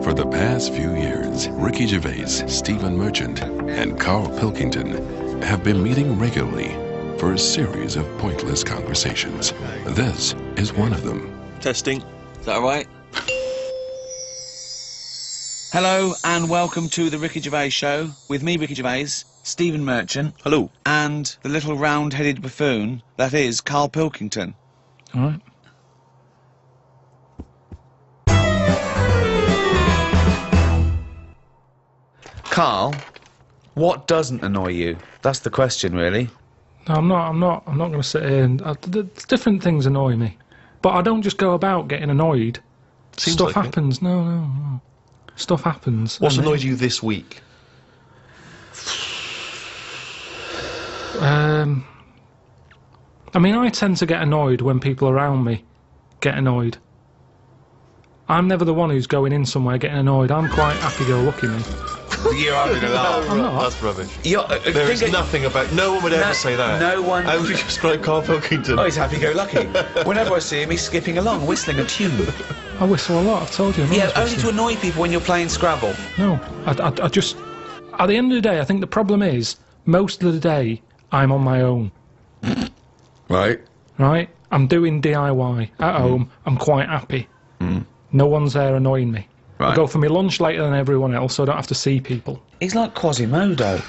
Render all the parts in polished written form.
For the past few years, Ricky Gervais, Stephen Merchant, and Carl Pilkington have been meeting regularly for a series of pointless conversations. This is one of them. Testing. Is that all right? Hello and welcome to the Ricky Gervais Show with me, Ricky Gervais, Stephen Merchant. Hello. And the little round-headed buffoon that is Carl Pilkington. All right. Carl, what doesn't annoy you? That's the question, really. No, I'm not going to sit here and... different things annoy me. But I don't just go about getting annoyed. Seems Stuff like happens. No. Stuff happens. What's And annoyed you this week? I mean, I tend to get annoyed when people around me get annoyed. I'm never the one who's going in somewhere getting annoyed. I'm quite happy-go-lucky, me. You're having a laugh. I'm not. That's rubbish. There is nothing about... No one would ever say that. No one... How would you describe Carl Pilkington? Oh, he's happy-go-lucky. Whenever I see him, he's skipping along, whistling a tune. I whistle a lot, I've told you. I'm Yeah, always only whistling. to annoy people when you're playing Scrabble. No, I just... At the end of the day, I think the problem is, most of the day, I'm on my own. Right. Right? I'm doing DIY at home. I'm quite happy. No one's there annoying me. Right. I go for my lunch later than everyone else, so I don't have to see people. He's like Quasimodo,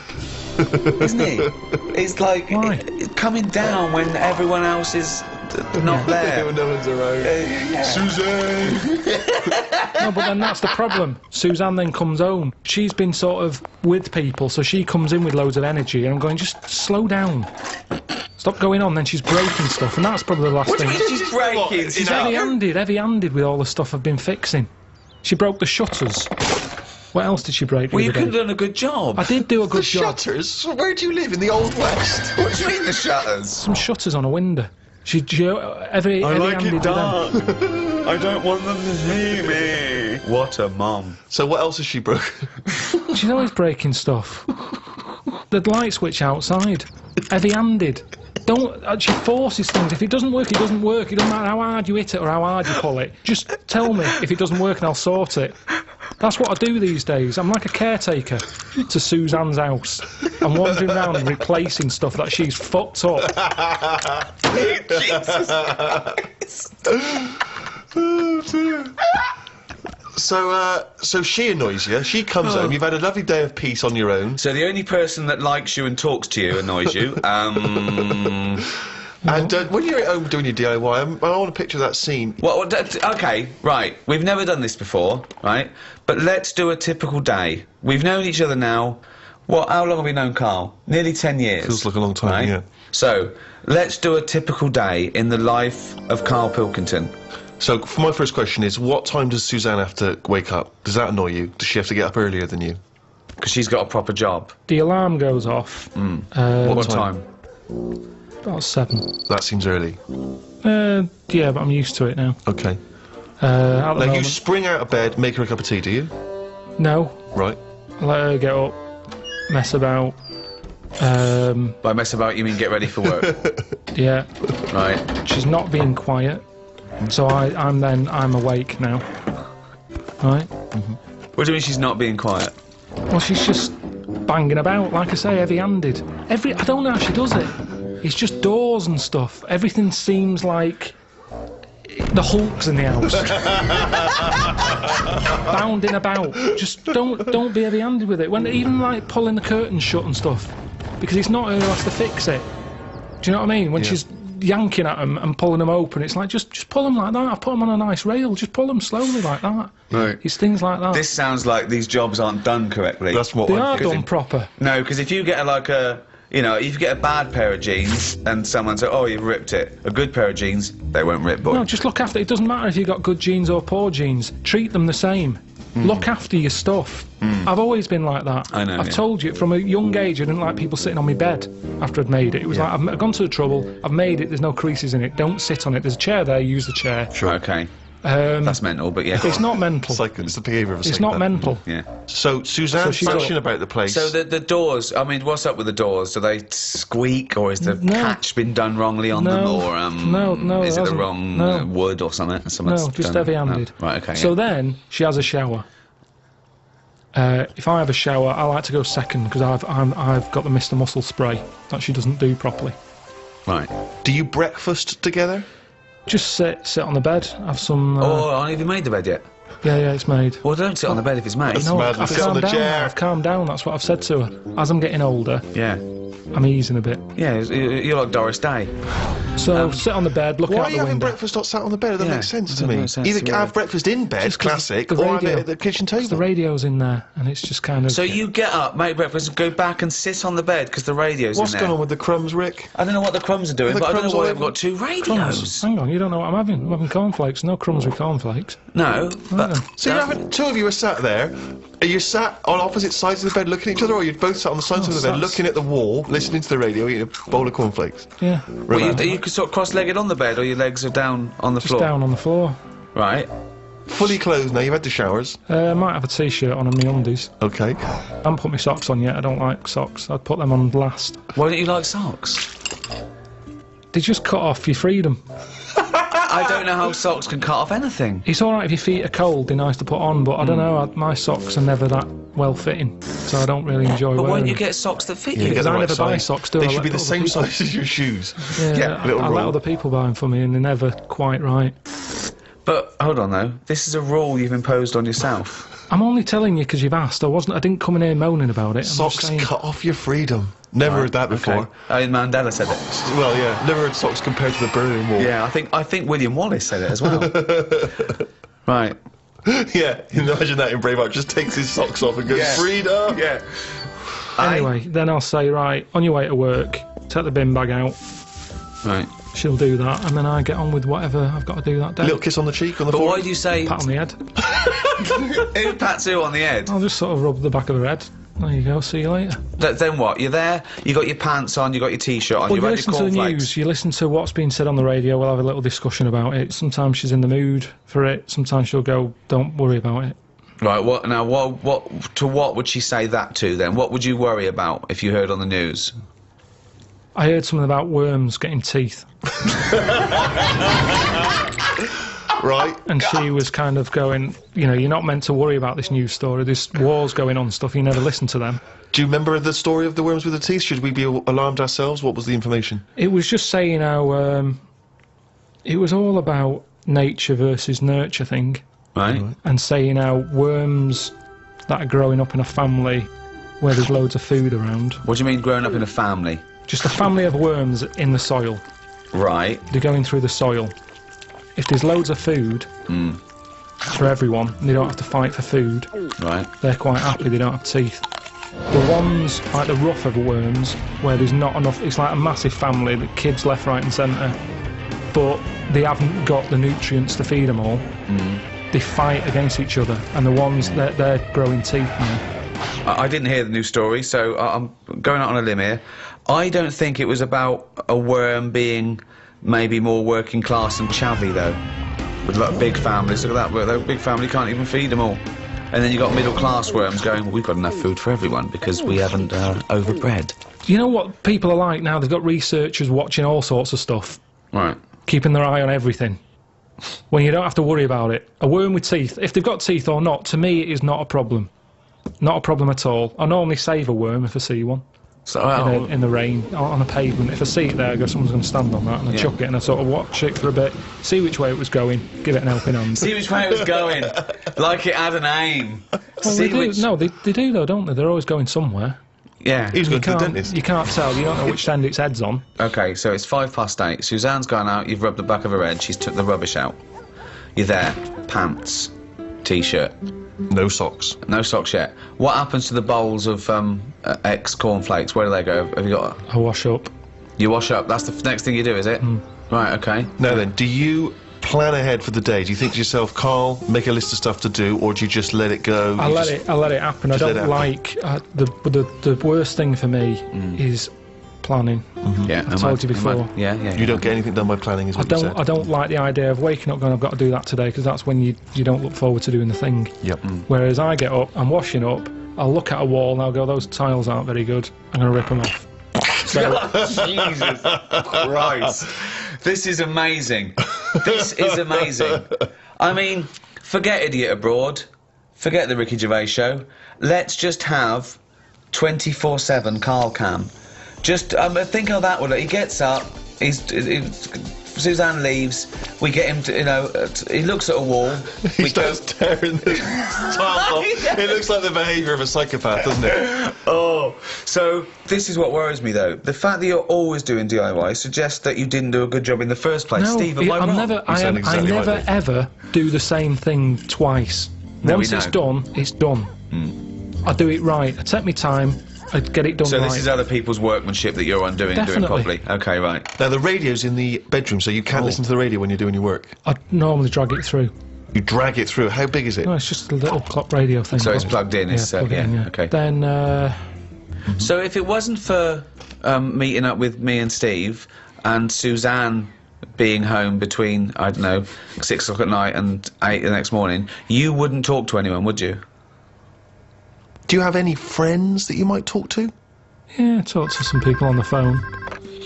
isn't he? It's like Why? coming down when everyone else is not there. No one's around. Suzanne! No, but then that's the problem. Suzanne then comes home. She's been sort of with people, so she comes in with loads of energy, and I'm going, just slow down. Stop going on. Then she's breaking stuff, and that's probably the last What do thing. you mean she's breaking? She's heavy-handed with all the stuff I've been fixing. She broke the shutters. What else did she break? Well, the you other could have day? done a good job. I did do a good The job. shutters? Where do you live? In the Old West? What do you mean the shutters? Some shutters on a window. She heavy-handed with them. I don't want them to see me. What a mum. So what else has she broken? She's always breaking stuff. The light switch outside. Heavy-handed. She forces things. If it doesn't work, it doesn't work. It doesn't matter how hard you hit it or how hard you pull it. Just tell me if it doesn't work and I'll sort it. That's what I do these days. I'm like a caretaker to Suzanne's house. I'm wandering around and replacing stuff that she's fucked up. So she annoys you. She comes home. You've had a lovely day of peace on your own. So the only person that likes you and talks to you annoys you. And when you're at home doing your DIY, I want to picture that scene. Okay, right. We've never done this before, right? But let's do a typical day. We've known each other now. How long have we known Carl? Nearly 10 years. Feels like a long time, right? yeah. So, let's do a typical day in the life of Carl Pilkington. So for my first question is, what time does Suzanne have to wake up? Does that annoy you? Does she have to get up earlier than you? Because she's got a proper job. The alarm goes off. What time? About 7. That seems early. Yeah, but I'm used to it now. Okay. At the Now you moment, spring out of bed, make her a cup of tea, do you? no. Right. I let her get up, mess about. By mess about, you mean get ready for work? Yeah. Right. She's not being quiet, so I'm awake now. Right? What do you mean she's not being quiet? Well, she's just banging about, like I say, heavy-handed. I don't know how she does it. It's just doors and stuff. Everything seems like the Hulk's in the house. Bounding about. Just don't be heavy-handed with it. When even like pulling the curtains shut and stuff, because it's not her who has to fix it. Do you know what I mean? When she's yanking at them and pulling them open, it's like just pull them like that. I've put them on a nice rail. Just pull them slowly like that. Right. It's things like that. This sounds like these jobs aren't done correctly. That's what They I'm are thinking. done proper. No, because if you get if you get a bad pair of jeans and someone says, oh, you've ripped it, a good pair of jeans, they won't rip, boy. No, just look after it. It doesn't matter if you've got good jeans or poor jeans. Treat them the same. Look after your stuff. I've always been like that. I know, I've yeah. told you, from a young age, I didn't like people sitting on my bed after I'd made it. It was like, I've gone to the trouble, I've made it, there's no creases in it, don't sit on it. There's a chair there, use the chair. Sure. Okay. That's mental, but yeah. It's not mental. It's the behaviour of a It's not psychopath. mental. Yeah. So Suzanne's she's thrashing got- about the place. So the doors, I mean, what's up with the doors? Do they squeak, or is the No. catch been done wrongly on them, No. or No, is it the hasn't. wrong No. wood or something? No, just heavy-handed. Right, okay. So yeah. then, she has a shower. If I have a shower, I like to go second because I've got the Mr. Muscle spray that she doesn't do properly. Right. Do you breakfast together? Just sit on the bed, have some. Oh, have you made the bed yet? Yeah, it's made. Well, don't sit on the bed if it's made. No, madly. I've Sit on calmed the down. chair. I've calmed down. That's what I've said to her. As I'm getting older, Yeah. I'm easing a bit. Yeah, you're like Doris Day. So sit on the bed, look Why out are you the having window. breakfast not sat on the bed? That Yeah, makes sense to doesn't me. make sense Either to me. have breakfast in bed, Just 'cause classic, the or have radio- it at the kitchen table. The radio's in there, and it's just kind of. So you get up, make breakfast, and go back and sit on the bed because the radio's What's in there. going on with the crumbs, Rick? I don't know what the crumbs are doing, The but I don't crumbs know why all I've got two Crumbs. radios. Hang on, you don't know what I'm having. I'm having cornflakes. No crumbs with cornflakes. No, but then. So you're having, two of you are sat there. Are you sat on opposite sides of the bed looking at each other, or are you both sat on the sides Oh, of the bed sat- looking at the wall, listening to the radio, eating a bowl of cornflakes? Yeah. well, you could sort of cross-legged on the bed, or your legs are down on the Just floor. down on the floor. Right. Fully clothed now, you've had the showers. I might have a t-shirt on and my undies. Okay. I haven't put my socks on yet. I don't like socks. I'd put them on last. Why don't you like socks? They just cut off your freedom. I don't know how socks can cut off anything. It's all right if your feet are cold. They're nice to put on, but I don't know. My socks are never that well fitting, so I don't really enjoy But wearing why don't you them. get socks that fit Yeah, you? get the I right never buy size. socks, do They I? should Let be the other same people- size as your shoes. Yeah, little I let roll. other people buy them for me, and they're never quite right. But hold on though, this is a rule you've imposed on yourself. I'm only telling you because you've asked. I didn't come in here moaning about it. I'm just Socks saying. cut off your freedom. Never heard that before. Okay. Mandela said it. Well, yeah, never heard socks compared to the Berlin Wall. Yeah, I think William Wallace said it as well. Right. Yeah, imagine that in Braveheart. Just takes his socks off and goes, Yeah. freedom! Yeah. Anyway, then I'll say, right, on your way to work, take the bin bag out. Right. She'll do that, and then I get on with whatever I've got to do that day. Little kiss on the cheek, on the But why forehead. do you say Pat on the head. who pats who on the head? I'll just sort of rub the back of her head. There you go. See you later. Then what? You're there. You got your pants on. You got your t-shirt on. Well, you you had listen your to the cornflakes. news. You listen to what's being said on the radio. We'll have a little discussion about it. Sometimes she's in the mood for it. Sometimes she'll go, "Don't worry about it." Right. What now? What would she say that to then? What would you worry about if you heard on the news? I heard something about worms getting teeth, Right. and she was kind of going, "You know, you're not meant to worry about this news story. This war's going on, stuff. You never listen to them." Do you remember the story of the worms with the teeth? Should we be alarmed ourselves? What was the information? It was just saying how it was all about nature versus nurture thing, Right. and saying how worms that are growing up in a family where there's loads of food around, What do you mean growing up in a family? just a family of worms in the soil. Right. They're going through the soil. If there's loads of food for everyone, and they don't have to fight for food, Right. they're quite happy, they don't have teeth. The ones, like the rougher worms, where there's not enough, it's like a massive family, the kids left, right and centre, but they haven't got the nutrients to feed them all. They fight against each other, and the ones that they're growing teeth now. I didn't hear the news story, so I'm going out on a limb here. I don't think it was about a worm being maybe more working class and chavvy though. With like big families, look at that, that big family can't even feed them all. And then you got middle class worms going, well, we've got enough food for everyone because we haven't overbred. You know what people are like now? They've got researchers watching all sorts of stuff, Right. keeping their eye on everything. When you don't have to worry about it. A worm with teeth, if they've got teeth or not, to me it is not a problem. Not a problem at all. I normally save a worm if I see one. So, well, In the rain, on a pavement. If I see it there, I go, someone's going to stand on that, and I chuck it, and I sort of watch it for a bit, see which way it was going, give it an helping hand. see which way it was going, like it had an aim. Well, See they do. which... No, they do though, don't they? They're always going somewhere. Yeah. He was going to the dentist. You can't tell. You don't know which end its head's on. Okay, so it's 8:05. Suzanne's gone out, you've rubbed the back of her head, she's took the rubbish out. You're there, pants, t-shirt, No socks. no socks yet. What happens to the bowls of ex-cornflakes? Where do they go? Have you got... I wash up. You wash up, that's the next thing you do, is it? Right, okay. Now then, do you plan ahead for the day? Do you think to yourself, Carl, make a list of stuff to do, or do you just let it go? I let it happen. I just let don't it like the worst thing for me is planning. Yeah, I told you before. Yeah. You don't get anything done by planning, is what you said. I don't like the idea of waking up going, I've got to do that today, because that's when you don't look forward to doing the thing. Yep. Whereas I get up, I'm washing up, I'll look at a wall and I'll go, those tiles aren't very good, I'm going to rip them off. So, Jesus Christ. This is amazing. This is amazing. I mean, forget Idiot Abroad. forget the Ricky Gervais show. Let's just have 24/7 Carl Cam. Just think how that would. He gets up. Suzanne leaves. We get him to, you know, he looks at a wall. He starts tearing the tiles off. It looks like the behaviour of a psychopath, doesn't it? Oh, so this is what worries me, though. The fact that you're always doing DIY suggests that you didn't do a good job in the first place. No, Steve, am I wrong? I never ever do the same thing twice. No, Once it's done, it's done. I do it right. I take my time. I get it done So right. this is other people's workmanship that you're undoing, doing Definitely. properly. Okay, right. Now, the radio's in the bedroom, so you can't listen to the radio when you're doing your work. I normally drag it through. You drag it through. How big is it? No, it's just a little clock radio thing. So it's plugged in, it's, plug it in, yeah, okay. Then, So if it wasn't for meeting up with me and Steve and Suzanne being home between, I don't know, 6 o'clock at night and 8 the next morning, you wouldn't talk to anyone, would you? Do you have any friends that you might talk to? yeah, I talk to some people on the phone.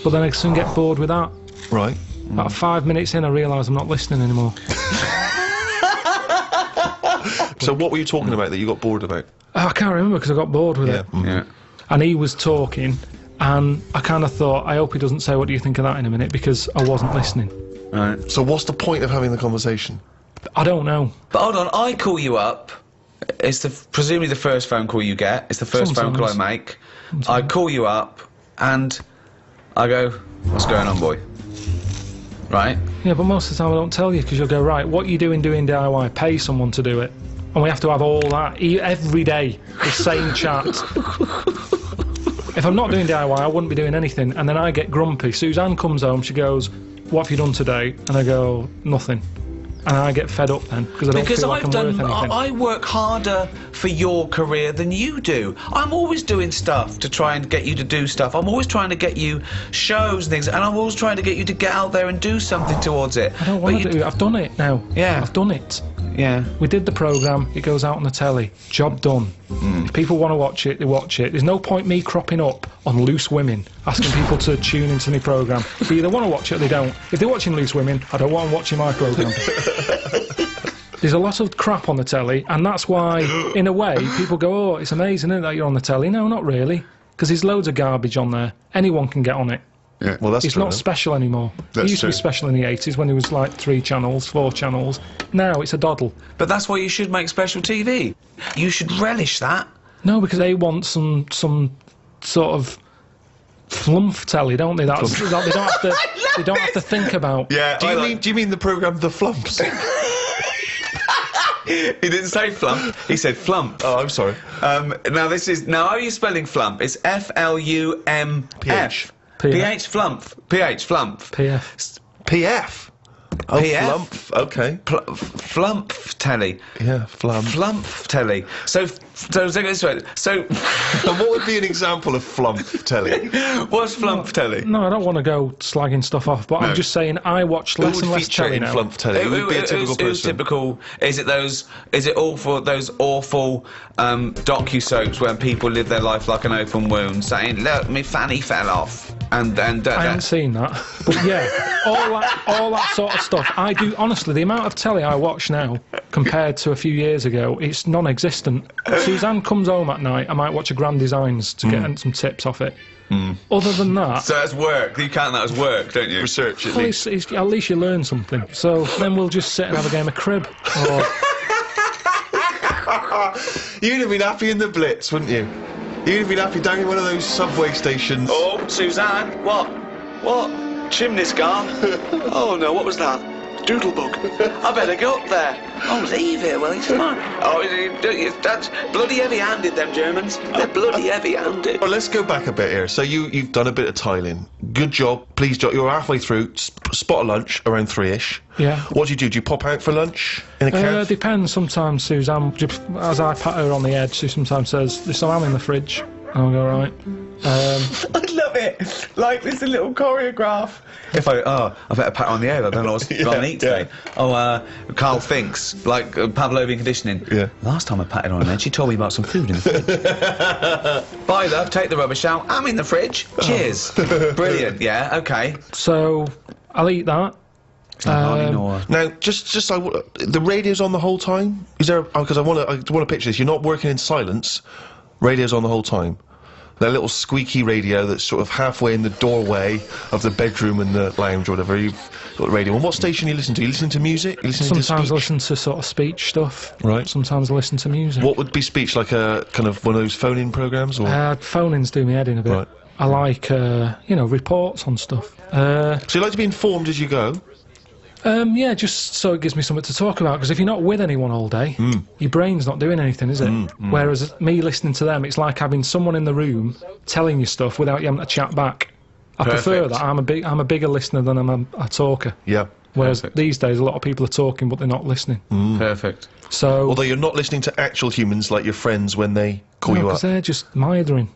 But then I soon get bored with that. Right. About 5 minutes in, I realise I'm not listening anymore. So what were you talking about that you got bored about? I can't remember because I got bored with it. Yeah. And he was talking, and I kind of thought, I hope he doesn't say, what do you think of that in a minute, because I wasn't listening. Right. So what's the point of having the conversation? I don't know. But hold on, I call you up. It's presumably the first phone call you get. It's the first phone call I make. I call you up, and I go, "What's going on, boy?" Right? Yeah, but most of the time I don't tell you, because you'll go, right, what you doing DIY? Pay someone to do it. And we have to have all that, every day, the same chat. If I'm not doing DIY, I wouldn't be doing anything. And then I get grumpy. Suzanne comes home, she goes, what have you done today? And I go, nothing. And I get fed up then, because I don't feel like I'm worth anything. I work harder for your career than you do. I'm always doing stuff to try and get you to do stuff. I'm always trying to get you shows and things, and I'm always trying to get you to get out there and do something towards it. I don't want to do it. I've done it now. Yeah. I've done it. Yeah. We did the programme, it goes out on the telly. Job done. If people want to watch it, they watch it. There's no point me cropping up on Loose Women, asking people to tune into my programme. They either want to watch it or they don't. If they're watching Loose Women, I don't want them watching my programme. There's a lot of crap on the telly, and that's why, in a way, people go, oh, it's amazing, isn't it, that you're on the telly? No, not really, because there's loads of garbage on there. Anyone can get on it. Yeah. Well, that's It's true. not special anymore. It used to be special in the 80s when it was like 3 channels, 4 channels. Now it's a doddle. But that's why you should make special TV. You should relish that. No, because they want some sort of flumph telly, don't they? That's they don't have to. They don't have to think about. Yeah. Do you mean the programme The Flumps? He didn't say flump. He said flump. Oh, I'm sorry. Now how are you spelling flump? It's FLUMF. PH. PH flump. PH flump. PF. PF. Oh, PF? Flump. Okay. Flump telly. Yeah, Flump. Flump telly. So And what would be an example of Flump telly? what's flump telly? No, I don't want to go slagging stuff off, but I'm just saying I watch less Who and would less feature telly in now. Flump telly? Who would be a typical Who's person? typical? Is it all for those awful docu-soaps where people live their life like an open wound, saying, "Look, me fanny fell off," and I haven't seen that, but yeah, all that sort of stuff. I do honestly. The amount of telly I watch now compared to a few years ago, it's non-existent. Suzanne comes home at night, I might watch a Grand Designs to get some tips off it. Other than that, So that's work. You count that as work, don't you? Research, at well, least. at least you learn something. So then we'll just sit and have a game of crib. Or You'd have been happy in the Blitz, wouldn't you? You'd have been happy down in one of those subway stations. Oh, Suzanne, what? Chimney scar? Oh no, what was that? Doodlebug. I better go up there. Oh, leave it, will it's fine. Oh, that's bloody heavy-handed, them Germans. They're bloody heavy-handed. Well, let's go back a bit here. So you've done a bit of tiling. Good job. Please, job. You're halfway through. Spot a lunch around 3ish. yeah. What do you do? Do you pop out for lunch in a cab? Depends. Sometimes Suzanne, as I pat her on the head, she sometimes says, "There's some ham in the fridge." And I'll go, right. I love it. Like, it's a little choreograph. If I better pat her on the head. I don't know what's going to eat today. Carl thinks, like Pavlovian conditioning. Yeah. Last time I patted her on the head, she told me about some food in the fridge. Bye, love. Take the rubbish out. I'm in the fridge. Cheers. Brilliant. Yeah. Okay. So I'll eat that. It's like Marnie Nora. Now, the radio's on the whole time? Is there, because I want to picture this, you're not working in silence, radio's on the whole time. That little squeaky radio that's sort of halfway in the doorway of the bedroom and the lounge or whatever, you've got the radio. And what station you listen to? You listen to music? You listen Sometimes to I speech? listen to sort of speech stuff. Right. Sometimes I listen to music. What would be speech, like a kind of one of those phone-in programmes, or? Phone-ins do me head in a bit. Right. I like, you know, reports on stuff. So you like to be informed as you go? Yeah, just so it gives me something to talk about, because if you're not with anyone all day, your brain's not doing anything, is it? Whereas me listening to them, it's like having someone in the room telling you stuff without you having to chat back. I prefer that. I'm a bigger listener than I'm a talker. Yeah. Whereas these days, a lot of people are talking, but they're not listening. Perfect. So, Although you're not listening to actual humans like your friends when they call you up. because they're just mithering.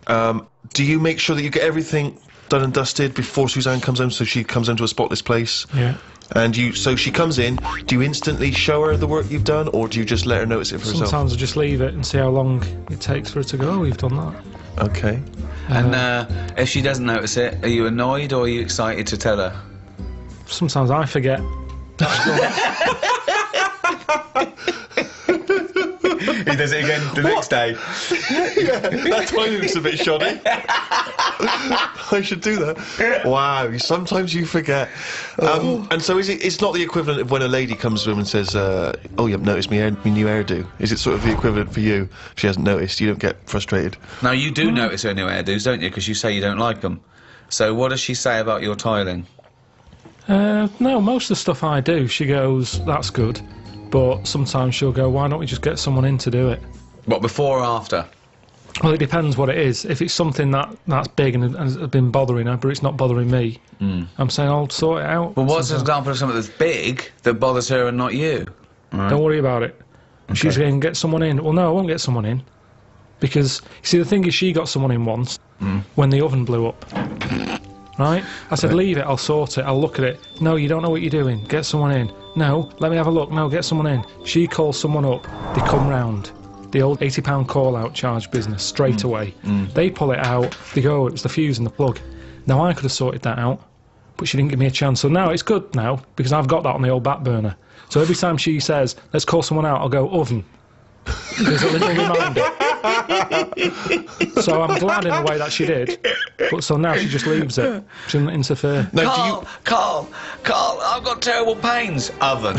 Do you make sure that you get everything done and dusted before Suzanne comes home, so she comes home to a spotless place? Yeah. And so she comes in, do you instantly show her the work you've done, or do you just let her notice it for herself? Sometimes I just leave it and see how long it takes for her to go, oh, you've done that. Okay. And if she doesn't notice it, are you annoyed or are you excited to tell her? Sometimes I forget. He does it again the next day. Yeah, that timing's a bit shoddy. I should do that. Wow, sometimes you forget. And so it's not the equivalent of when a lady comes to him and says, oh, you haven't noticed my new hairdo. Is it sort of the equivalent for you? She hasn't noticed, you don't get frustrated? Now, you do notice her new hairdos, don't you? Because you say you don't like them. So what does she say about your tiling? No, most of the stuff I do, she goes, that's good. But sometimes she'll go, why don't we just get someone in to do it? What, before or after? Well, it depends what it is. If it's something that's big and has been bothering her, but it's not bothering me, I'm saying I'll sort it out. Well, what's an example of something that's big that bothers her and not you? Don't worry about it. She's going to get someone in. Well, no, I won't get someone in. Because, you see, the thing is, she got someone in once when the oven blew up. Right? I said, leave it, I'll sort it, I'll look at it. No, you don't know what you're doing, get someone in. No, let me have a look, no, get someone in. She calls someone up, they come round. The old £80 call-out charge business, straight away. They pull it out, they go, oh, it was the fuse and the plug. Now, I could have sorted that out, but she didn't give me a chance. So now it's good now, because I've got that on the old back burner. So every time she says, let's call someone out, I'll go, oven. There's a little reminder. So I'm glad in a way that she did, but so now she just leaves it. She doesn't interfere. Now, Carl, I've got terrible pains. Oven.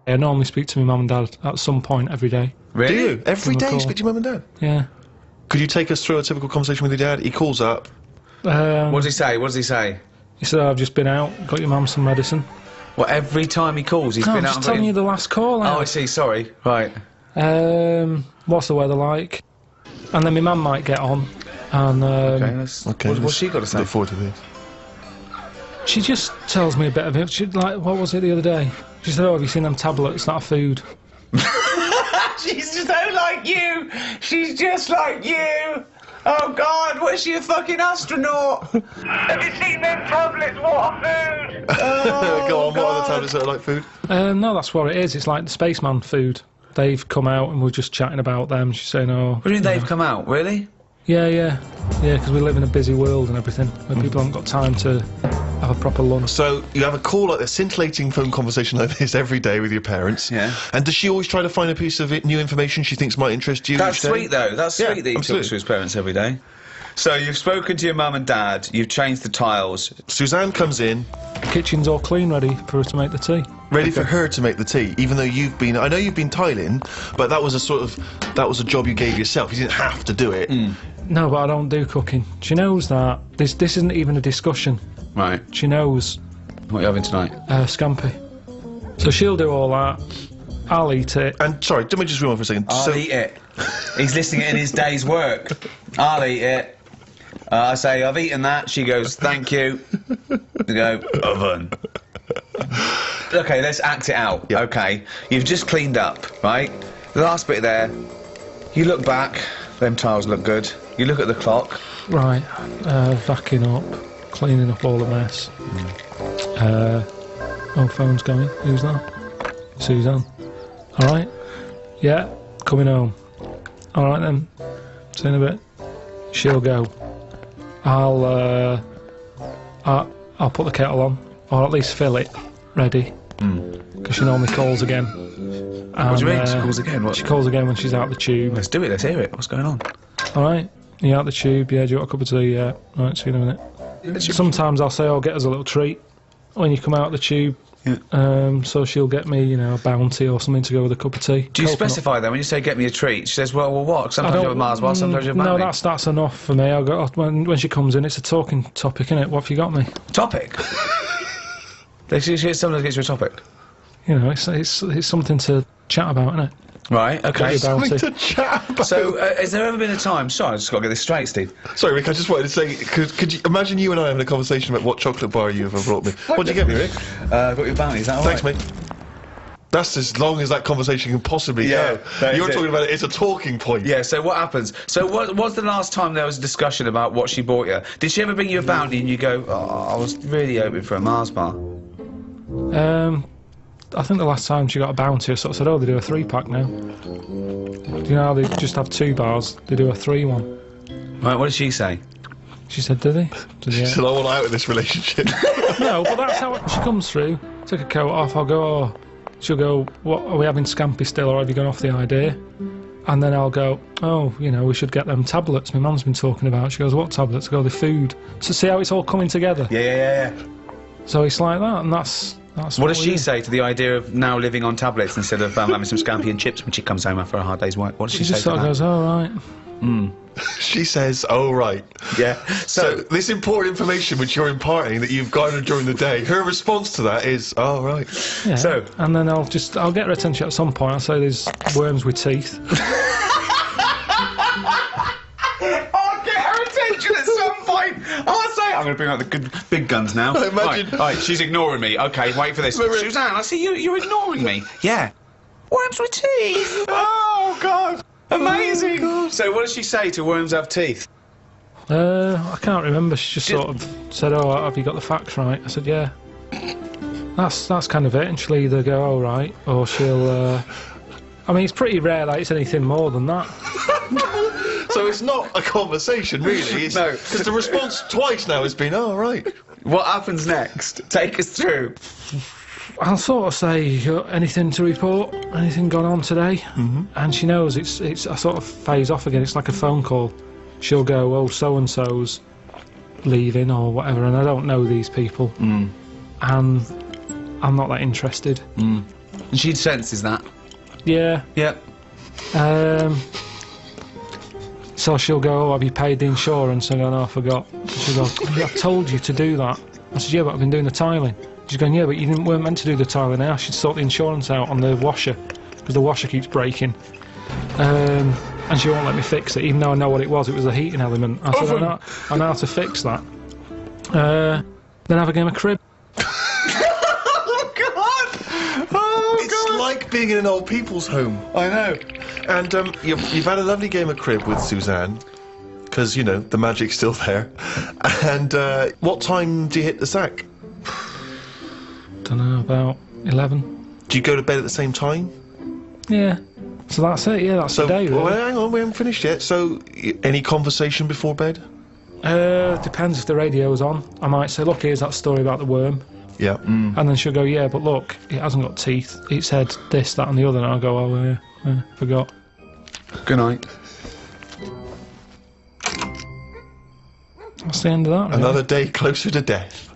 I normally speak to my mum and dad at some point every day. Really? do you? Every Give them a day you call. speak to your mum and dad? Yeah. Could you take us through a typical conversation with your dad? He calls up. What does he say? What does he say? He said, I've just been out, got your mum some medicine. Well, every time he calls, he's No, been I'm out just and telling you the last call out. Oh, I see, sorry. Right. What's the weather like? And then my mum might get on, and Okay. What's she got to say? Look forward to this. she just tells me a bit of it. She, like, what was it the other day? She said, oh, have you seen them tablets? That are food. She's so like you. She's just like you. Oh, God, what is she, a fucking astronaut? Have you seen them tablets? What are food? Oh, Go on, what are the God. tablets that are like food? No, that's what it is. It's like the spaceman food. They've come out and we're just chatting about them. She's saying, oh... What do you mean they've come out? Really? Yeah, because we live in a busy world and everything, where people haven't got time to have a proper lunch. So you have a call like this, scintillating phone conversation like this every day with your parents. Yeah. And does she always try to find a piece of new information she thinks might interest you? That's each day? sweet, though. That's Yeah, sweet that he talks absolutely. to his parents every day. So you've spoken to your mum and dad, you've changed the tiles. Suzanne comes in, The kitchen's all clean, ready for her to make the tea. ready for her to make the tea, even though you've been... I know you've been tiling, but that was a job you gave yourself. You didn't have to do it. No, but I don't do cooking. She knows that. This isn't even a discussion. Right. She knows. What are you having tonight? Scampi. So she'll do all that. I'll eat it. And, sorry, let me just rewind for a second. I'll eat it. He's listing it in his day's work. I'll eat it. I say, I've eaten that. She goes, thank you. You go, oven. Okay, let's act it out. Yep. Okay, you've just cleaned up, right? The last bit there. You look back. Them tiles look good. You look at the clock. Right. Vacuuming up. Cleaning up all the mess. Oh, phone's going. Who's that? Suzanne. Alright. Yeah, coming home. Alright then. See you in a bit. She'll go. I'll I'll put the kettle on, or at least fill it, ready. Because she normally calls again. What do you mean? She calls again? What? She calls again when she's out the tube. Let's do it. Let's hear it. What's going on? All right. You out the tube? Yeah. Do you want a cup of tea? Yeah. All right. See you in a minute. Sometimes I'll say, "I'll get us a little treat when you come out the tube." Yeah. So she'll get me, you know, a bounty or something to go with a cup of tea. Do you specify then when you say get me a treat? She says, well, what? Sometimes you have a Mars bar, sometimes you have a No, bounty. that's enough for me. I'll go when she comes in. It's a talking topic, isn't it? What have you got me? Topic? Sometimes gets you a topic. You know, it's something to chat about, isn't it? Right, okay. Bounty. To chat about. So, has there ever been a time... Sorry, I just got to get this straight, Steve. Sorry, Rick, I just wanted to say, could you imagine you and I having a conversation about what chocolate bar you ever brought me? What'd you get me, Rick? I've got your bounty, is that all right? Thanks, mate. That's as long as that conversation can possibly Yeah, go. that You're is talking it. about it, it's a talking point. Yeah, so what happens? So what was the last time there was a discussion about what she bought you? Did she ever bring you a bounty and you go, oh, I was really hoping for a Mars bar? I think the last time she got a bounty, I sort of said, "Oh, they do a 3-pack now." Do you know how they just have 2 bars? They do a 3 one. Right, what did she say? She said, "Do they?" She said, I want out of this relationship. No, but that's how she comes through. Take a coat off. I'll go. Oh. She'll go. What are we having scampi still, or have you gone off the idea? And then I'll go. Oh, you know, we should get them tablets my mum's been talking about. She goes, "What tablets?" I go, "The food." To see how it's all coming together. Yeah. So it's like that, and that's. What does she say to the idea of now living on tablets instead of having some scampi and chips when she comes home after a hard day's work? What does she say just to sort of that? goes, "Oh, right." She says, oh, right. Yeah. So this important information which you're imparting that you've garnered during the day, her response to that is, oh, right. Yeah. So- and then I'll get her attention at some point. I'll say there's worms with teeth. I'll get her attention at some point. I'll say, I'm going to bring out the good big guns now. Imagine- Right, she's ignoring me. Okay, wait for this. Wait. Suzanne, I see you're ignoring me. Yeah. Worms with teeth. Oh, God. Amazing. So what does she say to worms have teeth? I can't remember. She just sort of said, "Oh, have you got the facts right?" I said, "Yeah." That's kind of it. And she'll either go, "All right," or she'll. I mean, it's pretty rare that it's anything more than that. So it's not a conversation, really. It's, No. Because the response twice now has been, oh, right. What happens next? Take us through. I'll sort of say, "Anything to report? Anything gone on today?" And she knows it's. I sort of phase off again. It's like a phone call. She'll go, "Oh, so and so's leaving or whatever," and I don't know these people, and I'm not that interested. And she senses that. Yeah. Yep. So she'll go, "Oh, have you paid the insurance?" I go, "No, I forgot." She'll go, "I told you to do that." I said, "Yeah, but I've been doing the tiling." She's going, "Yeah, but you weren't meant to do the tiling. I asked you to sort the insurance out on the washer because the washer keeps breaking." And she won't let me fix it, even though I know what it was. It was a heating element. I said, I know how to fix that. Then have a game of crib. Oh, God! Oh, It's like being in an old people's home. I know. And you've had a lovely game of crib with Suzanne, because, you know, the magic's still there. And what time do you hit the sack? Don't know, about 11. Do you go to bed at the same time? Yeah. So that's it, yeah, that's So, the day, really. well, hang on, we haven't finished yet. So, any conversation before bed? Depends if the radio's on. I might say, "Look, here's that story about the worm." Yeah. And then she'll go, "Yeah, but look, it hasn't got teeth. It said this, that and the other." And I'll go, "Oh, yeah, forgot." Good night. That's the end of that, really. Another day closer to death.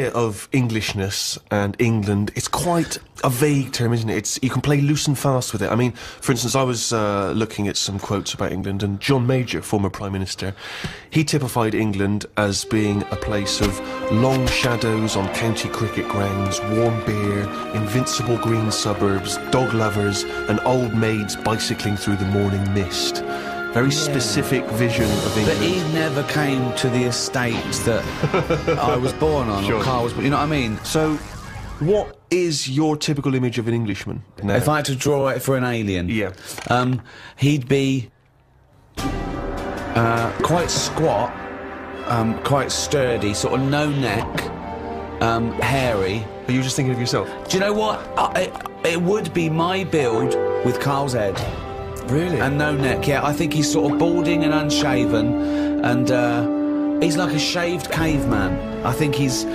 idea of Englishness and England, it's quite a vague term, isn't it? You can play loose and fast with it. I mean, for instance, I was looking at some quotes about England, and John Major, former Prime Minister, he typified England as being a place of long shadows on county cricket grounds, warm beer, invincible green suburbs, dog lovers, and old maids bicycling through the morning mist. Very specific vision of England. But he never came to the estate that I was born on, or Carl was, you know what I mean? So, what is your typical image of an Englishman now? If I had to draw it for an alien, he'd be quite squat, quite sturdy, sort of no neck, hairy. Are you just thinking of yourself? Do you know what? It would be my build with Carl's head. Really? And no neck, yeah. I think he's sort of balding and unshaven, and he's like a shaved caveman. I think he's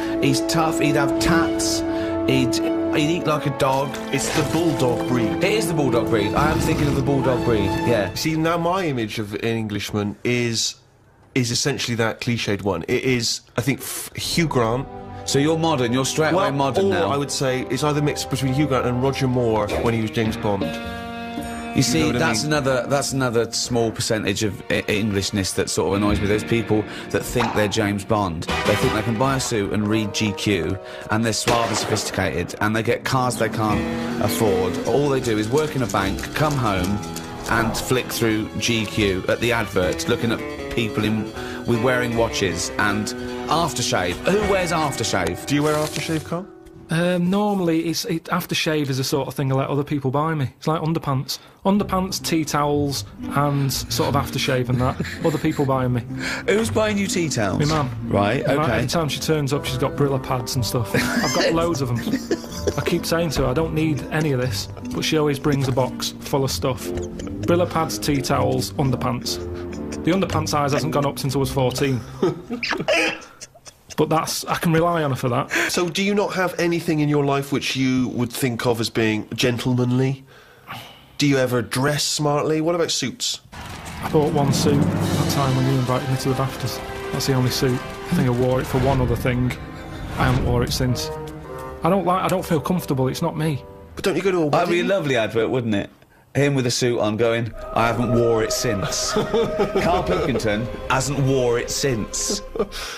tough. He'd have tats. He'd eat like a dog. It's the bulldog breed. It is the bulldog breed. I am thinking of the bulldog breed. Yeah. See, now my image of an Englishman is essentially that cliched one. It is, I think, Hugh Grant. So you're modern. You're straight away modern now. I would say it's either mixed between Hugh Grant and Roger Moore when he was James Bond. You see, that's another small percentage of Englishness that sort of annoys me. Those people that think they're James Bond. They think they can buy a suit and read GQ, and they're suave and sophisticated, and they get cars they can't afford. All they do is work in a bank, come home, and flick through GQ at the adverts, looking at people with wearing watches and aftershave. Who wears aftershave? Do you wear aftershave, Carl? Normally, aftershave is the sort of thing I let other people buy me. It's like underpants. Underpants, tea towels, and sort of aftershave and that. Other people buying me. Who's buying you tea towels? My mum. Right, okay. Every time she turns up, she's got Brilla pads and stuff. I've got loads of them. I keep saying to her, I don't need any of this, but she always brings a box full of stuff. Brilla pads, tea towels, underpants. The underpants size hasn't gone up since I was 14. But I can rely on her for that. So do you not have anything in your life which you would think of as being gentlemanly? Do you ever dress smartly? What about suits? I bought one suit that time when you invited me to the BAFTAs. That's the only suit. I think I wore it for one other thing. I haven't wore it since. I don't feel comfortable, it's not me. But don't you go to a wedding? That'd be a lovely advert, wouldn't it? Him with a suit on going, I haven't wore it since. Carl Pilkington hasn't wore it since.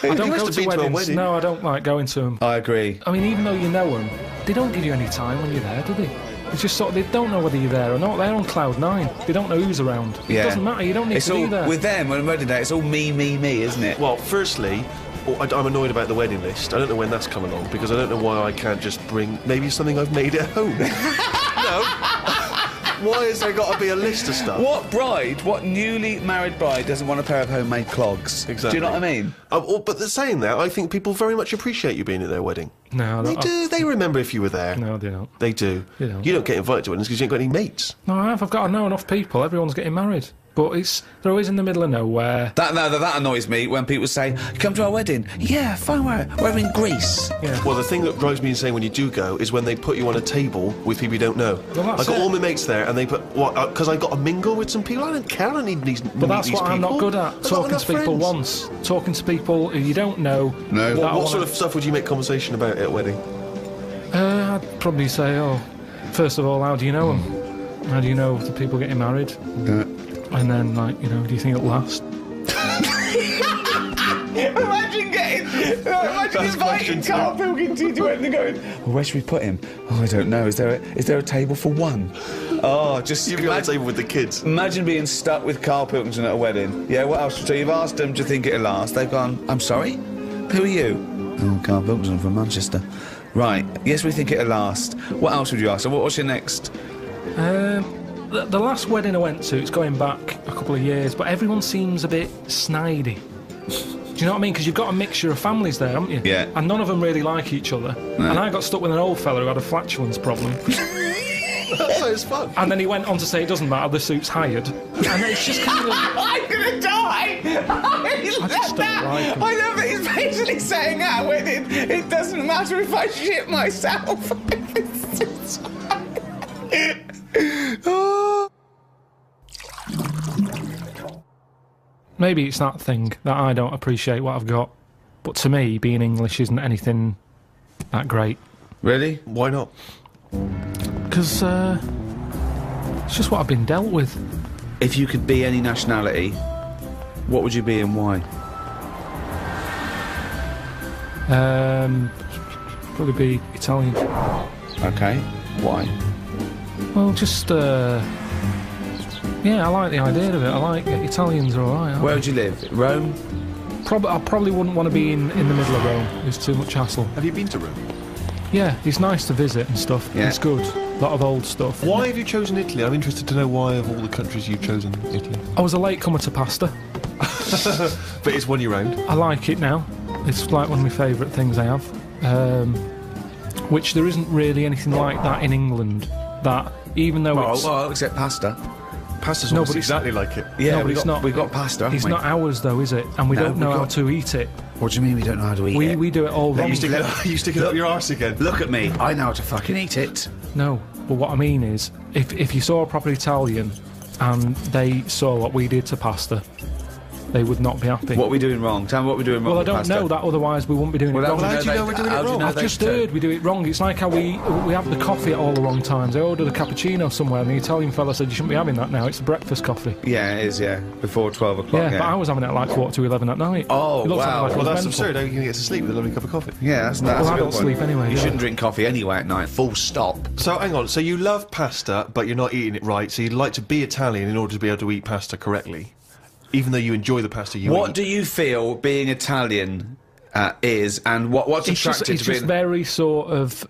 I don't go to weddings. No, I don't like going to them. I agree. I mean, even though you know them, they don't give you any time when you're there, do they? It's just sort of, they don't know whether you're there or not. They're on cloud nine. They don't know who's around. Yeah. It doesn't matter, you don't need to be there. With them, on wedding day, it's all me, isn't it? Well, firstly, I'm annoyed about the wedding list. I don't know when that's coming on, because I don't know why I can't just bring maybe something I've made at home. No. Why has there got to be a list of stuff? What newly married bride doesn't want a pair of homemade clogs? Exactly. Do you know what I mean? But saying that, I think people very much appreciate you being at their wedding. No, they do. They remember if you were there. No, they don't. They do. They don't. You don't get invited to weddings because you ain't got any mates. No, I've got to know enough people. Everyone's getting married. But they're always in the middle of nowhere. That annoys me when people say, come to our wedding. Yeah, fine, we're in Greece. Yeah. Well, the thing that drives me insane when you do go is when they put you on a table with people you don't know. Well, I got all my mates there, and they put, because I got to mingle with some people. I don't care, I need these But that's what I'm not good at, talking to people once. Talking to people who you don't know. No. What sort of stuff would you make conversation about at a wedding? I'd probably say, first of all, how do you know them? How do you know the people getting married? Yeah. And then, do you think it'll last? Imagine inviting Carl Pilkington to wedding and going, where should we put him? I don't know. Is there a table for one? Just You'd be on the table with the kids. Imagine being stuck with Carl Pilkington at a wedding. Yeah, what else? So you've asked them, do you think it'll last? They've gone, I'm sorry? Who are you? Oh, Carl Pilkington from Manchester. Right, yes, we think it'll last. What else would you ask? So what's your next? The last wedding I went to, it's going back a couple of years, but everyone seems a bit snidey. Do you know what I mean? Because you've got a mixture of families there, haven't you? Yeah. And none of them really like each other. No. And I got stuck with an old fella who had a flatulence problem. That sounds fun. And then he went on to say it doesn't matter, the suit's hired. And it's just kind of... I'm gonna die! I just don't like him. I love it. He's basically saying at a wedding, it doesn't matter if I shit myself. Maybe it's that thing that I don't appreciate what I've got, but to me, being English isn't anything that great. Really? Why not? Because it's just what I've been dealt with. If you could be any nationality, what would you be and why? Probably be Italian. Okay. Why? Well, just yeah, I like the idea of it. I like Italians are alright. Where would you live? Rome? I probably wouldn't want to be in the middle of Rome. It's too much hassle. Have you been to Rome? Yeah, it's nice to visit and stuff. Yeah. It's good. A lot of old stuff. Why have you chosen Italy? I'm interested to know why of all the countries you've chosen Italy. I was a late comer to pasta. But it's won you round. I like it now. It's like one of my favourite things I have. Which there isn't really anything like that in England. That even though it's Well, except pasta. Pasta's No, almost but it's- exactly like it. Yeah, No, but we it's got, not- we've got pasta, haven't it's we? not ours though, is it? And we No, don't know we've how got- to eat it. What do you mean we don't know how to eat it? We do it all wrong. You stick it up your arse again. Look at me. I know how to fucking eat it. No, but what I mean is, if you saw a proper Italian and they saw what we did to pasta, they would not be happy. What are we doing wrong? Tell me what we're doing wrong Well, I with don't pasta. know that, otherwise we wouldn't be doing Well, it how wrong. do How do you know we're doing it how do you wrong? know I've they just don't? heard we do it wrong. It's like how we have the coffee at all the wrong times. I ordered a cappuccino somewhere and the Italian fella said you shouldn't be having that now. It's a breakfast coffee. Yeah, it is, yeah. Before 12 o'clock, Yeah, but I was having it at like 11:15 at night. Oh, It looks wow. like it Well, was that's mental. absurd. How are you going to get to sleep with a lovely cup of coffee? Yeah, that's Well, a I good don't point. sleep anyway, You yeah. shouldn't drink coffee anyway at night. Full stop. So, hang on. So you love pasta, but you're not eating it right, so you'd like to be Italian in order to be able to eat pasta correctly, even though you enjoy the pasta you What eat. do you feel being Italian is, and what's It's just, attracted it's to just being... very sort of,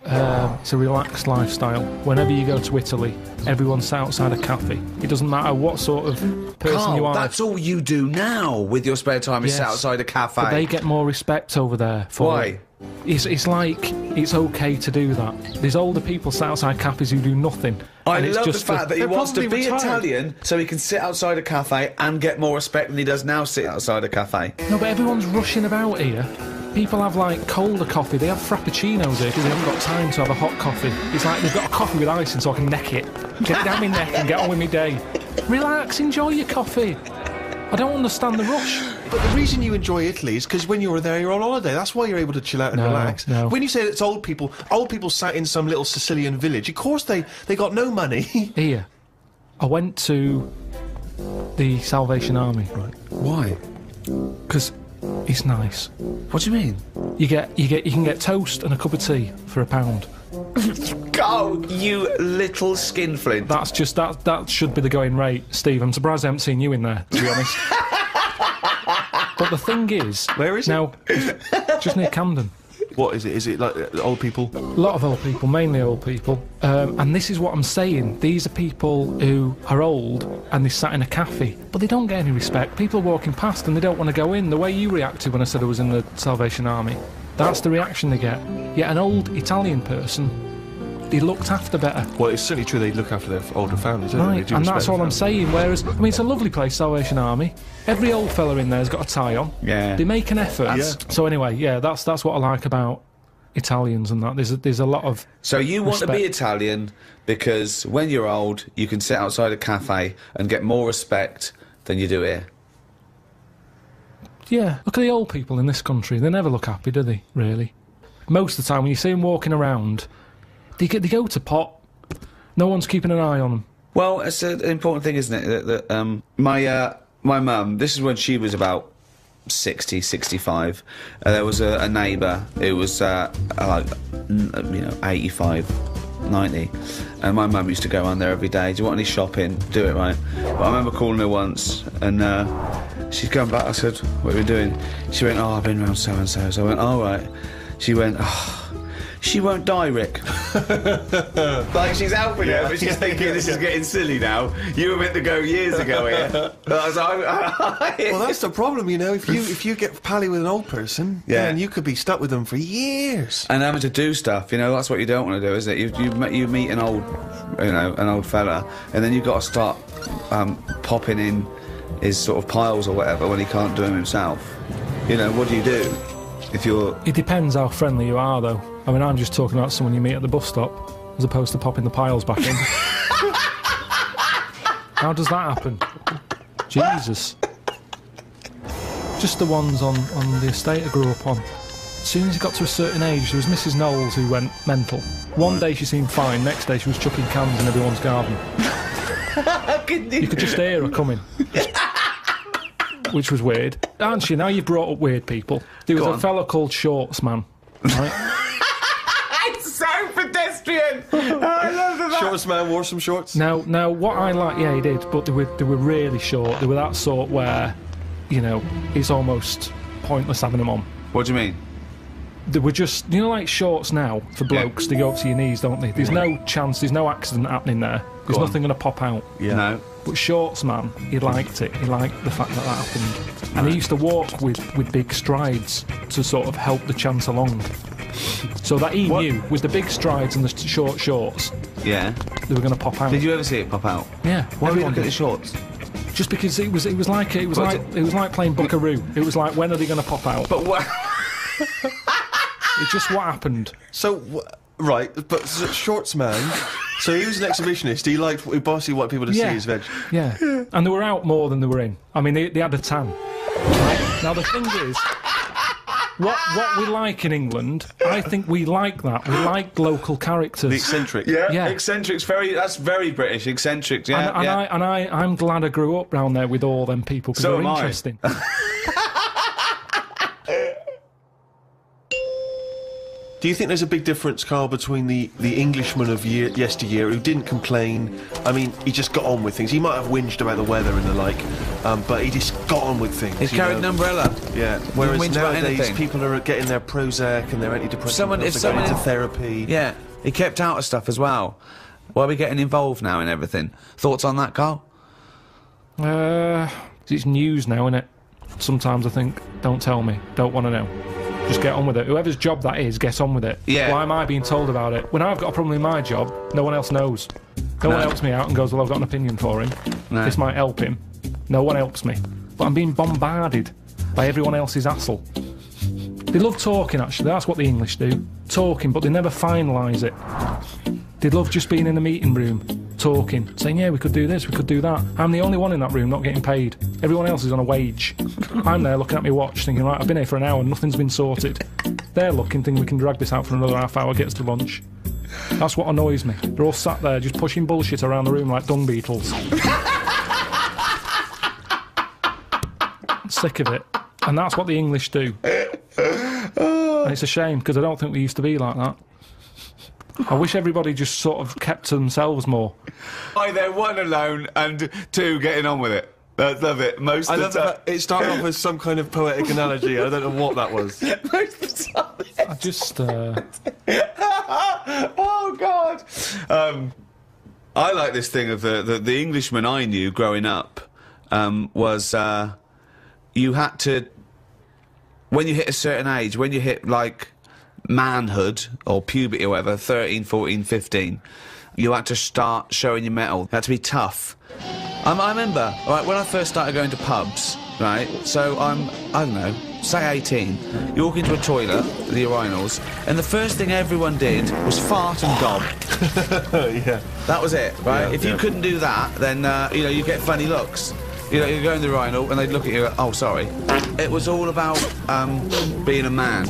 it's a relaxed lifestyle. Whenever you go to Italy, everyone's sat outside a cafe. It doesn't matter what sort of person Carl, you are. that's all you do now with your spare time is sit Yes, outside a cafe. But they get more respect over there. For Why? it. It's like it's okay to do that. There's older people sat outside cafes who do nothing. I and it's love the just fact that he they're wants to probably be retired. Italian so he can sit outside a cafe and get more respect than he does now sit outside a cafe. No, but everyone's rushing about here. People have like colder coffee. They have frappuccinos here because they haven't got time to have a hot coffee. It's like they've got a coffee with ice in so I can neck it. Get it down my neck and get on with my day. Relax, enjoy your coffee. I don't understand the rush. But the reason you enjoy Italy is because when you're there, you're on holiday. That's why you're able to chill out and No, relax. no. When you say it's old people sat in some little Sicilian village. Of course, they got no money. Here, I went to the Salvation Army Why? because it's nice. What do you mean? You can get toast and a cup of tea for £1. Go, you little skinflint. That's just that should be the going rate, Steve. I'm surprised I haven't seen you in there, to be honest. But the thing is, Where is it? now, just near Camden. What is it? Is it like old people? A lot of old people, mainly old people. And this is what I'm saying. These are people who are old and they sat in a cafe, but they don't get any respect. People are walking past and they don't want to go in. The way you reacted when I said I was in the Salvation Army, that's the reaction they get. Yet an old Italian person, they looked after better. Well, it's certainly true they look after their older families, don't they? They Right, do and respect that's the all I'm family. saying. Whereas, I mean, it's a lovely place, Salvation Army. Every old fella in there's got a tie on. Yeah. They make an effort. Yeah. So anyway, yeah, that's what I like about Italians and that. There's a lot of So you want to be respect. Italian because when you're old, you can sit outside a cafe and get more respect than you do here. Yeah, look at the old people in this country. They never look happy, do they? Really? Most of the time, when you see them walking around, they go to pot. No one's keeping an eye on them. Well, it's an important thing, isn't it? That my mum, this is when she was about 60, 65. There was a neighbour who was like, 85, 90. And my mum used to go around there every day. Do you want any shopping? Do it, right? But I remember calling her once and she'd come back. I said, what are we doing? She went, oh, I've been around so-and-so. So I went, all right. She went, oh, she won't die, Rick. Like she's helping her, but she's thinking this is getting silly now. You were meant to go years ago here. I was like, Well, that's the problem, you know. If you get pally with an old person, Yeah. then you could be stuck with them for years. and having to do stuff, you know, that's what you don't want to do, isn't it? You meet an old fella, and then you've got to start popping in his sort of piles or whatever when he can't do them himself. You know, what do you do if you're... It depends how friendly you are, though. I mean, I'm just talking about someone you meet at the bus stop, as opposed to popping the piles back in. How does that happen? Jesus. Just the ones on the estate I grew up on. As soon as he got to a certain age, there was Mrs. Knowles who went mental. One day she seemed fine, next day she was chucking cans in everyone's garden. You could just hear her coming. Which was weird. Aren't you? Now you've brought up weird people. There was a fella called Shorts Man. Right? It's so pedestrian! I love that. Shortest man wore some shorts? Now, what I like, yeah, he did, but they were really short. They were that sort where, you know, it's almost pointless having them on. What do you mean? They were just, you know, like shorts now for blokes. They go up to your knees, don't they? There's no chance. There's no accident happening there. There's nothing going to pop out. Yeah. No. But Shorts Man, he liked it. He liked the fact that happened. And he used to walk with big strides to sort of help the chance along. So that he knew, with the big strides and the short shorts, Yeah. they were going to pop out. Did you ever see it pop out? Yeah. Why would you everyone look at the did. shorts? Just because it was like playing Buckaroo. It was like, when are they going to pop out? But what? It's just what happened. So, right, but Shorts Man, so he was an exhibitionist, he basically wanted people to see his veg. Yeah. And they were out more than they were in. I mean, they had a tan. Right? Now, the thing is, what we like in England, I think we like that. We like local characters. The eccentric. Yeah. Eccentric's that's very British. Eccentrics, yeah. I'm glad I grew up round there with all them people because So they're am I. interesting. Do you think there's a big difference, Carl, between the Englishman of yesteryear who didn't complain? I mean, he just got on with things. He might have whinged about the weather and the like, but he just got on with things. He carried an umbrella. Yeah. Whereas whinge about nowadays, anything. people are getting their Prozac and their antidepressants. If someone into therapy. Yeah. He kept out of stuff as well. Why are we getting involved now in everything? Thoughts on that, Carl? It's news now, innit? Sometimes I think, don't tell me, don't want to know. Just get on with it. Whoever's job that is, get on with it. Yeah. Why am I being told about it? When I've got a problem in my job, no one else knows. No one helps me out and goes, well, I've got an opinion for him. No. This might help him. No one helps me. But I'm being bombarded by everyone else's hassle. They love talking, actually. That's what the English do. Talking, but they never finalise it. They love just being in the meeting room, talking, saying, yeah, we could do this, we could do that. I'm the only one in that room not getting paid. Everyone else is on a wage. I'm there looking at my watch, thinking, right, I've been here for an hour and nothing's been sorted. They're looking, thinking we can drag this out for another half hour, get us to lunch. That's what annoys me. They're all sat there just pushing bullshit around the room like dung beetles. Sick of it. And that's what the English do. And it's a shame, because I don't think we used to be like that. I wish everybody just sort of kept to themselves more. Either one alone and two getting on with it. I love it. Most I of love the time. that it started off as some kind of poetic analogy. I don't know what that was. Most of the time. I just... Oh, God. I like this thing of the Englishman I knew growing up was you had to... When you hit a certain age, when you hit, like, manhood or puberty or whatever, 13, 14, 15, you had to start showing your mettle. You had to be tough. I remember, right, when I first started going to pubs, right, so I don't know, say 18, you walk into a toilet, the urinals, and the first thing everyone did was fart and gob. Yeah. That was it, right? Yeah, if you couldn't do that, then, you know, you get funny looks. You know, you go in the urinal and they'd look at you and go, oh, sorry. It was all about being a man,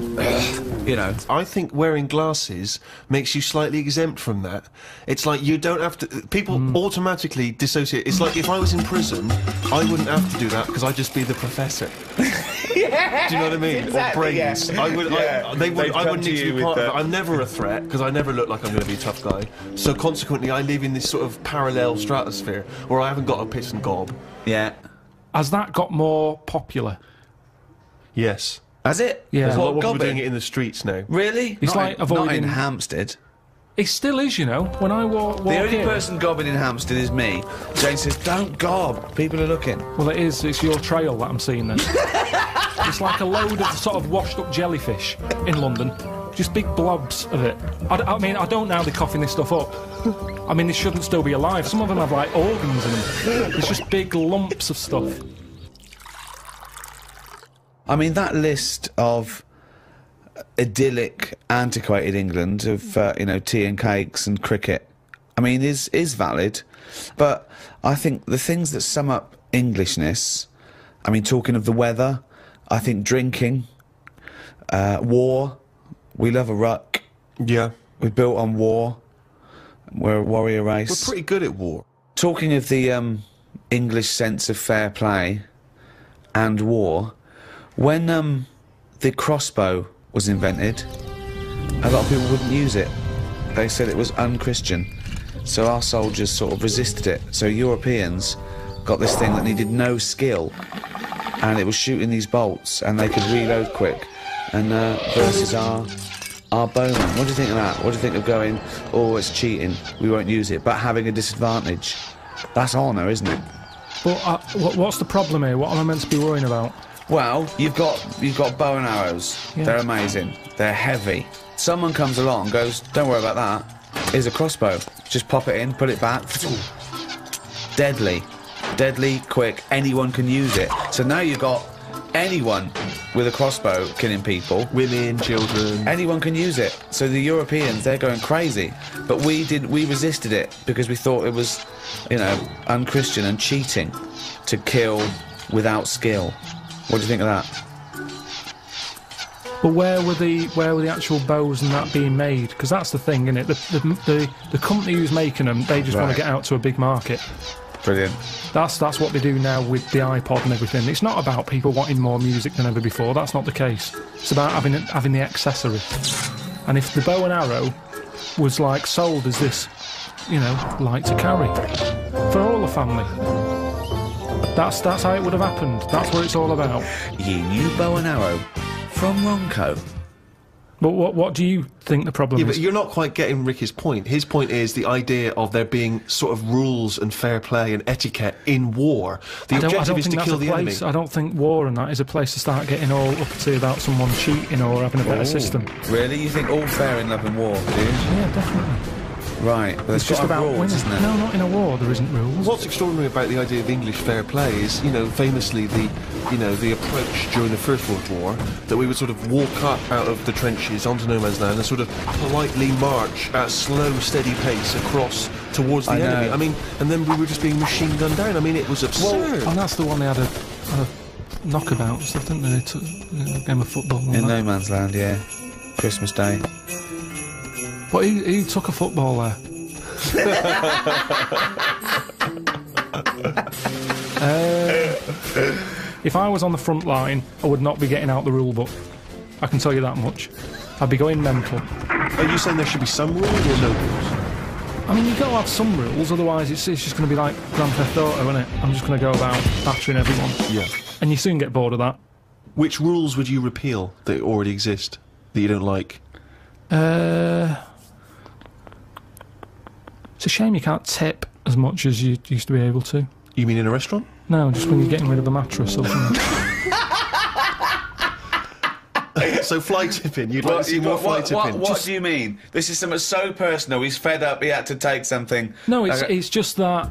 you know. I think wearing glasses makes you slightly exempt from that. It's like you don't have to... People automatically dissociate. It's like if I was in prison, I wouldn't have to do that because I'd just be the professor. Yeah, Do you know what I mean? exactly, Or brains. yeah. I would. Yeah. They would. They'd I come wouldn't to need to you be with part of the- it. I'm never a threat because I never look like I'm going to be a tough guy. So consequently, I live in this sort of parallel stratosphere where I haven't got a piss and gob. Yeah. Has that got more popular? Yes. Has it? Yeah. There's a lot What, more people gobbing? doing it in the streets now. Really? It's Not like in, not in avoiding- Hampstead. It still is, you know. When I walk The only in, person gobbing in Hampstead is me. Jane says, don't gob. People are looking. well, it is. It's your trail that I'm seeing then. It's like a load of sort of washed-up jellyfish in London. Just big blobs of it. I mean, I don't know how they're coughing this stuff up. I mean, they shouldn't still be alive. Some of them have, like, organs in them. It's just big lumps of stuff. I mean, that list of idyllic, antiquated England of, you know, tea and cakes and cricket, I mean, is valid. But I think the things that sum up Englishness, I mean, talking of the weather, I think drinking, War. We love a ruck. Yeah. We're built on war. We're a warrior race. We're pretty good at war. Talking of the English sense of fair play and war, when the crossbow was invented, a lot of people wouldn't use it. They said it was unchristian. So our soldiers sort of resisted it. So Europeans got this thing that needed no skill, and it was shooting these bolts, and they could reload quick. And versus our bowmen. What do you think of that? What do you think of going, oh, it's cheating, we won't use it, but having a disadvantage? That's honour, isn't it? But what's the problem here? What am I meant to be worrying about? Well, you've got bow and arrows. Yeah. They're amazing. They're heavy. Someone comes along and goes, don't worry about that. Here's a crossbow. Just pop it in, put it back. Deadly. Deadly, quick. Anyone can use it. So now you've got anyone with a crossbow killing people. Women, children. Anyone can use it. So the Europeans, they're going crazy. But we resisted it because we thought it was, you know, unchristian and cheating to kill without skill. What do you think of that? But where were the actual bows and that being made? Because that's the thing, isn't it? The company who's making them, they just want to get out to a big market. Brilliant. That's what they do now with the iPod and everything. It's not about people wanting more music than ever before. That's not the case. It's about having the accessory. And if the bow and arrow was like sold as this, you know, light to carry for all the family, that's how it would have happened. That's what it's all about. Your new bow and arrow from Ronco. But what do you think the problem is? But you're not quite getting Ricky's point. His point is the idea of there being sort of rules and fair play and etiquette in war. The objective is to kill the enemy. I don't think war and that is a place to start getting all uppity about someone cheating or having a better system. Really? You think all fair in love and war, do you? Yeah, definitely. Right, but It's just about rules, winning. isn't it? No, not in a war. There isn't rules. What's extraordinary about the idea of English fair play is, you know, famously the approach during the First World War, that we would sort of walk up out of the trenches onto no man's land and sort of politely march at a slow, steady pace across towards the enemy. I mean, and then we were just being machine gunned down. I mean, it was absurd. And that's the one they had a knockabout and stuff, didn't they? They took a game of football. And In that. no man's land, yeah. Christmas Day. But who took a football there? If I was on the front line, I would not be getting out the rule book. I can tell you that much. I'd be going mental. Are you saying there should be some rules or no rules? I mean, you've got to have some rules, otherwise it's just going to be like Grand Theft Auto, isn't it? I'm just going to go about battering everyone. Yeah. And you soon get bored of that. Which rules would you repeal that already exist, that you don't like? It's a shame you can't tip as much as you used to be able to. You mean in a restaurant? No, just when you're getting rid of a mattress or something. So fly tipping, you'd like to see more fly tipping. What do you mean? This is something so personal, he's fed up, he had to take something. No, it's just that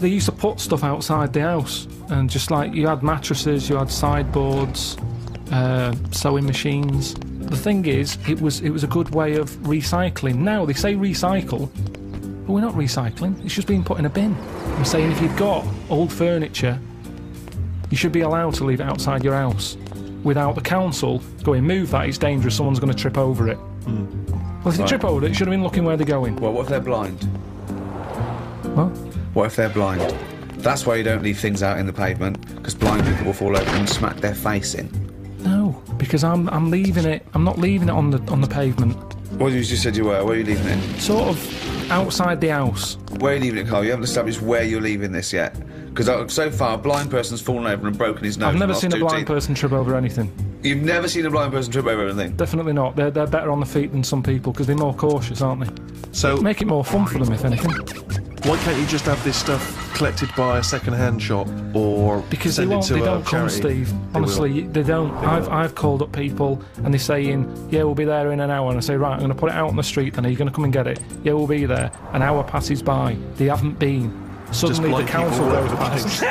they used to put stuff outside the house, and just like you had mattresses, you had sideboards, sewing machines. The thing is, it was a good way of recycling. Now they say recycle, but we're not recycling. It's just being put in a bin. I'm saying if you've got old furniture, you should be allowed to leave it outside your house without the council going, move that, it's dangerous, someone's going to trip over it. Well, if they trip over it, should have been looking where they're going. Well, what if they're blind? What? What if they're blind? That's why you don't leave things out in the pavement, because blind people will fall over and smack their face in. No, because I'm leaving it. I'm not leaving it on the pavement. Well, you just said you were. Where are you leaving it? Sort of outside the house. Where are you leaving it, Carl? You haven't established where you're leaving this yet. Because so far, a blind person's fallen over and broken his nose. I've never and seen a lost 2 blind teeth. person trip over anything. You've never seen a blind person trip over anything? Definitely not. They're better on the feet than some people because they're more cautious, aren't they? So Make it more fun for them, if anything. why can't you just have this stuff collected by a second-hand shop or Because send they it won't. to They a don't come, charity? Steve. They will. Honestly, they don't. I've called up people and they're saying, "Yeah, we'll be there in an hour." And I say, "Right, I'm going to put it out on the street. Then are you going to come and get it?" "Yeah, we'll be there." An hour passes by. They haven't been. Suddenly, the blind people council all goes over the past. place.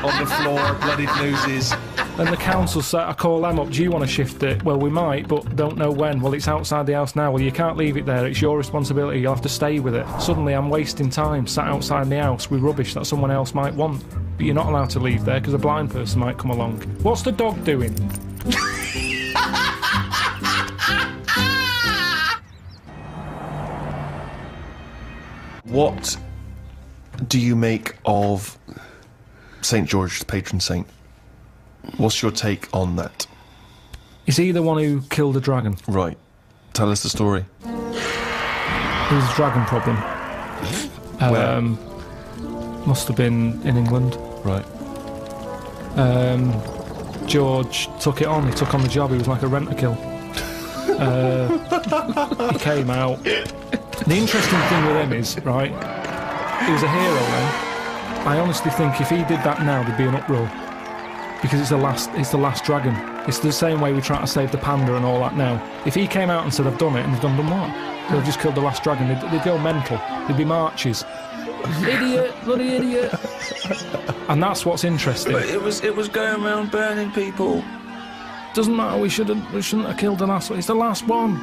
On the floor, bloodied noses. And the council say, I call them up, do you want to shift it? Well, we might, but don't know when. Well, it's outside the house now. Well, you can't leave it there. It's your responsibility. You'll have to stay with it. Suddenly, I'm wasting time sat outside the house with rubbish that someone else might want. But you're not allowed to leave there because a blind person might come along. What's the dog doing? What do you make of St. George, the patron saint? What's your take on that? Is he the one who killed the dragon? Right. Tell us the story. There was a dragon problem. Where? Must have been in England. Right. George took it on. He took on the job. He was like a rent-a-kill. He came out. The interesting thing with him is, right, he was a hero then. I honestly think if he did that now, there'd be an uproar. Because it's the last dragon. It's the same way we try to save the panda and all that now. If he came out and said, I've done it, and they've done what? They've just killed the last dragon, they'd go mental. There'd be marches. Idiot, bloody idiot. And that's what's interesting. But it was going around burning people. Doesn't matter, we shouldn't have killed the last one. It's the last one.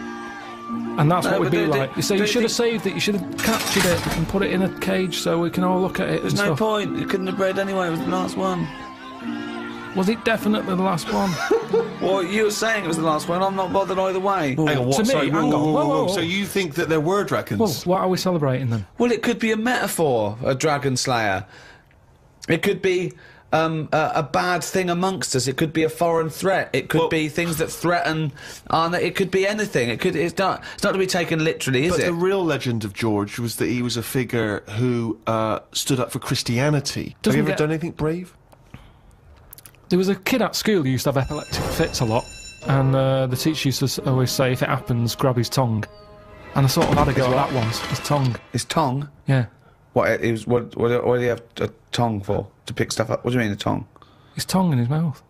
And that's what we'd be like. You say you should have saved it, you should have captured it and put it in a cage so we can all look at it. There's no point, you couldn't have bred anyway, it was the last one. Was it definitely the last one? Well, you were saying it was the last one, I'm not bothered either way. Hang on, what? To me, Sorry, hang on. Whoa. So you think that there were dragons? Well, what are we celebrating then? Well, it could be a metaphor, a dragon slayer. It could be a bad thing amongst us. It could be a foreign threat. It could be things that threaten. It could be anything. It's not to be taken literally, is it? But the real legend of George was that he was a figure who stood up for Christianity. Have you ever done anything brave? There was a kid at school who used to have epileptic fits a lot, and the teacher used to always say, if it happens, grab his tongue. And I sort of had a go at that once. His tongue. His tongue? Yeah. What do you have a tongue for? To pick stuff up? What do you mean a tongue? His tongue in his mouth.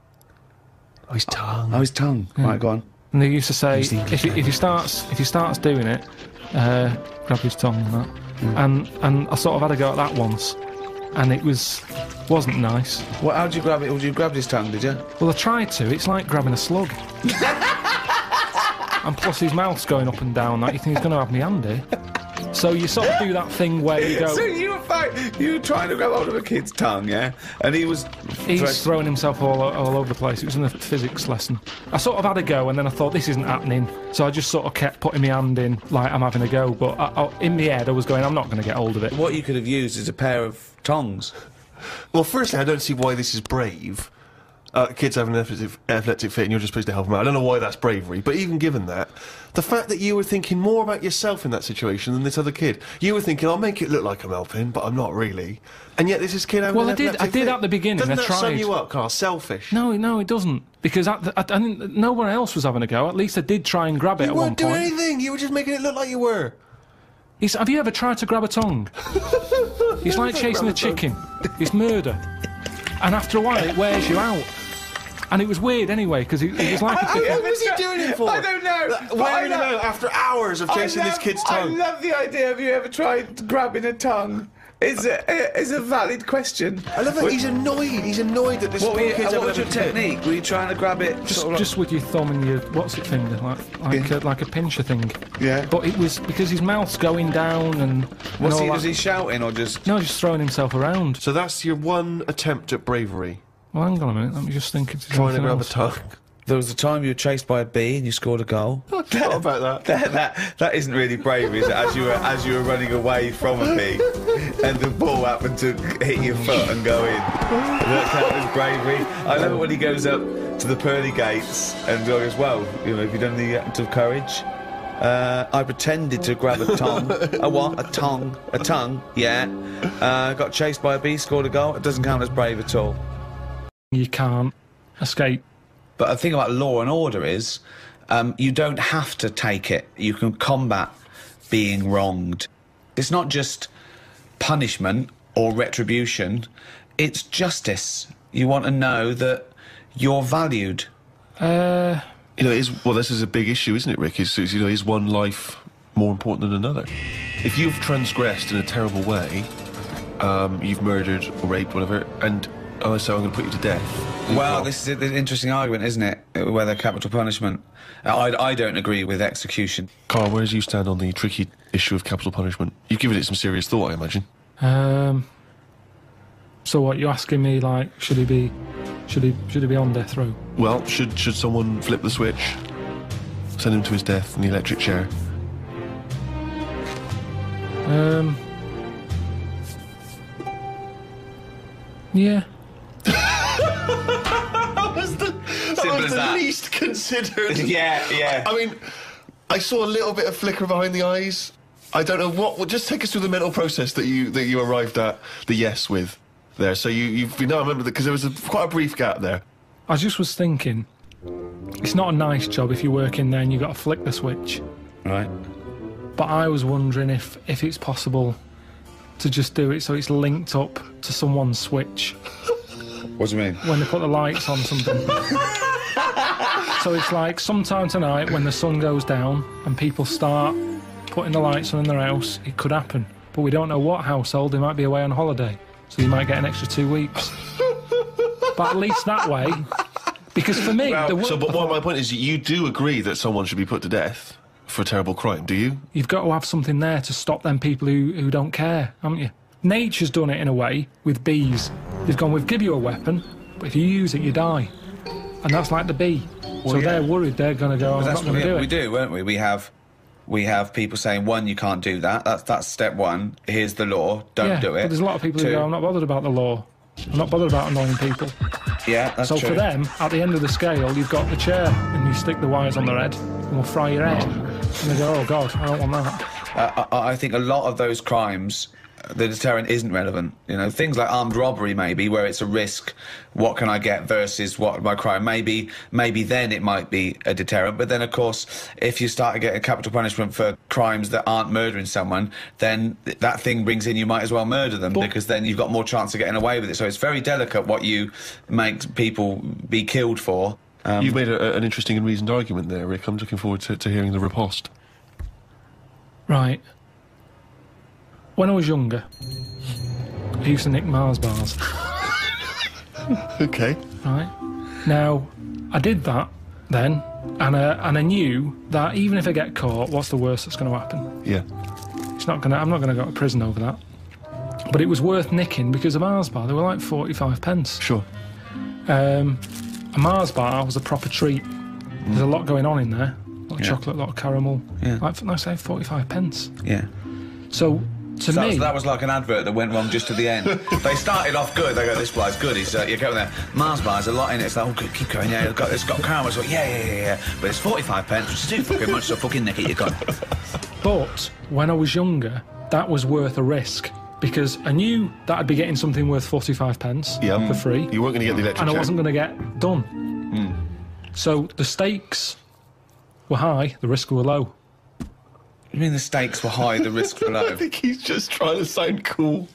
Oh, his tongue. Oh, his tongue. Yeah. Right, go on. And they used to say, if he starts doing it, grab his tongue and that. And I sort of had a go at that once, and it wasn't nice. Well, how'd you grab it? You grabbed his tongue, did you? Well, I tried to. It's like grabbing a slug. And plus his mouth's going up and down. That you think he's going to have me handy. So you sort of do that thing where you go. So you were trying to grab hold of a kid's tongue, yeah? And he's throwing himself all over the place. It was in a physics lesson. I sort of had a go, and then I thought this isn't happening. So I just sort of kept putting my hand in like I'm having a go. But in my head, I was going, I'm not going to get hold of it. What you could have used is a pair of tongs. Well, firstly, I don't see why this is brave. Kids having an epileptic fit and you're just supposed to help them out. I don't know why that's bravery, but even given that, the fact that you were thinking more about yourself in that situation than this other kid. You were thinking, I'll make it look like I'm helping, but I'm not really. And yet this is kid having an epileptic fit. I did at the beginning. Doesn't I that tried. sum you up, Carl? Selfish. No, it doesn't. Because no one else was having a go. At least I did try and grab it at one point. You weren't doing anything. You were just making it look like you were. Have you ever tried to grab a tongue? It's like chasing a chicken. It's murder. And after a while, it wears you out. And it was weird anyway, because it was like... What was he doing it for? I don't know. Wearing him out after hours of chasing this kid's tongue. I love the idea of you ever tried grabbing a tongue. It's a valid question. I love it. He's annoyed. He's annoyed that this poor kid's having what was your technique? Were you trying to grab it just with your thumb and your finger, like a pincher thing? Yeah. But it was because his mouth's going down and. Was he shouting or just? No, just throwing himself around. So that's your one attempt at bravery. Well, hang on a minute. Let me just think. Trying to grab a tongue. There was a time you were chased by a bee and you scored a goal. I forgot about that. That isn't really bravery, is it? As you were running away from a bee, and the ball happened to hit your foot and go in. That count as bravery. I love it when he goes up to the pearly gates and goes, "Well, have you done the act of courage?" I pretended to grab a tongue. A what? A tongue. Yeah. Got chased by a bee, scored a goal. It doesn't count as brave at all. You can't escape. But the thing about law and order is, you don't have to take it. You can combat being wronged. It's not just punishment or retribution. It's justice. You want to know that you're valued. This is a big issue, isn't it, Rick? Is one life more important than another? If you've transgressed in a terrible way, you've murdered or raped, whatever, and so I'm going to put you to death. Well, this is an interesting argument, isn't it? Whether capital punishment. I don't agree with execution. Carl, where do you stand on the tricky issue of capital punishment? You've given it some serious thought, I imagine. So what, you're asking me, like, should he be on death row? Well, should someone flip the switch, send him to his death in the electric chair? Yeah. That was the least considered. Yeah. I mean, I saw a little bit of flicker behind the eyes. I don't know what. Well, just take us through the mental process that you arrived at the yes with there. So you know, I remember that because there was quite a brief gap there. I just was thinking, it's not a nice job if you work in there and you've got to flick the switch. Right. But I was wondering if it's possible to just do it so it's linked up to someone's switch. What do you mean? When they put the lights on something. So it's like sometime tonight when the sun goes down and people start putting the lights on in their house, it could happen. But we don't know what household. They might be away on holiday, so you might get an extra 2 weeks. But at least that way, because for me... But my point is, you do agree that someone should be put to death for a terrible crime, do you? You've got to have something there to stop them people who don't care, haven't you? Nature's done it in a way with bees. They've gone, we'll give you a weapon, but if you use it, you die. And that's like the bee. Well, so they're worried they're going to go, I'm not going to do it. We do, weren't we? We have people saying, one, you can't do that. That's step one. Here's the law. Don't do it. But there's a lot of people who go, I'm not bothered about the law. I'm not bothered about annoying people. Yeah, that's true. So for them, at the end of the scale, you've got the chair and you stick the wires on their head and we'll fry your head. And they go, oh, God, I don't want that. I think a lot of those crimes, the deterrent isn't relevant. You know, things like armed robbery, maybe, where it's a risk, what can I get versus what my crime. Maybe then it might be a deterrent. But then, of course, if you start to get a capital punishment for crimes that aren't murdering someone, then that thing brings in you might as well murder them, because then you've got more chance of getting away with it. So it's very delicate what you make people be killed for. You've made an interesting and reasoned argument there, Rick. I'm looking forward to hearing the riposte. Right. When I was younger, I used to nick Mars bars. Okay. Right. Now, I did that then, and I knew that even if I get caught, what's the worst that's going to happen? Yeah. I'm not going to go to prison over that. But it was worth nicking because a Mars bar, they were like 45 pence. Sure. A Mars bar was a proper treat. There's a lot going on in there. A lot of chocolate, a lot of caramel. Yeah. Like I say, 45 pence. Yeah. So... So that was like an advert that went wrong just to the end. They started off good. They go, this guy's good. He's you're going there. Mars bar, there's a lot in it. It's like, oh, good, keep going. Yeah, it's got caramel. It's like, yeah. But it's 45 pence, which is too fucking much. So fucking nick it, you got. But when I was younger, that was worth a risk because I knew that I'd be getting something worth 45 pence for free. You weren't going to get the electric and I chair. wasn't going to get done. So the stakes were high, the risk were low. You mean the stakes were high, the risks were low? I think he's just trying to sound cool.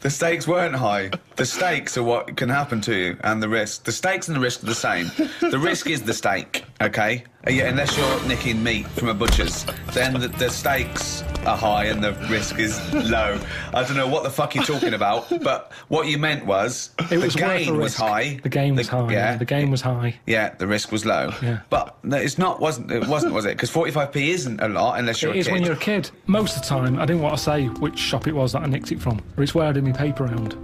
The stakes weren't high. The stakes are what can happen to you, and the risk. The stakes and the risk are the same. The risk is the stake, okay? Yeah, unless you're nicking meat from a butcher's, then the stakes are high and the risk is low. I don't know what the fuck you're talking about, but what you meant was the gain was high. The game was high. Yeah, the game was high. Yeah, the risk was low. Yeah. But it wasn't, was it? Because 45p isn't a lot unless you're a kid. It is when you're a kid. Most of the time, I didn't want to say which shop it was that I nicked it from, but it's where I did my paper round.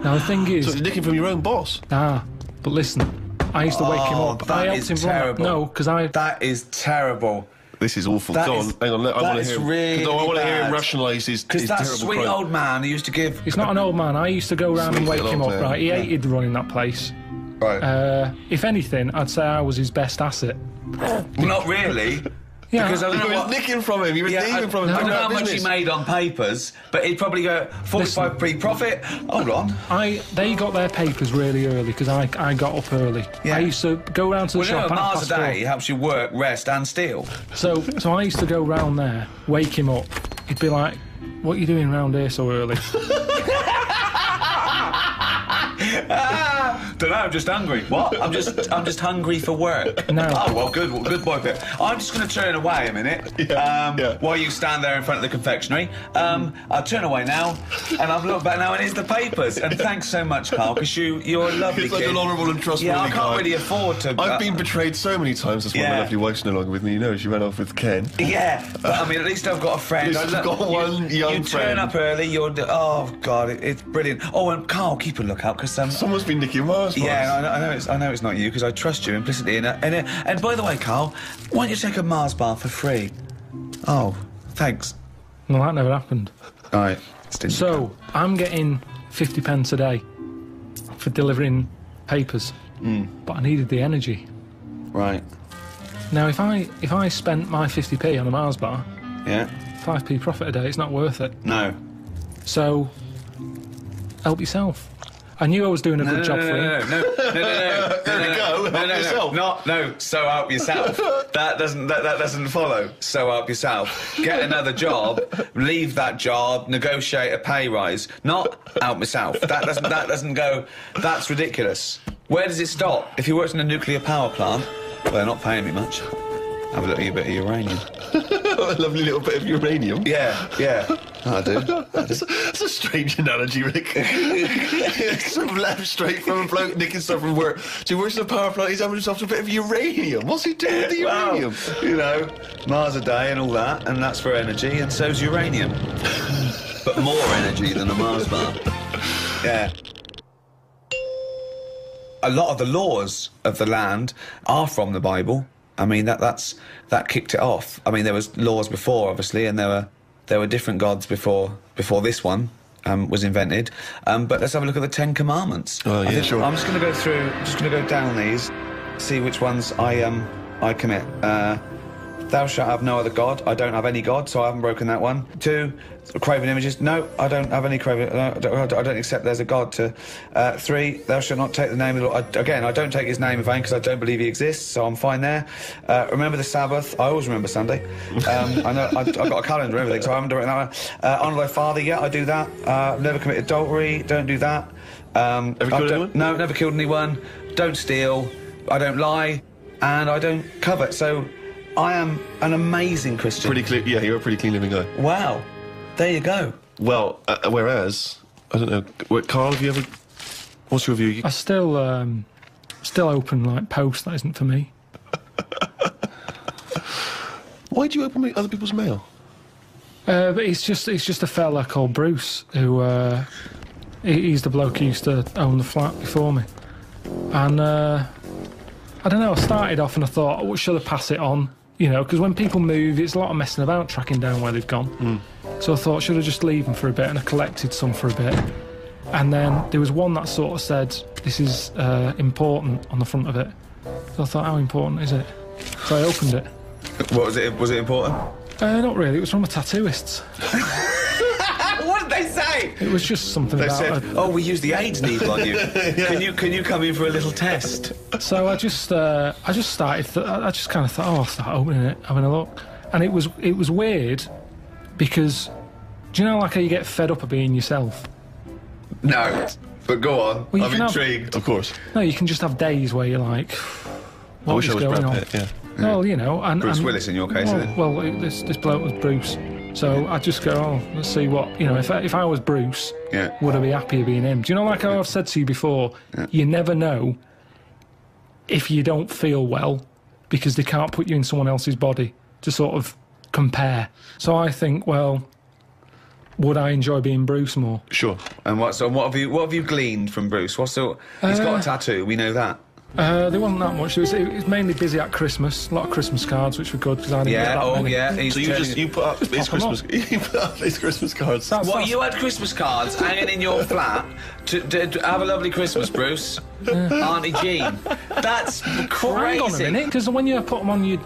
Now the thing is... So you're nicking from your own boss? But listen, I used to wake him up. That I is helped him terrible. No, because That is terrible. This is awful. That Go is- on, hang on. I want to hear. really I want to hear him bad. rationalise his Because that terrible sweet crime. old man who used to give... He's not an old man. I used to go round and Sweet wake him old up, man. right? He hated running that place. Right. If anything, I'd say I was his best asset. Not really. Yeah. Because I don't You know were what... nicking from him. You were thieving from him. I don't know how Doing much he business. made on papers, but he'd probably go 45p profit. Hold on. They got their papers really early because I got up early. Yeah. I used to go round to the Well, you know, shop at miles a 4:30. day helps you work, rest, and steal. So I used to go round there, wake him up. He'd be like, "What are you doing round here so early?" Don't know, I'm just hungry. What? I'm just hungry for work. No. Oh, well, good boy, Pip. I'm just going to turn away a minute while you stand there in front of the confectionery. I'll turn away now, and I've looked back now, and here's the papers. And thanks so much, Carl, because you're a lovely He's kid. like an honourable and trustworthy Yeah, I can't guy. really afford to... I've been betrayed so many times. That's why my lovely wife's no longer with me. You know, she ran off with Ken. Yeah, but I mean, at least I've got a friend. At least you've got one young you friend. turn up early, oh, God, it's brilliant. Oh, and Carl, keep a lookout, because... Someone's been nicking Mars bars. Yeah, I know it's not you, because I trust you implicitly. And by the way, Carl, why don't you take a Mars bar for free? Oh, thanks. Well, that never happened. All right. So I'm getting 50 pence a day. for delivering papers, but I needed the energy. Right. Now, if I spent my 50p on a Mars bar, Yeah. 5p profit a day, it's not worth it. No. So, help yourself. I knew I was doing a good job for you. No. There we go. Help yourself. No. So help yourself. That doesn't follow. So help yourself. Get another job. Leave that job. Negotiate a pay rise. Not help myself. That doesn't go. That's ridiculous. Where does it stop? If you worked in a nuclear power plant, well, they're not paying me much. Have a little bit of uranium. A lovely little bit of uranium. Yeah. I do. That's a strange analogy, Rick. Sort of left straight from a bloke nicking stuff from work. So he works in a power plant, he's having himself a bit of uranium. What's he doing with the uranium? Well, you know, Mars a day and all that, and that's for energy, and so's uranium. But more energy than a Mars bar. Yeah. A lot of the laws of the land are from the Bible. I mean, that kicked it off. I mean, there was laws before, obviously, and there were different gods before this one was invented. But let's have a look at the Ten Commandments. Oh, yeah, sure. I'm just going to go through, just going to go down these, see which ones I commit. Thou shalt have no other god. I don't have any god, so I haven't broken that one. 2, craven images. No, I don't have any craven. I don't accept there's a god. 3, thou shalt not take the name of the Lord. Again, I don't take his name in vain because I don't believe he exists, so I'm fine there. Remember the Sabbath. I always remember Sunday. I know I've got a calendar and everything, so I haven't done that one. Honour thy father. Yeah, I do that. Never commit adultery. Don't do that. Ever killed anyone? No, never killed anyone. Don't steal. I don't lie, and I don't covet. So I am an amazing Christian. Pretty clean. Yeah, you're a pretty clean living guy. Wow. There you go. Well, whereas, I don't know, Carl, have you ever... What's your view? I still open, like, posts that isn't for me. Why do you open other people's mail? But it's just a fella called Bruce who he's the bloke who used to own the flat before me, and I don't know. I started off and I thought, oh, should I pass it on? You know, because when people move, it's a lot of messing about tracking down where they've gone. So I thought, should I just leave them for a bit? And I collected some for a bit, and then there was one that sort of said, "This is important" on the front of it. So I thought, how important is it? So I opened it. What was it? Was it important? Not really. It was from a tattooist. What did they say? It was just something They about. said, "Oh, we used the AIDS needle on you. Can you come in for a little test?" So I just started. I just kind of thought, oh, I'll start opening it, having a look, and it was weird because, do you know, like how you get fed up of being yourself? No, but go on. Well, you I'm can have- intrigued. Of course. No, you can just have days where you're like, I what wish is I was going Brad on? Pitt, yeah. Well, you know, and Bruce Willis in your case, well, isn't it? well, this bloke was Bruce, so I just go, oh, let's see what, you know, if I was Bruce, Yeah. would I be happier being him? Do you know, like how I've said to you before, you never know if you don't feel well because they can't put you in someone else's body to sort of compare. So I think, well, would I enjoy being Bruce more? Sure. And what have you gleaned from Bruce? He's got a tattoo. We know that. There wasn't that much. It was mainly busy at Christmas. A lot of Christmas cards, which were good because I didn't get that many. He's So you put up his pop 'em Christmas... You put up his Christmas cards. What, you had Christmas cards hanging in your flat to have a lovely Christmas, Bruce? Auntie Jean. That's crazy. Hang on a minute, because when you put them on your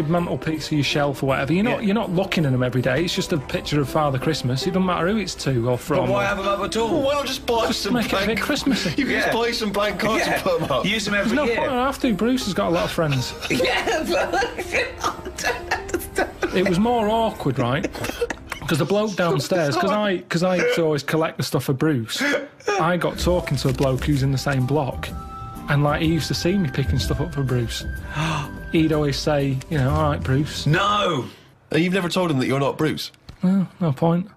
mantelpiece or your shelf or whatever, you're not looking at them every day. It's just a picture of Father Christmas. It doesn't matter who it's to or from. But why have them up at all? Well, why not just buy some make it a bit blank... Christmassy. You can just buy some blank cards and put them up. Use them every No, year. I don't have to. Bruce has got a lot of friends. Yeah, It was more awkward, right? Because the bloke downstairs, because I used to always collect the stuff for Bruce, I got talking to a bloke who's in the same block, and like he used to see me picking stuff up for Bruce. He'd always say, you know, all right, Bruce. No. And you've never told him that you're not Bruce? No point.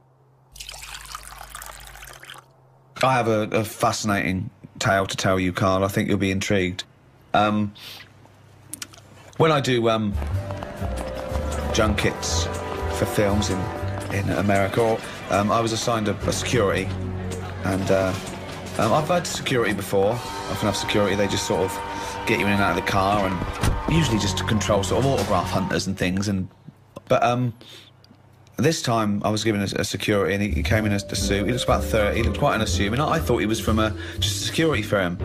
I have a fascinating tale to tell you, Carl. I think you'll be intrigued. When I do junkets for films in America, I was assigned a security, and I've had security before. I often have security. They just sort of get you in and out of the car, and usually just to control sort of autograph hunters and things. But This time I was given a security, and he came in a suit. He looks about 30. He looked quite unassuming. I thought he was from just a security firm.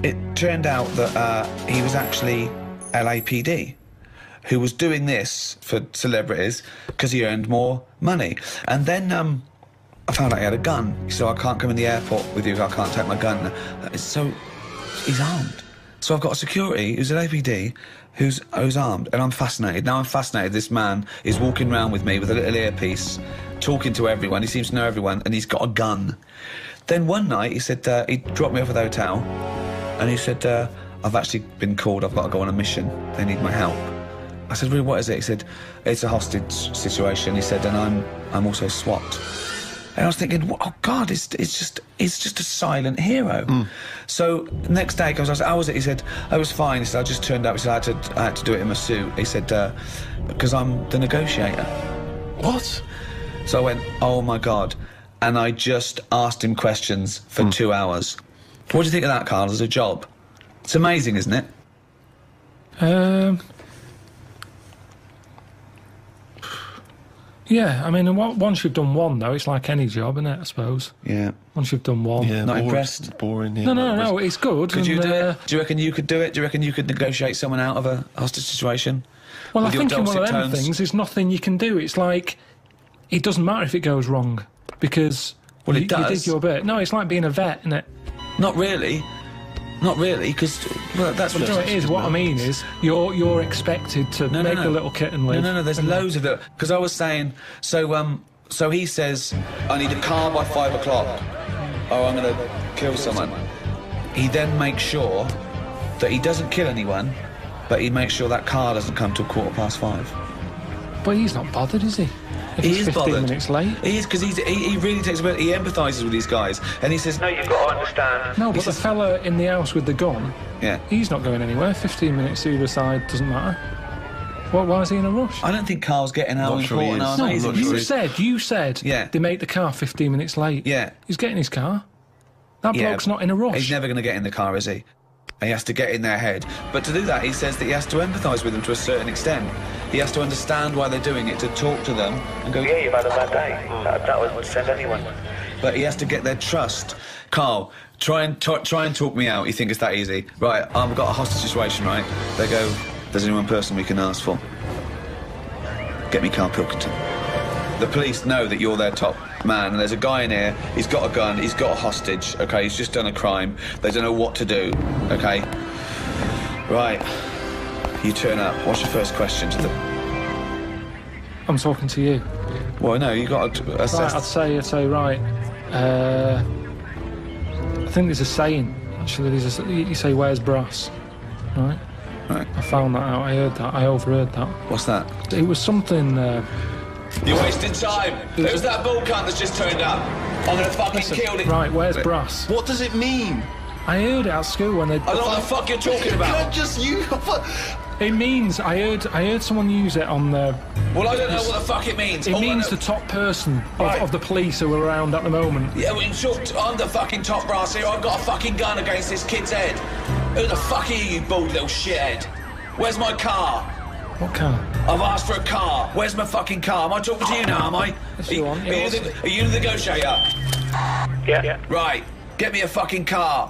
It turned out that he was actually LAPD, who was doing this for celebrities because he earned more money. And then I found out he had a gun. He said, I can't come in the airport with you, I can't take my gun. So he's armed. So I've got a security who's an LAPD who's armed, and I'm fascinated. Now I'm fascinated. This man is walking around with me with a little earpiece, talking to everyone. He seems to know everyone, and he's got a gun. Then one night he said, he dropped me off at the hotel, and he said, I've actually been called, I've got to go on a mission, they need my help. I said, really, what is it? He said, it's a hostage situation. He said, and I'm also SWAT. And I was thinking, oh God, he's just a silent hero. So next day, I was like, how was it? He said, I was fine. He said, I just turned up. He said, I had to do it in my suit. He said, because I'm the negotiator. What? So I went, oh my God. And I just asked him questions for 2 hours. What do you think of that, Carl, as a job? It's amazing, isn't it? Yeah, I mean, once you've done one, though, it's like any job, isn't it, I suppose? Yeah. Once you've done one. Yeah, Not impressed? Boring, yeah. No, it's good. Could you and, do it? Do you reckon you could do it? Do you reckon you could negotiate someone out of a hostage situation? Well, I With your think in one of dulcet them tones? things, there's nothing you can do. It's like, it doesn't matter if it goes wrong, because Well, it you does. did your bit. No, it's like being a vet, isn't it? Not really. Not really, because that's But you know what it is? What I mean is, you're expected to make the little kitten live. No, there's loads of it. Because I was saying, so he says, I need a car by 5 o'clock, or I'm going to kill someone. He then makes sure that he doesn't kill anyone, but he makes sure that car doesn't come till 5:15. But he's not bothered, is he? If He it's is 15 bothered. minutes late. He is, because he really takes a bit. He empathises with these guys, and he says, no, you've got to understand. No, He but the says- fella in the house with the gun, Yeah. he's not going anywhere. 15 minutes either side doesn't matter. Why is he in a rush? I don't think Carl's getting how Not sure he important is. how No, amazing not he sure is. he You said Yeah. they make the car 15 minutes late. Yeah. He's getting his car. That Yeah, bloke's not in a rush. He's never going to get in the car, is he? He has to get in their head. But to do that, he says that he has to empathise with them to a certain extent. He has to understand why they're doing it, to talk to them and go, yeah, you've had a bad day. That would send anyone. But he has to get their trust. Carl, try and talk me out. You think it's that easy? Right, I've got a hostage situation, right? They go, there's only one person we can ask for. Get me Carl Pilkington. The police know that you're their top man, and there's a guy in here, he's got a gun, he's got a hostage, okay? He's just done a crime. They don't know what to do, okay? Right. You turn up. What's your first question to them? I'm talking to you. Well, no, you got to assess... Right, I'd say, right. I think there's a saying, actually. You say, where's brass? Right? Right. I found that out. I heard that. I overheard that. What's that? It was something... You're wasting time. Who's that bull cunt that's just turned up? I'm gonna fucking kill him. Right, where's brass? What does it mean? I heard it at school when they... I don't know what the fuck you're talking You about. can't just you. It means... I heard someone use it on the... Well, I don't know what the fuck it means. It All I means know- the top person Right. of the police who are around at the moment. Yeah, well, in short, I'm the fucking top brass here. I've got a fucking gun against this kid's head. Who the fuck are you bald little shithead? Where's my car? What car? I've asked for a car. Where's my fucking car? Am I talking to you now, am I? Yes, you are. Are you the negotiator? Yeah. Right. Get me a fucking car.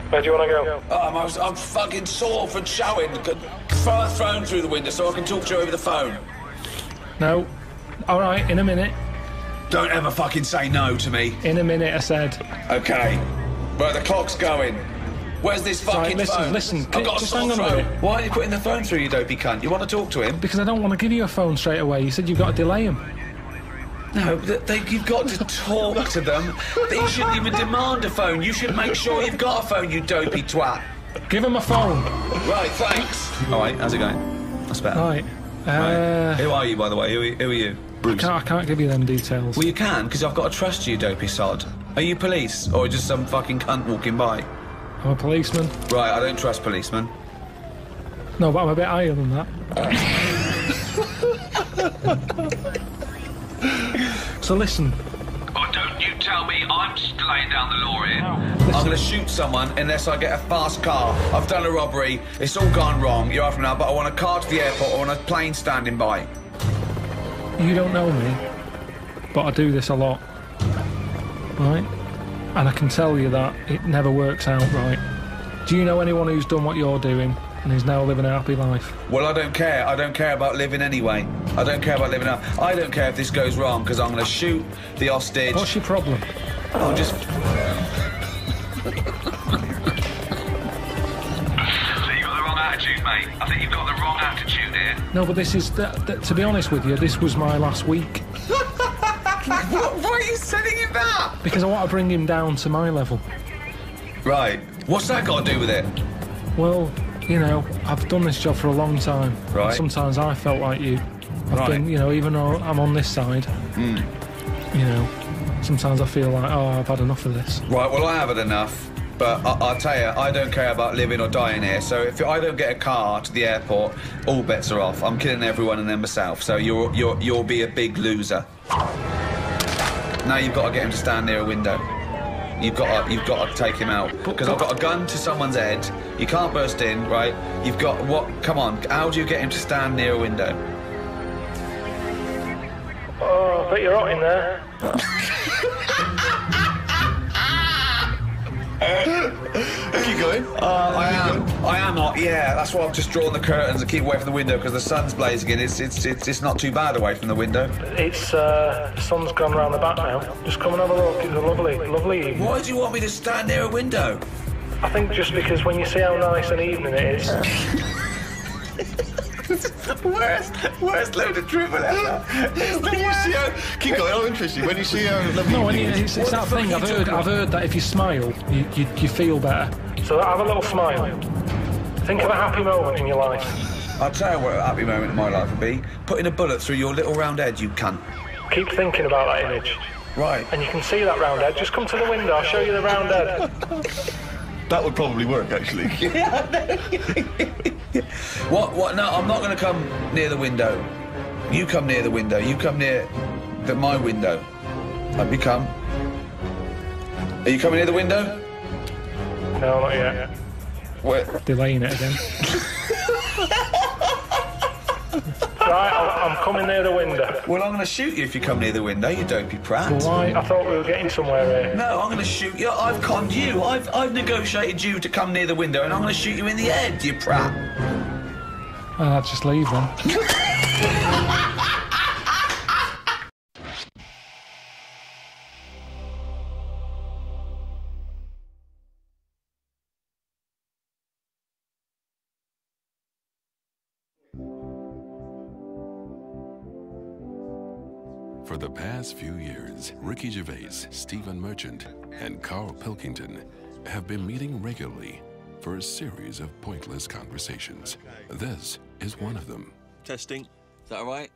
Where do you want to go? I'm fucking sore from showing. Throw a phone through the window so I can talk to you over the phone. No. All right, in a minute. Don't ever fucking say no to me. In a minute, I said. Okay. Right, the clock's going. Where's this fucking phone? listen, I've got a just sore hang on a throat. minute. Why are you putting the phone through, you dopey cunt? You want to talk to him? Because I don't want to give you a phone straight away. You said you've got to delay him. No, you've got to talk to them. You shouldn't even demand a phone. You should make sure you've got a phone, you dopey twat. Give him a phone. Right, thanks. All right, how's it going? That's better. Right. Right. Who are you, by the way? Who are you? I can't give you them details. Well, you can, because I've got to trust you, dopey sod. Are you police, or just some fucking cunt walking by? I'm a policeman. Right, I don't trust policemen. No, but I'm a bit higher than that. So listen. Oh, don't you tell me I'm laying down the law here. I'm going to shoot someone unless I get a fast car. I've done a robbery. It's all gone wrong. You're after me now, but I want a car to the airport. I want a plane standing by. You don't know me, but I do this a lot, right? And I can tell you that it never works out right. Do you know anyone who's done what you're doing and is now living a happy life? Well, I don't care. I don't care about living anyway. I don't care about living out. I don't care if this goes wrong, because I'm going to shoot the hostage. What's your problem? I'm just... So you've got the wrong attitude, mate. I think you've got the wrong attitude here. No, but this is... to be honest with you, this was my last week. Why are you sending him that? Because I want to bring him down to my level. Right. What's that got to do with it? Well, you know, I've done this job for a long time. Right. Sometimes I felt like you. I've Right. been, you know, even though I'm on this side, you know, sometimes I feel like, oh, I've had enough of this. Right, well, I haven't enough. But I'll tell you, I don't care about living or dying here. So if I don't get a car to the airport, all bets are off. I'm killing everyone and then myself. So you'll be a big loser. Now you've got to get him to stand near a window. You've got to take him out, because I've got a gun to someone's head. You can't burst in, right? You've got what? Come on, how do you get him to stand near a window? Oh, I bet you're hot in there. Keep going. I am hot. Yeah, that's why I've just drawn the curtains and keep away from the window, because the sun's blazing in. It's not too bad away from the window. It's, the sun's gone round the back now. Just come and have a look. It's a lovely evening. Why do you want me to stand near a window? I think just because when you see how nice an evening it is. Where's load of dribble ever? When you see how... Keep going, I'm interested. When you see how... No, it's that thing. I've heard that if you smile, you feel better. So have a little smile. Think of a happy moment in your life. I'll tell you what a happy moment in my life would be. Putting a bullet through your little round head, you cunt. Keep thinking about that image. Right. And you can see that round head. Just come to the window, I'll show you the round head. That would probably work, actually. What? No, I'm not going to come near the window. You come near the window. You come near my window. Have you come? Are you coming near the window? No, not yet. Where? Delaying it again. Right, I'm coming near the window. Well, I'm going to shoot you if you come near the window, you dopey prat. Why? I thought we were getting somewhere here. No, I'm going to shoot you. I've conned you. I've negotiated you to come near the window, and I'm going to shoot you in the head, you prat. I'll just leave then. For the past few years, Ricky Gervais, Stephen Merchant, and Carl Pilkington have been meeting regularly for a series of pointless conversations. This is one of them. Testing. Is that all right?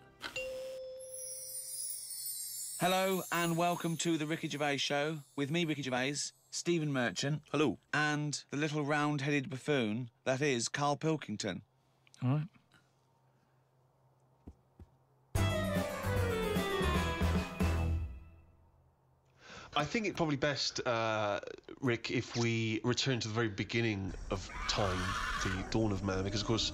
Hello, and welcome to the Ricky Gervais Show with me, Ricky Gervais, Stephen Merchant. Hello. And the little round-headed buffoon that is Carl Pilkington. All right. I think it's probably best, Rick, if we return to the very beginning of time, the dawn of man, because, of course,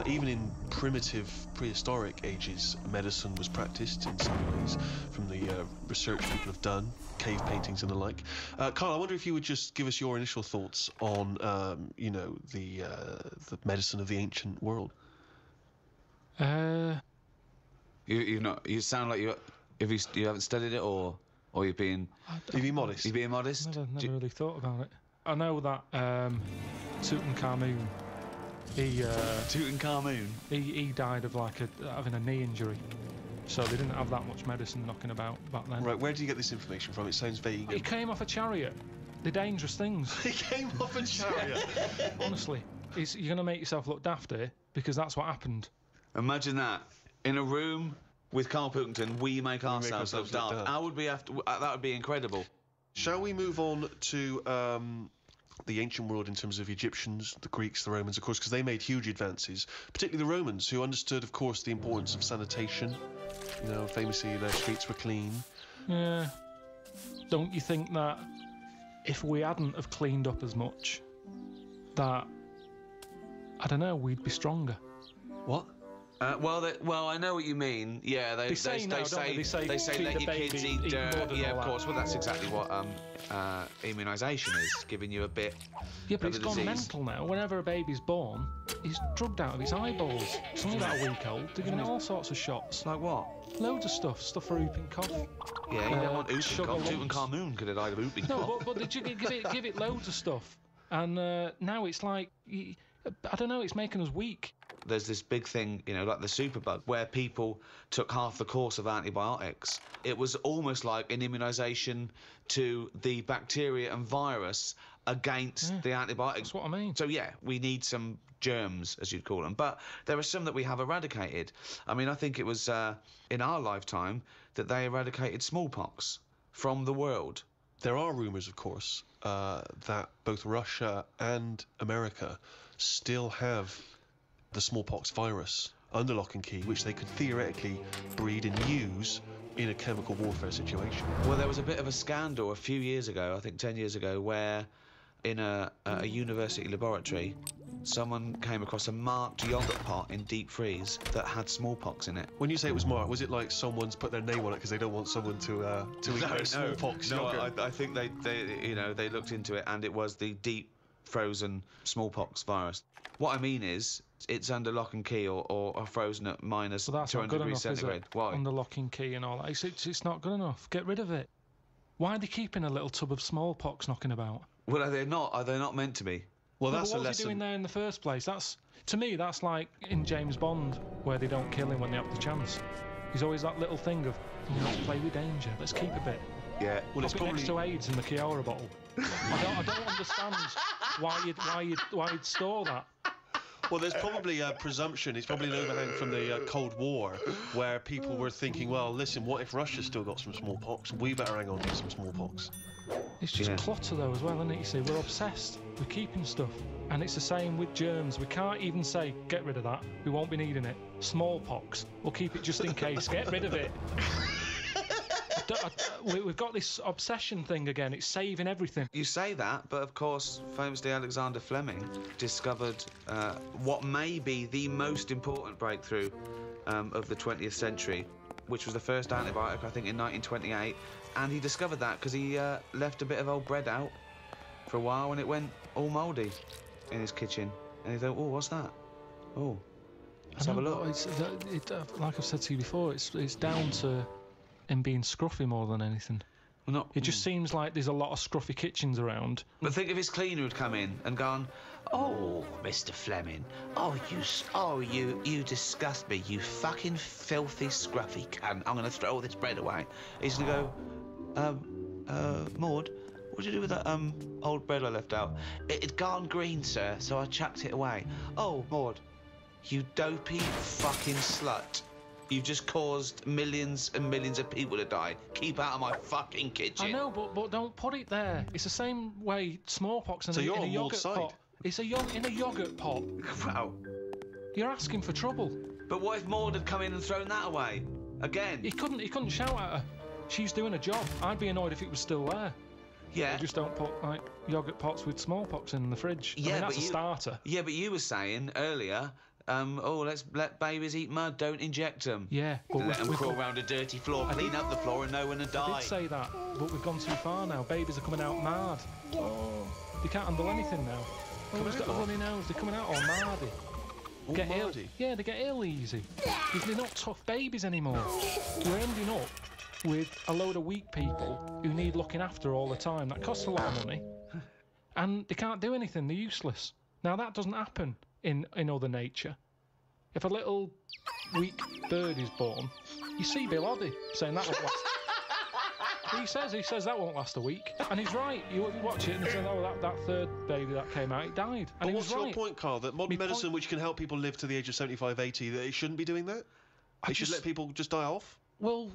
even in primitive, prehistoric ages, medicine was practiced in some ways from the research people have done, cave paintings and the like. Carl, I wonder if you would just give us your initial thoughts on, you know, the medicine of the ancient world. You've not. You sound like you haven't studied it, or you're being. Are you being modest? You're being modest. Never really thought about it. I know that Tutankhamun, Tutankhamun. he died of like having a knee injury, so they didn't have that much medicine knocking about back then. Right, where do you get this information from? It sounds vague. He came off a chariot. They're dangerous things. He came off a chariot. Honestly, you're gonna make yourself look daft here, because that's what happened. Imagine that in a room with Carl Pilkington, we make ourselves look daft. How would we have to? That would be incredible. Shall we move on to the ancient world in terms of Egyptians, the Greeks, the Romans, of course, because they made huge advances, particularly the Romans, who understood, of course, the importance of sanitation. You know, famously, their streets were clean. Yeah. Don't you think that if we hadn't have cleaned up as much, that, I don't know, we'd be stronger? What? Well, I know what you mean. Yeah, they say now, don't they? They say feed let the your kids baby, eat eat dirt. mud and Yeah, all of that. course. Well, that's exactly what immunisation is, giving you a bit. Yeah, but of it's the gone disease. mental now. Whenever a baby's born, he's drugged out of his eyeballs. It's only about a week old. They're giving it all sorts of shots. Like what? Loads of stuff for whooping cough. Yeah, you don't want whooping sugar cough. lumps. Tutankhamun could have died of whooping No, cough. but did you give it loads of stuff? And now it's like, I don't know, it's making us weak. There's this big thing, like the superbug, where people took half the course of antibiotics. It was almost like an immunisation to the bacteria and virus against the antibiotics. That's what I mean. So yeah, we need some germs, as you'd call them, but there are some that we have eradicated. I mean, I think it was in our lifetime that they eradicated smallpox from the world. There are rumours, of course, that both Russia and America still have the smallpox virus under lock and key, which they could theoretically breed and use in a chemical warfare situation. Well, there was a bit of a scandal a few years ago, I think 10 years ago, where in a university laboratory, someone came across a marked yoghurt pot in deep freeze that had smallpox in it. When you say it was marked, was it like someone's put their name on it because they don't want someone to eat their smallpox yogurt? I think they looked into it, and it was the deep frozen smallpox virus. What I mean is, it's under lock and key or frozen at minus Well, that's 200 not good degrees enough, is centigrade. it? Why? Under lock and key and all that. It's not good enough. Get rid of it. Why are they keeping a little tub of smallpox knocking about? Well, are they not meant to be? Well, No, that's but a what was he doing lesson. there in the first place? To me, that's like in James Bond, where they don't kill him when they have the chance. He's always that little thing of, let's play with danger, let's keep a bit. Yeah. Well, it's Pop it probably next to AIDS in the Kiora bottle. I don't understand why you'd store that. Well, there's probably a presumption, it's probably an overhang from the Cold War, where people were thinking, well, listen, what if Russia's still got some smallpox? We better hang on to some smallpox. It's just Yeah. clutter though as well, isn't it? You see, we're obsessed with keeping stuff. And it's the same with germs. We can't even say, get rid of that, we won't be needing it. Smallpox, we'll keep it just in case, get rid of it. We've got this obsession thing again, it's saving everything. You say that, but of course, famously Alexander Fleming discovered what may be the most important breakthrough of the 20th century, which was the first antibiotic, I think, in 1928. And he discovered that because he left a bit of old bread out for a while and it went all mouldy in his kitchen. And he thought, oh, what's that? Oh, let's have a look. Like I've said to you before, it's down to him being scruffy more than anything. Well, not, It just seems like there's a lot of scruffy kitchens around. But think if his cleaner had come in and gone, oh, Mr. Fleming, you disgust me, you fucking filthy scruffy cunt. I'm going to throw all this bread away. He's going to go, Maud, what'd you do with that old bread I left out? It'd gone green, sir, so I chucked it away. Oh, Maud, you dopey fucking slut. You've just caused millions and millions of people to die. Keep out of my fucking kitchen. I know, but don't put it there. It's the same way smallpox in So a you're on yogurt Maud's side. pot. It's in a yogurt pot. Wow. You're asking for trouble. But what if Maud had come in and thrown that away? Again? He couldn't shout at her. She's doing a job. I'd be annoyed if it was still there. Yeah. They just don't put like yogurt pots with smallpox in the fridge. Yeah, I mean, that's but a starter. Yeah, but you were saying earlier, let's let babies eat mud, don't inject them. Yeah, but Let them we've crawl got- around a dirty floor, clean up the floor and no one to I die. did say that, but we've gone too far now. Babies are coming out mad. They can't handle anything now. Oh, he's got a runny nose. They're coming out all mardy. All Get mardy. ill. Yeah, they get ill easy. They're not tough babies anymore. We're ending up with a load of weak people who need looking after all the time. That costs a lot of money. And they can't do anything. They're useless. Now, that doesn't happen in other nature. If a little weak bird is born, you see Bill Oddie saying that won't last. He says that won't last a week. And he's right. You watch it and he says, oh, that third baby that came out, it died. And But he what's was your right. point, Carl, that modern My medicine, point- which can help people live to the age of 75, 80, that it shouldn't be doing that? It should just- let people just die off? Well,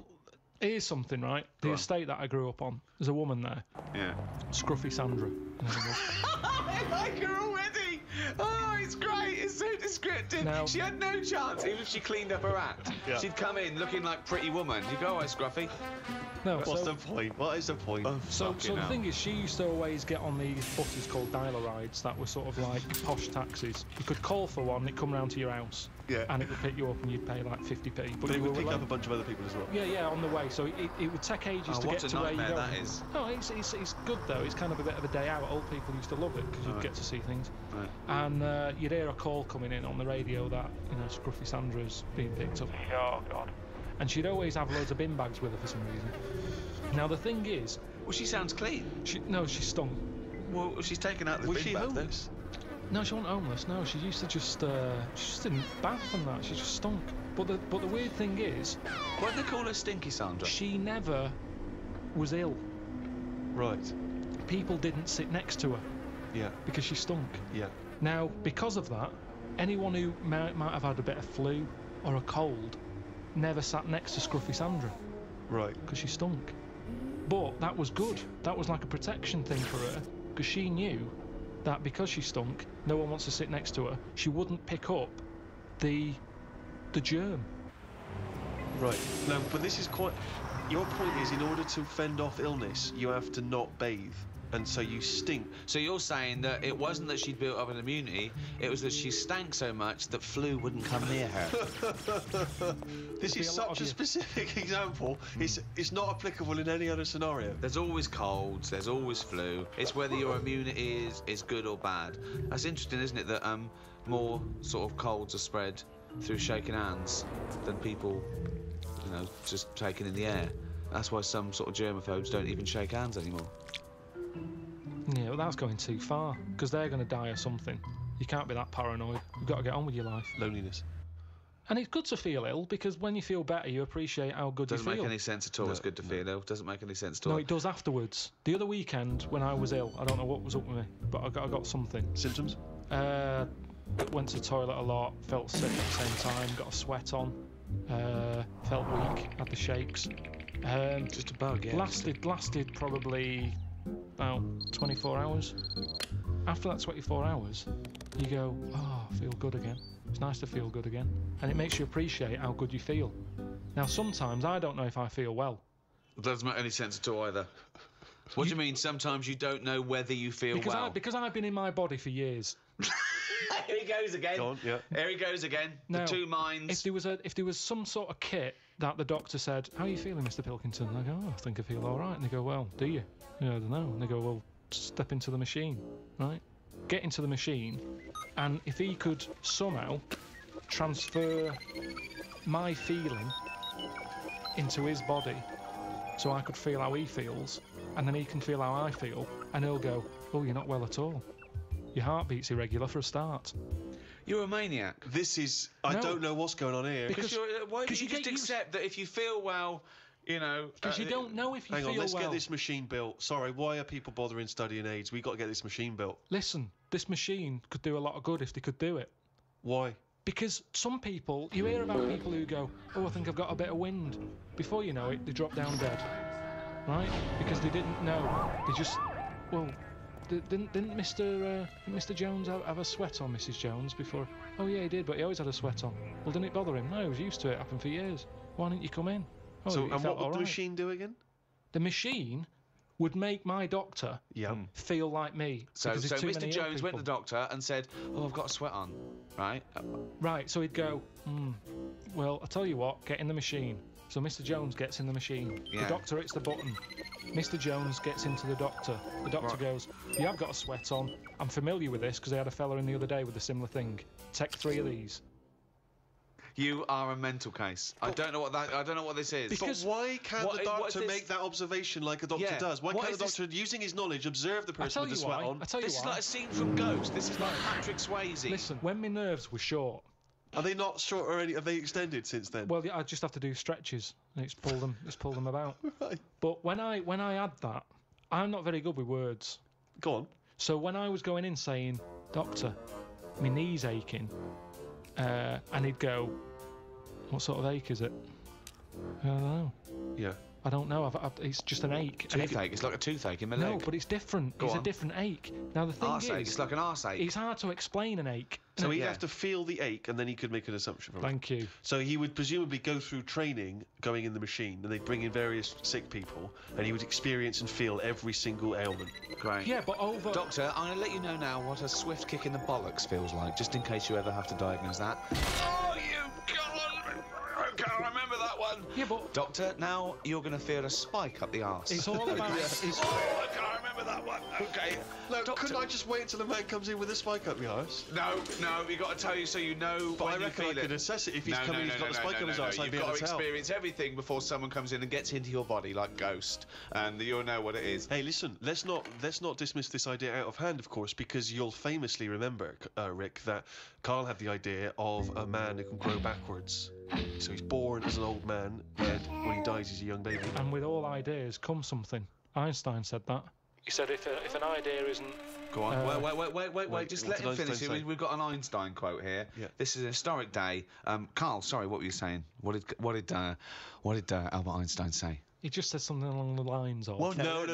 here's something, right? The estate that I grew up on, there's a woman there, Yeah. Scruffy Sandra. her name was. I like her already. Oh, it's great. It's so descriptive. Now- She had no chance, even if she cleaned up her act. Yeah. She'd come in looking like Pretty Woman. You go, oh, Scruffy. No, What's so, the point? What is the point? so Fucking the hell. thing is, she used to always get on these buses called dial-a-rides that were sort of like posh taxis. You could call for one, it'd come round to your house. Yeah. and it would pick you up and you'd pay like 50p. But it you would were pick late. up a bunch of other people as well. Yeah, on the way. So it would take ages Oh, to what get a to where you nightmare go. that is. No, it's good though. It's kind of a bit of a day out. Old people used to love it because you'd get to see things. Right. And you'd hear a call coming in on the radio that Scruffy Sandra's being picked up. Oh, God. And she'd always have loads of bin bags with her for some reason. Now the thing is, Well, she sounds clean. she stunk. Well, she's taken out the Was bin she bag, though. homeless? No, she wasn't homeless. No, she used to just she just didn't bath and that. She just stunk. But the weird thing is, Why do they call her Stinky Sandra? she never was ill. Right. People didn't sit next to her Yeah. because she stunk. Yeah. Now, because of that, anyone who might have had a bit of flu or a cold never sat next to Scruffy Sandra Right. because she stunk. But that was good. That was like a protection thing for her because she knew that because she stunk, no one wants to sit next to her. She wouldn't pick up the germ. Right. Now, but this is quite... Your point is, in order to fend off illness, you have to not bathe. And so you stink. So you're saying that it wasn't that she'd built up an immunity, it was that she stank so much that flu wouldn't come near her. This be is a lot such of a you. specific example. It's not applicable in any other scenario. There's always colds, there's always flu. It's whether your immunity is good or bad. That's interesting, isn't it, that more sort of colds are spread through shaking hands than people, just taking in the air. That's why some sort of germaphobes don't even shake hands anymore. Yeah, well, that's going too far because they're going to die or something. You can't be that paranoid. You've got to get on with your life. Loneliness. And it's good to feel ill because when you feel better, you appreciate how good Doesn't you feel. make any sense at all. It's good to feel ill. Doesn't make any sense at all. No, it does afterwards. The other weekend when I was ill, I don't know what was up with me, but I got something. Symptoms? Went to the toilet a lot, felt sick at the same time, got a sweat on, felt weak, had the shakes. Just a bug, yeah. Lasted probably about 24 hours. After that 24 hours, you go, oh, I feel good again. It's nice to feel good again. And it makes you appreciate how good you feel. Now, sometimes I don't know if I feel well. It doesn't make any sense at all either. What do you mean sometimes you don't know whether you feel well? Because I've been in my body for years. Here he goes again. Go on, yeah. Here he goes again. Now, the two minds. If there was some sort of kit that the doctor said, how are you feeling, Mr. Pilkington? And I go, oh, I think I feel all right. And they go, well, do you? Yeah, I don't know. And they go, well, step into the machine, right? Get into the machine, and if he could somehow transfer my feeling into his body so I could feel how he feels, and then he can feel how I feel, and he'll go, oh, you're not well at all. Your heartbeat's irregular for a start. You're a maniac. This is... I No. don't know what's going on here. Because- Why don't you you just get used- accept that if you feel well, Because you don't know if you Hang feel on, let's well. get this machine built. Sorry, why are people bothering studying AIDS? We got to get this machine built. Listen, this machine could do a lot of good if they could do it. Why? Because some people, you hear about people who go, oh, I think I've got a bit of wind. Before you know it, they drop down dead. Right? Because they didn't know. They just, well, didn't Mr. Jones have a sweat on, Mrs. Jones, before? Oh, yeah, he did, but he always had a sweat on. Well, didn't it bother him? No, he was used to it. It happened for years. Why didn't you come in? Oh, So, he and felt what would all the right. machine do again? The machine would make my doctor Yeah. feel like me. So because there's too Mr. many ill Jones went to the people. doctor and said, oh, I've got a sweat on, right? Right, so he'd go, well, I'll tell you what, get in the machine. So Mr. Jones gets in the machine. Yeah. The doctor hits the button. Mr. Jones gets into the doctor. The doctor Right. goes, you have got a sweat on. I'm familiar with this because I had a fella in the other day with a similar thing. Take 3 of these. You are a mental case. I don't know what this is. Because- But why can't What- the what is doctor this- make that observation like a doctor Yeah. does? Why What can't the is this- doctor, using his knowledge, observe the person tell with the you sweat why. on? I tell you This is why. like a scene from Ghost. This is like Patrick Swayze. Listen, when my nerves were short, Are they not short or any? Have they extended since then? well, yeah, I just have to do stretches and it's pull them about. Right. But when I had that, I'm not very good with words. Go on. So when I was going in saying, Doctor, my knee's aching, and he'd go, what sort of ache is it? I don't know. Yeah. I don't know. It's just an ache. Toothache. It's like a toothache in my No, leg. but it's different. It's a different ache. Now the thing Arse ache. is, It's like an arse ache. it's hard to explain an ache. So he'd Yeah. have to feel the ache, and then he could make an assumption from it. Thank you. So he would presumably go through training, going in the machine, and they'd bring in various sick people, and he would experience and feel every single ailment. Great. Yeah, but over. Doctor, I'm going to let you know now what a swift kick in the bollocks feels like, just in case you ever have to diagnose that. Oh, you God! I can't remember that one. Yeah, but Doctor, now you're going to feel a spike up the arse. it's all about. It's, Oh, I can't remember that one. Okay. No, Doctor. couldn't I just wait until the man comes in with a spike up the arse? No, you got to tell you so you know But when I you reckon I feel could it. assess it if he's coming, he's got the spike up his arse. I'd You've be got able to to tell. experience everything before someone comes in and gets into your body like Ghost, and you'll know what it is. Hey, listen, let's not dismiss this idea out of hand, of course, because you'll famously remember, Rick, that Carl had the idea of a man who can grow backwards. So he's born as an old man, and when he dies, he's a young baby. and with all ideas comes something. Einstein said that. He said if an idea isn't. Go on. Wait. Just what let did him finish. Einstein say? We've got an Einstein quote here. Yeah. This is a historic day. Carl, sorry, what were you saying? What did Albert Einstein say? He just said something along the lines of. Well, no.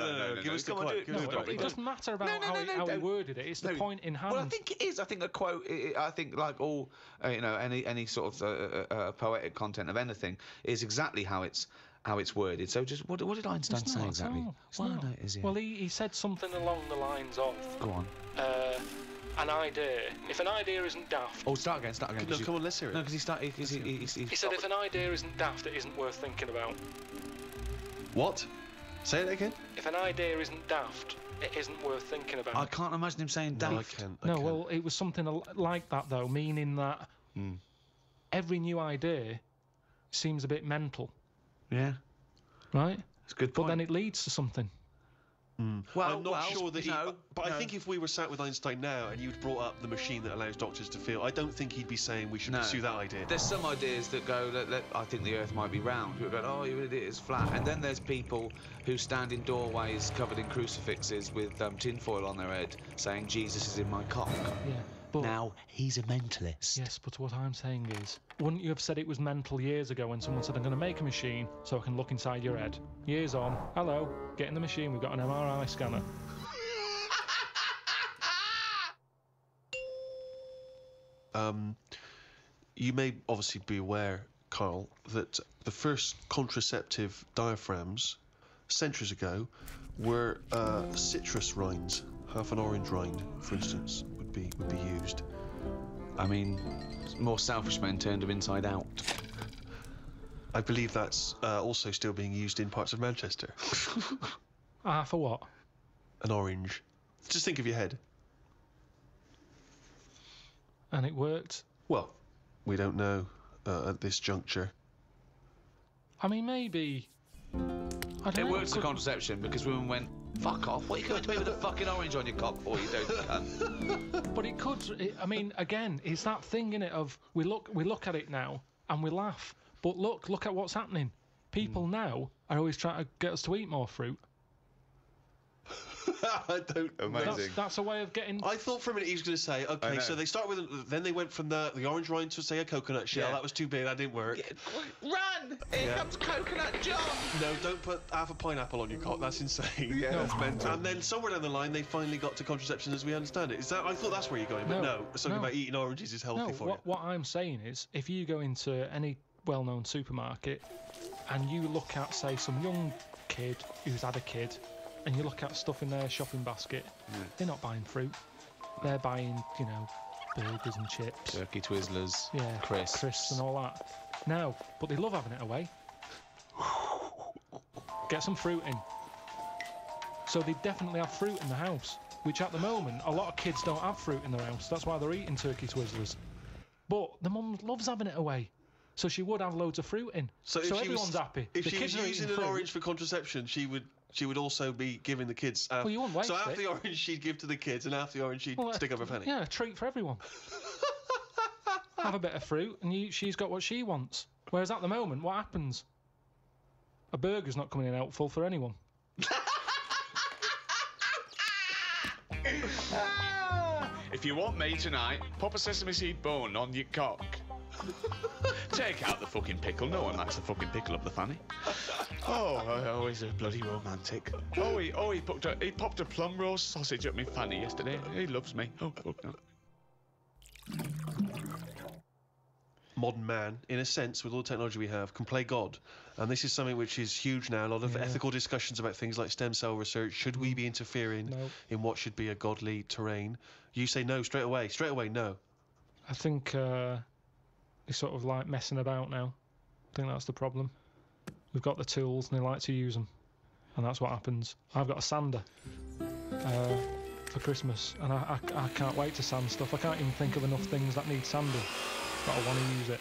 Give us the Come on, quote. do Give us it. the No, quote. It doesn't matter about how he worded it. It's the point in hand. Well, I think it is. I think a quote. I think like all, any sort of poetic content of anything is exactly how it's worded. So just what did Einstein It's say not, exactly? it's not. No, it is. Yeah. Well, he said something along the lines of Go on. an idea. If an idea isn't daft. Oh, start again. No, come on, let's hear it. No, because he started. He He said if an idea isn't daft, it isn't worth thinking about. What? Say it again. If an idea isn't daft, it isn't worth thinking about. I can't imagine him saying No, I daft. can't. No, well, it was something like that, though, meaning that every new idea seems a bit mental, Yeah, right? it's a good But point. then it leads to something. Well, I'm not sure that but no. I think if we were sat with Einstein now and you'd brought up the machine that allows doctors to feel, I don't think he'd be saying we should pursue that idea. There's some ideas that go that I think the Earth might be round. People go, oh, you idiot, it's flat. And then there's people who stand in doorways covered in crucifixes with tinfoil on their head, saying Jesus is in my cock. Yeah. But Now he's a mentalist. yes, but what I'm saying is, wouldn't you have said it was mental years ago when someone said, I'm going to make a machine so I can look inside your head? Years on, hello, get in the machine, we've got an MRI scanner. You may obviously be aware, Carl, that the first contraceptive diaphragms centuries ago were citrus rinds. Half an orange rind, for instance, would be used. I mean, more selfish men turned them inside out. I believe that's also still being used in parts of Manchester. For what? An orange. Just think of your head. And it worked. Well, we don't know at this juncture. I mean, maybe. I don't It know. works for contraception because women went, fuck off, what are you going to me with a fucking orange on your cock for, you don't cunt? But it could. I mean, again, it's that thing in it of we look at it now and we laugh. But look at what's happening. People now are always trying to get us to eat more fruit. I don't. Amazing. That's a way of getting. I thought for a minute he was going to say, okay, know. so they start with, then they went from the orange rind to say a coconut shell. Yeah. That was too big. That didn't work. Run! Here comes Coconut John! No, don't put half a pineapple on your cock. That's insane. Yeah, that's mental. And then somewhere down the line, they finally got to contraception as we understand it. Is that? I thought that's where you're going, but no. Something about eating oranges is healthy for you. What I'm saying is, if you go into any well-known supermarket and you look at, say, some young kid who's had a kid, and you look at stuff in their shopping basket, they're not buying fruit. They're buying, burgers and chips. Turkey Twizzlers, Yeah, crisps and all that. No, but they love having it away. Get some fruit in. So they definitely have fruit in the house, which at the moment, a lot of kids don't have fruit in their house. That's why they're eating Turkey Twizzlers. But the mum loves having it away. So she would have loads of fruit in. So if she everyone's was, happy. If the she kids was are using eating an fruit. orange for contraception, she would also be giving the kids. Well, you wouldn't waste so half it. the orange she'd give to the kids, and half the orange she'd stick up her fanny. Yeah, a treat for everyone. Have a bit of fruit, and she's got what she wants. Whereas at the moment, what happens? A burger's not coming in helpful for anyone. If you want me tonight, pop a sesame seed bone on your cock. Take out the fucking pickle. No one likes the fucking pickle up the fanny. Oh, he's a bloody romantic. He popped a plum roast sausage up my fanny yesterday. He loves me. Oh, fuck no. Modern man, in a sense, with all the technology we have, can play God. And this is something which is huge now. A lot of ethical discussions about things like stem cell research. Should we be interfering in what should be a godly terrain? You say no straight away. Straight away, no. I think they're sort of like messing about now. I think that's the problem. We've got the tools and they like to use them. And that's what happens. I've got a sander for Christmas. And I can't wait to sand stuff. I can't even think of enough things that need sanding. But I want to use it.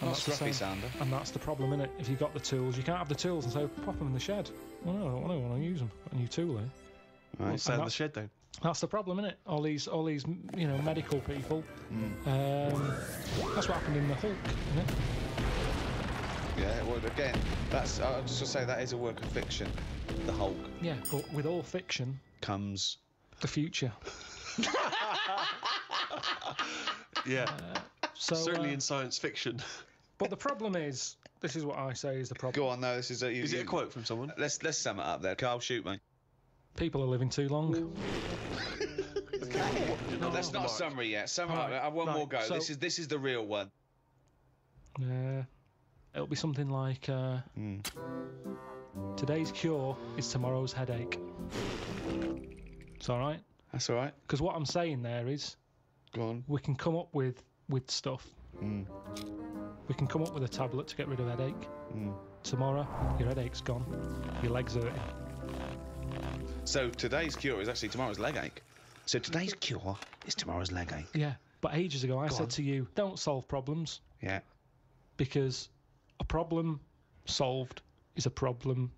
And Not scruffy sander. And that's the problem, innit? If you've got the tools, you can't have the tools and say, pop them in the shed. Well, no, I don't want to use them. Got a new tool here. Right, sand the shed down. That's the problem, innit? All these, medical people. That's what happened in the Hulk, innit? Yeah, well, again, that's. I was just gonna say that is a work of fiction. The Hulk. Yeah, but with all fiction comes the future. Yeah. So, certainly in science fiction. But the problem is, this is what I say is the problem. Go on, no, this is a... Is it a quote from someone? Let's sum it up there. Carl, shoot me. People are living too long. That's not a summary yet. Summary up. I have one more go. So, this is the real one. Yeah. It'll be something like, today's cure is tomorrow's headache. It's alright? That's alright. Because what I'm saying there is... Go on. We can come up with stuff. We can come up with a tablet to get rid of headache. Tomorrow, your headache's gone. Your legs hurting. So today's cure is actually tomorrow's leg ache. So today's cure is tomorrow's leg ache. Yeah, but ages ago I said to you, don't solve problems. Yeah. Because a problem solved is a problem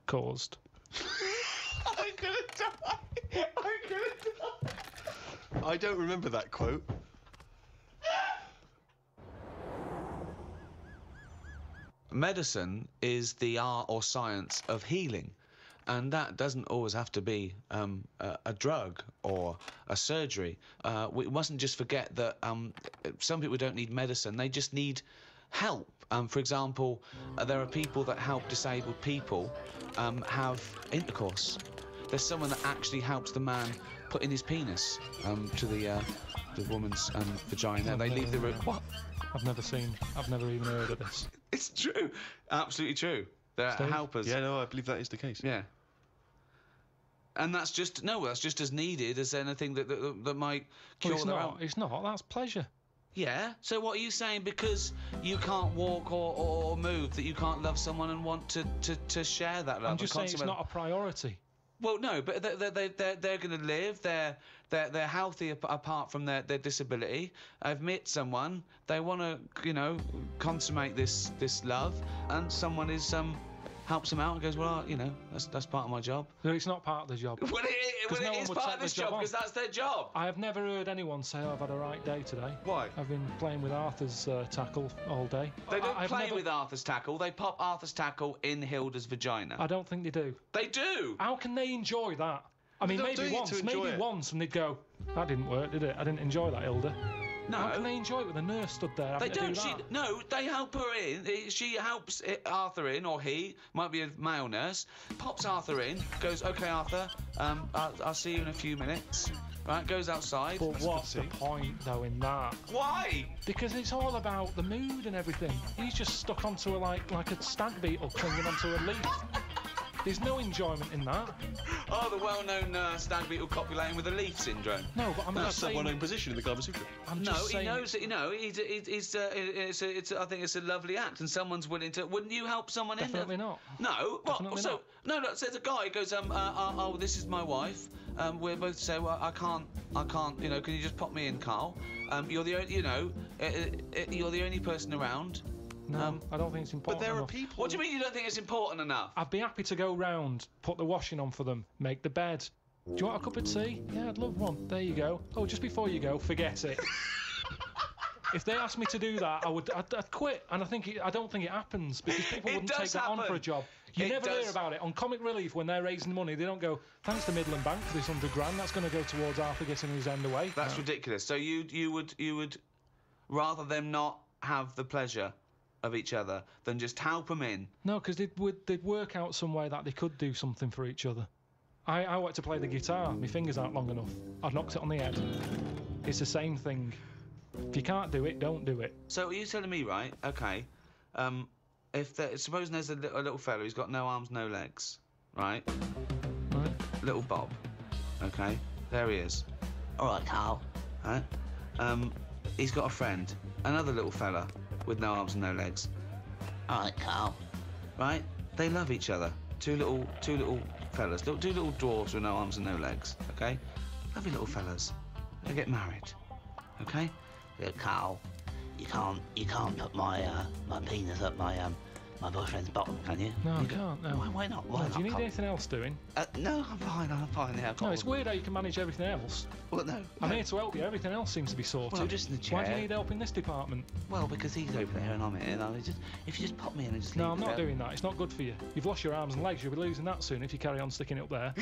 caused. I'm gonna die. I'm gonna die. I don't remember that quote. Medicine is the art or science of healing, and that doesn't always have to be a drug or a surgery. We mustn't just forget that some people don't need medicine, they just need help. For example, there are people that help disabled people have intercourse. There's someone that actually helps the man put in his penis to the woman's vagina. They leave the room. What? I've never even heard of this. It's true. Absolutely true. They're helpers. Yeah, no, I believe that is the case. Yeah. And that's just as needed as anything that might cure It's not. That's pleasure. Yeah. So what are you saying? Because you can't walk or move, that you can't love someone and want to share that love? I'm just saying it's not a priority. Well, no, but they're going to live. They're healthy apart from their disability. I've met someone. They want to consummate this love, and someone helps them out and goes, well, that's part of my job. No, it's not part of the job. Well, it is part of this job because that's their job. I have never heard anyone say, I've had a right day today. Why? I've been playing with Arthur's tackle all day. They don't play with Arthur's tackle. They pop Arthur's tackle in Hilda's vagina. I don't think they do. They do. How can they enjoy that? I mean, maybe once, and they'd go, that didn't work, did it? I didn't enjoy that, Hilda. No. How can they enjoy it with a nurse stood there? They don't. They help her in. She helps Arthur in, or he might be a male nurse. Pops Arthur in. Goes, okay, Arthur. I'll see you in a few minutes. Right. Goes outside. But what's the point, though, in that? Why? Because it's all about the mood and everything. He's just stuck onto like a stag beetle clinging onto a leaf. There's no enjoyment in that. Oh, the well-known stag beetle copulating with a leaf syndrome. No, but I'm that's just saying... That's a well-known position in the Kama Sutra. He knows it. I think it's a lovely act, and someone's willing to... Wouldn't you help someone Definitely in there? Not. No? Definitely not. No, look, says a guy goes, this is my wife. We're both say, well, I can't, can you just pop me in, Carl? You're the only, you're the only person around. No, I don't think it's important. But there enough. are people. What do you mean you don't think it's important enough? I'd be happy to go round, put the washing on for them, make the bed. Do you want a cup of tea? Yeah, I'd love one. There you go. Oh, just before you go, forget it. If they asked me to do that, I'd quit. And I don't think it happens because people wouldn't take that on for a job. You never hear about it on Comic Relief when they're raising money. They don't go, thanks to Midland Bank for this $100 grand. That's going to go towards Arthur getting his end away. That's ridiculous. So you would. rather than not have the pleasure of each other than just help them in? No, because they'd work out some way that they could do something for each other. I want to play the guitar. My fingers aren't long enough. I've knocked it on the head. It's the same thing. If you can't do it, don't do it. So are you telling me, right? Okay. Supposing there's a little fella who's got no arms, no legs, right? Right. Little Bob. Okay. There he is. All right, Carl. Right. He's got a friend, another little fella with no arms and no legs. All right, Carl. Right. They love each other. Two little fellas. Two little dwarves with no arms and no legs. Okay. Lovely little fellas. They get married. Okay. Look, Carl, you can't put my penis up my boyfriend's bottom, can you? No, I can't. No. Why not? Why not? Do you need Carl? anything else doing? No, I'm fine. Yeah, No, it's weird how you can manage everything else. Well, no. I'm here to help you. Everything else seems to be sorted. Well, just in the chair. Why do you need help in this department? Well, because he's over there and I'm here. And if you just pop me in and just No, leave I'm me not there. doing that. It's not good for you. You've lost your arms and legs. You'll be losing that soon if you carry on sticking it up there.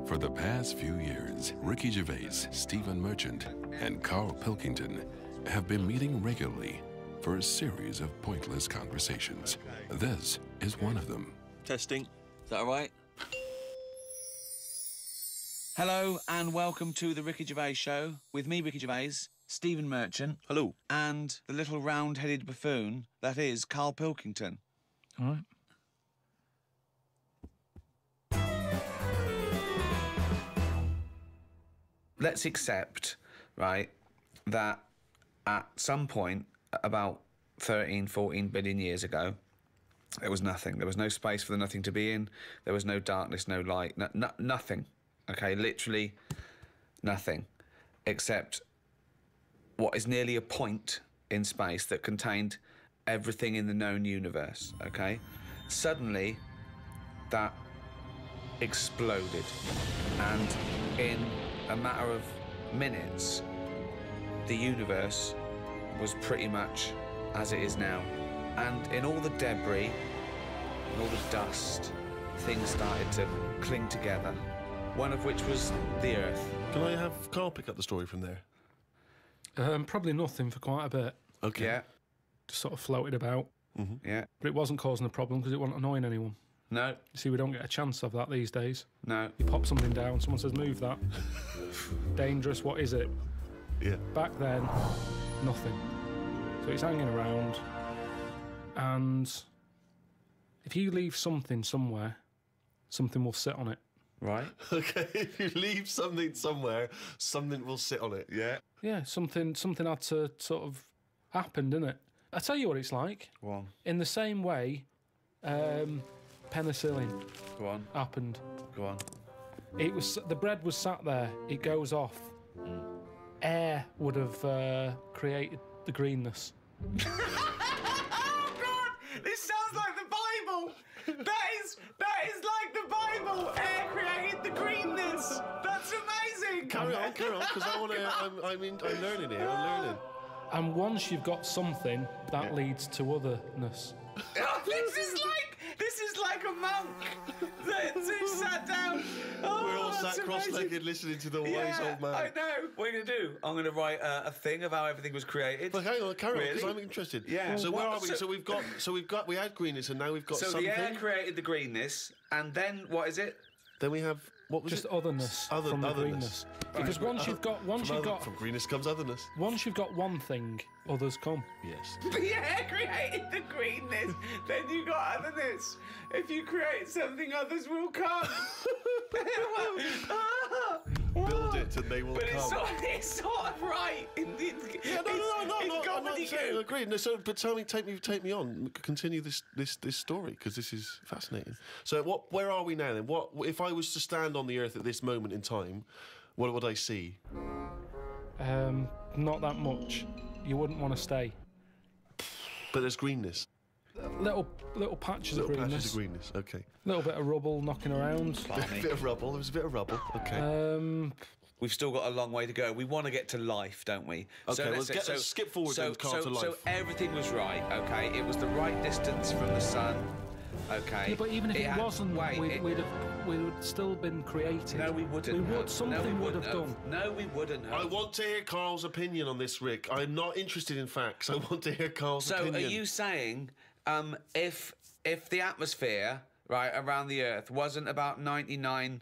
For the past few years, Ricky Gervais, Stephen Merchant, and Carl Pilkington have been meeting regularly for a series of pointless conversations. This is one of them. Testing. Is that all right? Hello and welcome to the Ricky Gervais Show with me, Ricky Gervais, Stephen Merchant. Hello. And the little round-headed buffoon that is Carl Pilkington. All right. Let's accept, right, that at some point, about 13, 14 billion years ago, there was nothing. There was no space for the nothing to be in. There was no darkness, no light, nothing. Okay, literally nothing, except what is nearly a point in space that contained everything in the known universe, okay? Suddenly, that exploded, and in a matter of minutes, the universe was pretty much as it is now. And in all the debris, and all the dust, things started to cling together, one of which was the Earth. Can I have Carl pick up the story from there? Probably nothing for quite a bit. Okay. Yeah, Just sort of floated about. yeah. But it wasn't causing a problem because it wasn't annoying anyone. No, You see, we don't get a chance of that these days. no. You pop something down, someone says, move that. Dangerous, what is it? Yeah. Back then, nothing. So it's hanging around, and if you leave something somewhere, something will sit on it. Right. Okay, if you leave something somewhere, something will sit on it, yeah? Yeah, something had to sort of happen, didn't it? I tell you what it's like. Go on, In the same way, penicillin go on, happened. go on. It was the bread was sat there. It goes off. Air would have created the greenness. Oh God! This sounds like the Bible. That is like the Bible. Air created the greenness. That's amazing. Carry on, because I want to. I'm learning here. I'm learning. And once you've got something, that leads to otherness. This is like like a monk. Who sat down. Oh, We're all that's sat cross-legged amazing. listening to the wise old man. I know. What are you going to do? I'm going to write a thing of how everything was created. But hang on, carry on, because Really? I'm interested. Yeah. So where Well, are we? We had greenness, and now we've got So something. the air created the greenness, and then what is it? Then we have what was Just it? otherness from the otherness. greenness. Because once you've got From greenness comes otherness. once you've got one thing, others come. Yes. The air created the greenness, then you got otherness. If you create something, others will come. Build it and they will But come. it's sort of right. No, I'm not saying I agree. No, so, but take me on. Continue this story, because this is fascinating. So, where are we now then? What if I was to stand on the Earth at this moment in time? What would I see? Not that much. You wouldn't want to stay. But there's greenness. Little patches Little of greenness. patches of greenness. Okay. Little bit of rubble knocking around. A bit of rubble. There was a bit of rubble. Okay. We've still got a long way to go. We want to get to life, don't we? Okay, let's skip forward then, Carl, to life. So everything was right, okay? It was the right distance from the sun, okay? Yeah, but even if it wasn't, wait, we would still been created. No, we wouldn't. We would. have. Something No, we would have wouldn't done. No, we wouldn't have. I want to hear Carl's opinion on this, Rick. I'm not interested in facts. I want to hear Carl's opinion. So are you saying if the atmosphere, right, around the Earth wasn't about 99%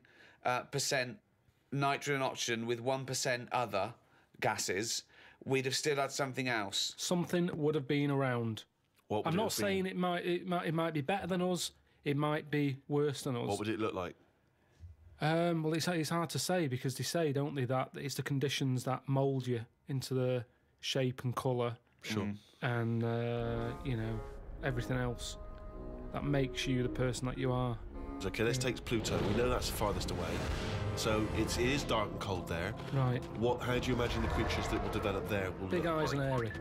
nitrogen oxygen with 1% other gases, we'd have still had something else? Something would have been around. What would I'm it not have saying been? it might be better than us. It might be worse than us. What would it look like? Well, it's hard to say, because they say, don't they, that it's the conditions that mould you into the shape and colour. Sure. And everything else that makes you the person that you are. Okay, let's take Pluto. We know that's the farthest away. So it is dark and cold there. Right. How do you imagine the creatures that will develop there will Big look eyes like? and hairy.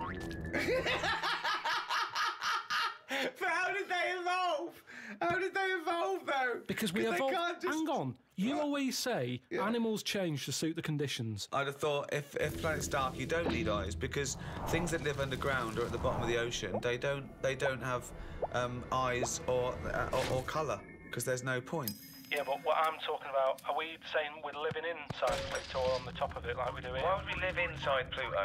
But how did they evolve? How did they evolve, though? Because we they evolved. can't just... Hang on. You always say animals change to suit the conditions. I'd have thought if planet's dark, you don't need eyes, because things that live underground or at the bottom of the ocean, they don't have eyes or colour, because there's no point. Yeah, but what I'm talking about, are we saying we're living inside Pluto or on the top of it like we do here? Why would we live inside Pluto?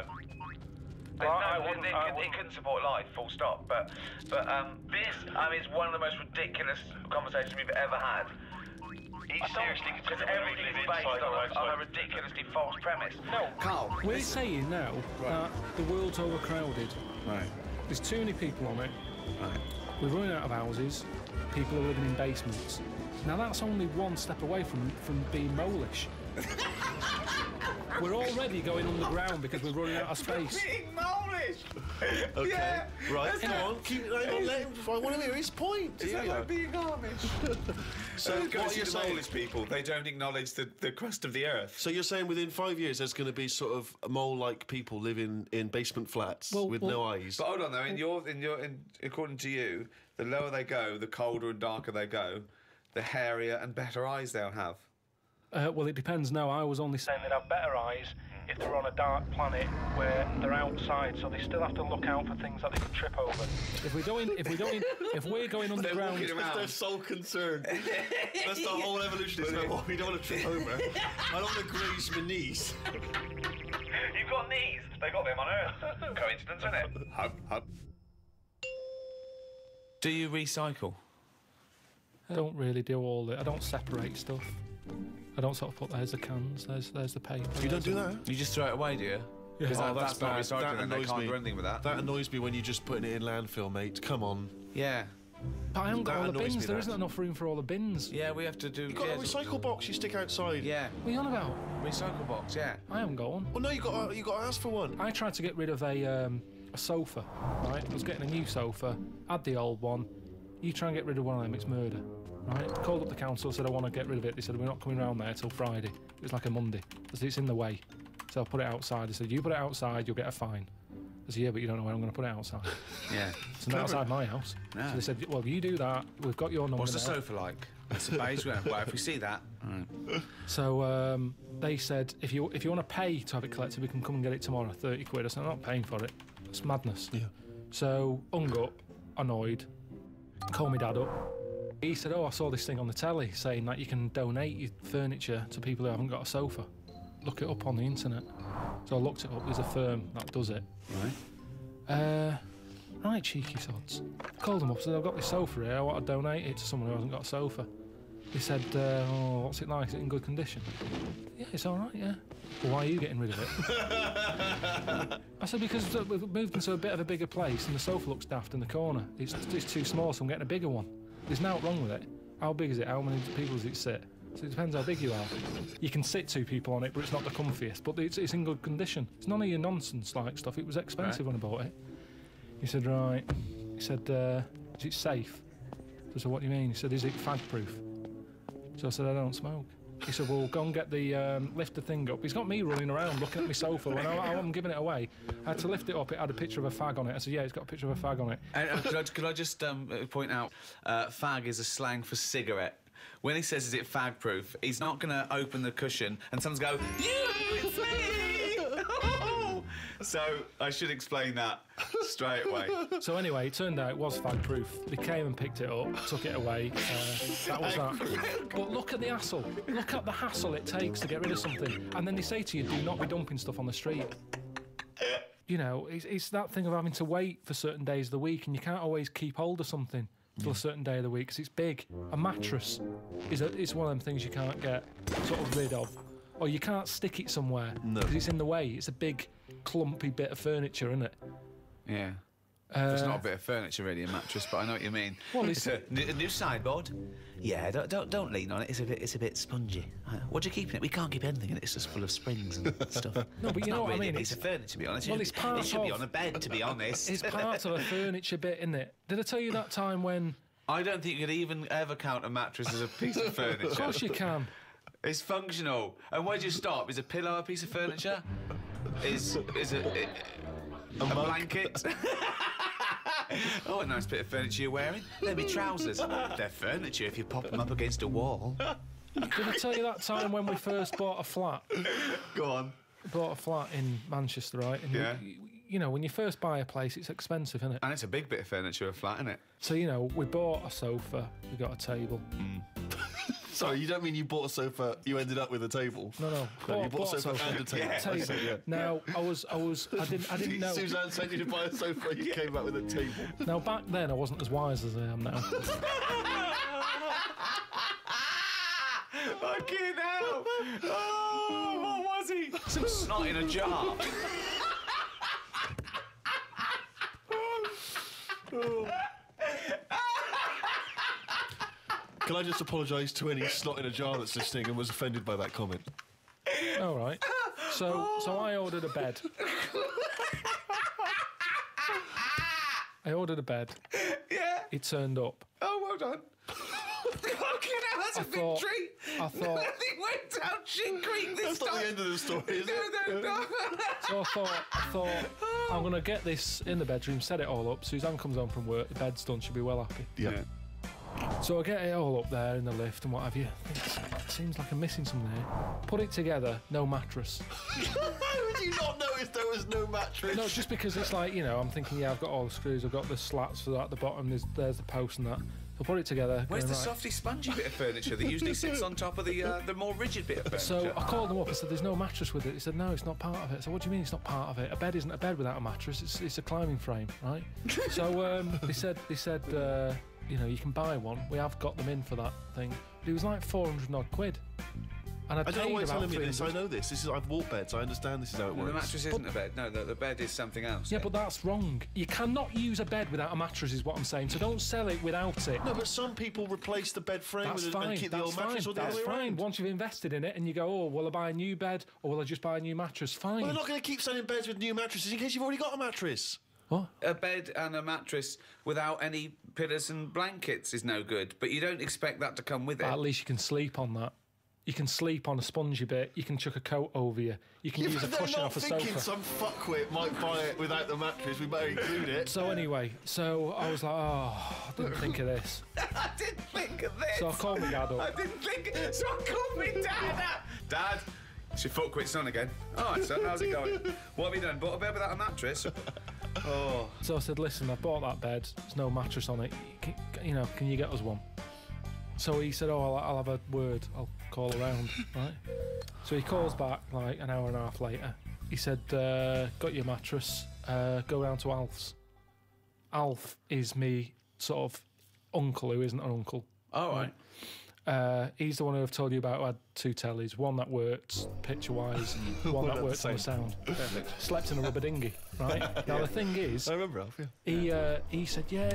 It couldn't support life, full stop. But this, is one of the most ridiculous conversations we've ever had. He's seriously because everything's based on a ridiculously false premise. No, Carl, We're saying now that the world's overcrowded. right, There's too many people on it. right. We're running out of houses. People are living in basements. Now that's only one step away from being molish. We're already going underground because we're running out of space. Being molish. Okay. Yeah. Right, come on. Let him, I want to hear his point. Is that like being Amish? So Go what see you're the saying? Polish people. They don't acknowledge the crust of the Earth. So you're saying within 5 years there's going to be sort of mole-like people living in basement flats with no eyes? But hold on though. According to you, the lower they go, the colder and darker they go, the hairier and better eyes they'll have. Well, it depends now. I was only saying saying they'd have better eyes if they're on a dark planet where they're outside, so they still have to look out for things that they could trip over. if we're going underground. walking around. They're so concerned. That's the whole evolution. It's like, oh, we don't want to trip over. I don't want to graze my knees. You've got knees. They got them on Earth. Coincidence, isn't it? Hub. Do you recycle? I don't really do all it. I don't separate stuff. I don't sort of put there's the cans, there's the paper. You don't do that? You just throw it away, do you? Because Oh, that's not bad. recycling. That And they annoys can't me. do anything with that. That annoys me when you're just putting it in landfill, mate. Come on. Yeah. But I haven't got That all the annoys bins. me, There that. isn't enough room for all the bins. Yeah, we have to do. You've got a recycle box you stick outside. Yeah. What are you on about? Recycle box. Yeah. I haven't got one. Well, no, you got to ask for one. I tried to get rid of a sofa, right? I was getting a new sofa, had the old one. You try and get rid of one of them, it's murder, right? Called up the council, said I want to get rid of it. They said we're not coming round there till Friday. It was like a Monday. I said it's in the way. So I put it outside. They said you put it outside, you'll get a fine. I said yeah, but you don't know where I'm going to put it outside. Yeah. It's not outside my house. No. So they said, well, you do that. We've got your number. What's the there. sofa like? It's a beige one. Well, if we see that. Right. So they said, if you want to pay to have it collected, we can come and get it tomorrow, 30 quid. I said, I'm not paying for it. It's madness. Yeah. So hung up, annoyed, called my dad up, He said, oh, I saw this thing on the telly saying that you can donate your furniture to people who haven't got a sofa. Look it up on the internet. So I looked it up. There's a firm that does it. Right. Right, cheeky sods. Called them up, said, I've got this sofa here. I want to donate it to someone who hasn't got a sofa. He said, oh, what's it like? Is it in good condition? Yeah, it's all right, yeah. Well, why are you getting rid of it? I said, because we've moved into a bit of a bigger place and the sofa looks daft in the corner. It's too small, so I'm getting a bigger one. There's nothing wrong with it. How big is it? How many people does it sit? So it depends how big you are. You can sit 2 people on it, but it's not the comfiest. But it's in good condition. It's none of your nonsense-like stuff. It was expensive when I bought it. He said, right. He said, is it safe? So I said, what do you mean? He said, is it fag-proof? So I said, I don't smoke. He said, well, go and get the, lift the thing up. He's got me running around looking at my sofa when I'm giving it away. I had to lift it up, it had a picture of a fag on it. I said, yeah, it's got a picture of a fag on it. Could I just point out, fag is a slang for cigarette. When he says, is it fag-proof, he's not going to open the cushion and someone's go, it's me! So I should explain that straight away. So anyway, it turned out it was fag-proof. They came and picked it up, took it away. That was that. But look at the hassle. Look at the hassle it takes to get rid of something. And then they say to you, do not be dumping stuff on the street. You know, it's that thing of having to wait for certain days of the week, and you can't always keep hold of something till a certain day of the week because it's big. A mattress is one of them things you can't get sort of rid of. Or you can't stick it somewhere because it's in the way. It's a big, clumpy bit of furniture, isn't it? Yeah. It's not a bit of furniture, really, a mattress, but I know what you mean. Well, it's a new sideboard. Yeah, don't lean on it. It's a bit spongy. What do you keep in it? We can't keep anything in it. It's just full of springs and stuff. No, but you know what I mean. It's a piece of furniture, to be honest. Well, it's part it should be on a bed, to be honest. It's part of a furniture bit, isn't it? Did I tell you that time when? I don't think you could even ever count a mattress as a piece of furniture. Of course you can. It's functional. And where do you stop? Is a pillow a piece of furniture? Is a blanket? Oh, a nice bit of furniture you're wearing. They're my trousers. They're furniture if you pop them up against a wall. Did I tell you that time when we first bought a flat? Go on. Bought a flat in Manchester, right? And yeah. You know, when you first buy a place, it's expensive, isn't it? And it's a big bit of furniture, a flat, isn't it? So, you know, we bought a sofa, we got a table. Sorry, you don't mean you bought a sofa, you ended up with a table? No. You bought a sofa and a table. Yeah. Now, I didn't know. Suzanne sent you to buy a sofa and you came back with a table. Now, back then, I wasn't as wise as I am now. Fucking hell! Oh, what was he? Some snot in a jar. Can I just apologise to any snot in a jar that's listening and was offended by that comment? All right. So I ordered a bed. Yeah. It turned up. Oh, well done. Fucking hell, that's a victory. I thought nothing went down shit creek this time. That's not the end of the story, is it? No. So I thought I'm going to get this in the bedroom, set it all up. Suzanne comes home from work, the bed's done, she'll be well happy. Yeah. So I get it all up there in the lift and what have you. It seems like I'm missing something here. Put it together, no mattress. How would you not notice there was no mattress? No, just because it's like, you know, I'm thinking, yeah, I've got all the screws, I've got the slats for that at the bottom, there's the post and that. So put it together. Where's the softy, spongy bit of furniture that usually sits on top of the more rigid bit of furniture? So I called them up and said, there's no mattress with it. He said, no, it's not part of it. So what do you mean it's not part of it? A bed isn't a bed without a mattress. It's a climbing frame, right? So they said, you know, you can buy one. We have got them in for that thing. But it was like 400 odd quid. And I don't know why you're telling me this. I know this. I've walked beds. I understand this is how it works. The mattress isn't a bed. No, the bed is something else. Yeah, but that's wrong. You cannot use a bed without a mattress, is what I'm saying. So don't sell it without it. No, but some people replace the bed frame and keep the old mattress. That's fine. Once you've invested in it and you go, oh, will I buy a new bed or will I just buy a new mattress? Fine. Well, they're not going to keep selling beds with new mattresses in case you've already got a mattress. What? A bed and a mattress without any pillows and blankets is no good, but you don't expect that to come with it. At least you can sleep on that. You can sleep on a spongy bit. You can chuck a coat over you. You can use a cushion off a sofa. Thinking some fuckwit might buy it without the mattress. We better include it. So anyway, I was like, oh, I didn't think of this. I didn't think of this. So I called my dad up. I called my dad up. Dad, it's your fuckwit's on again. All right, son, how's it going? What have you done? Bought a bed without a mattress? Oh. So I said, listen, I've bought that bed. There's no mattress on it. Can you get us one? So he said, "Oh, I'll have a word. I'll call around." Right. So he calls back like an hour and a half later. He said, "Got your mattress. Go round to Alf's." Alf is me sort of uncle who isn't an uncle. All right. He's the one who I've told you about who had 2 tellies, one that worked picture-wise, one that worked on the sound. Slept in a rubber dinghy, right? Now the thing is, I remember Alf, he said, yeah,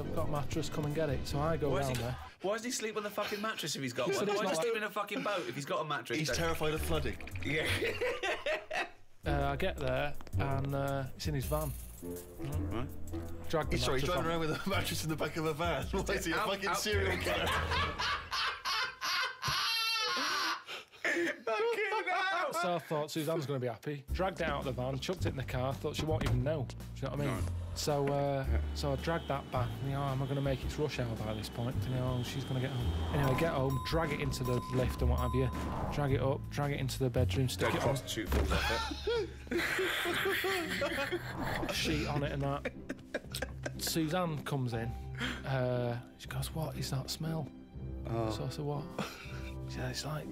we've got a mattress, come and get it. So I go round there. Why doesn't he sleep on the fucking mattress if he's got one? Why does he sleep in a fucking boat if he's got a mattress? He's terrified of flooding. Yeah. I get there and it's in his van. Right. Drag the He's mattress driving on. around with a mattress in the back of a van. What is he, a fucking serial killer? So I thought Suzanne's going to be happy. Dragged it out of the van, chucked it in the car. Thought she won't even know. Do you know what I mean? Right. So I dragged that back. You know, am I going to make it rush hour by this point? You know, she's going to get home. Anyway, get home, drag it into the lift and what have you. Drag it up, drag it into the bedroom, stick it on. Prostitute falls off it. Put a sheet on it and that. Suzanne comes in. She goes, "What is that smell?" So I said, "What?" She said, "It's like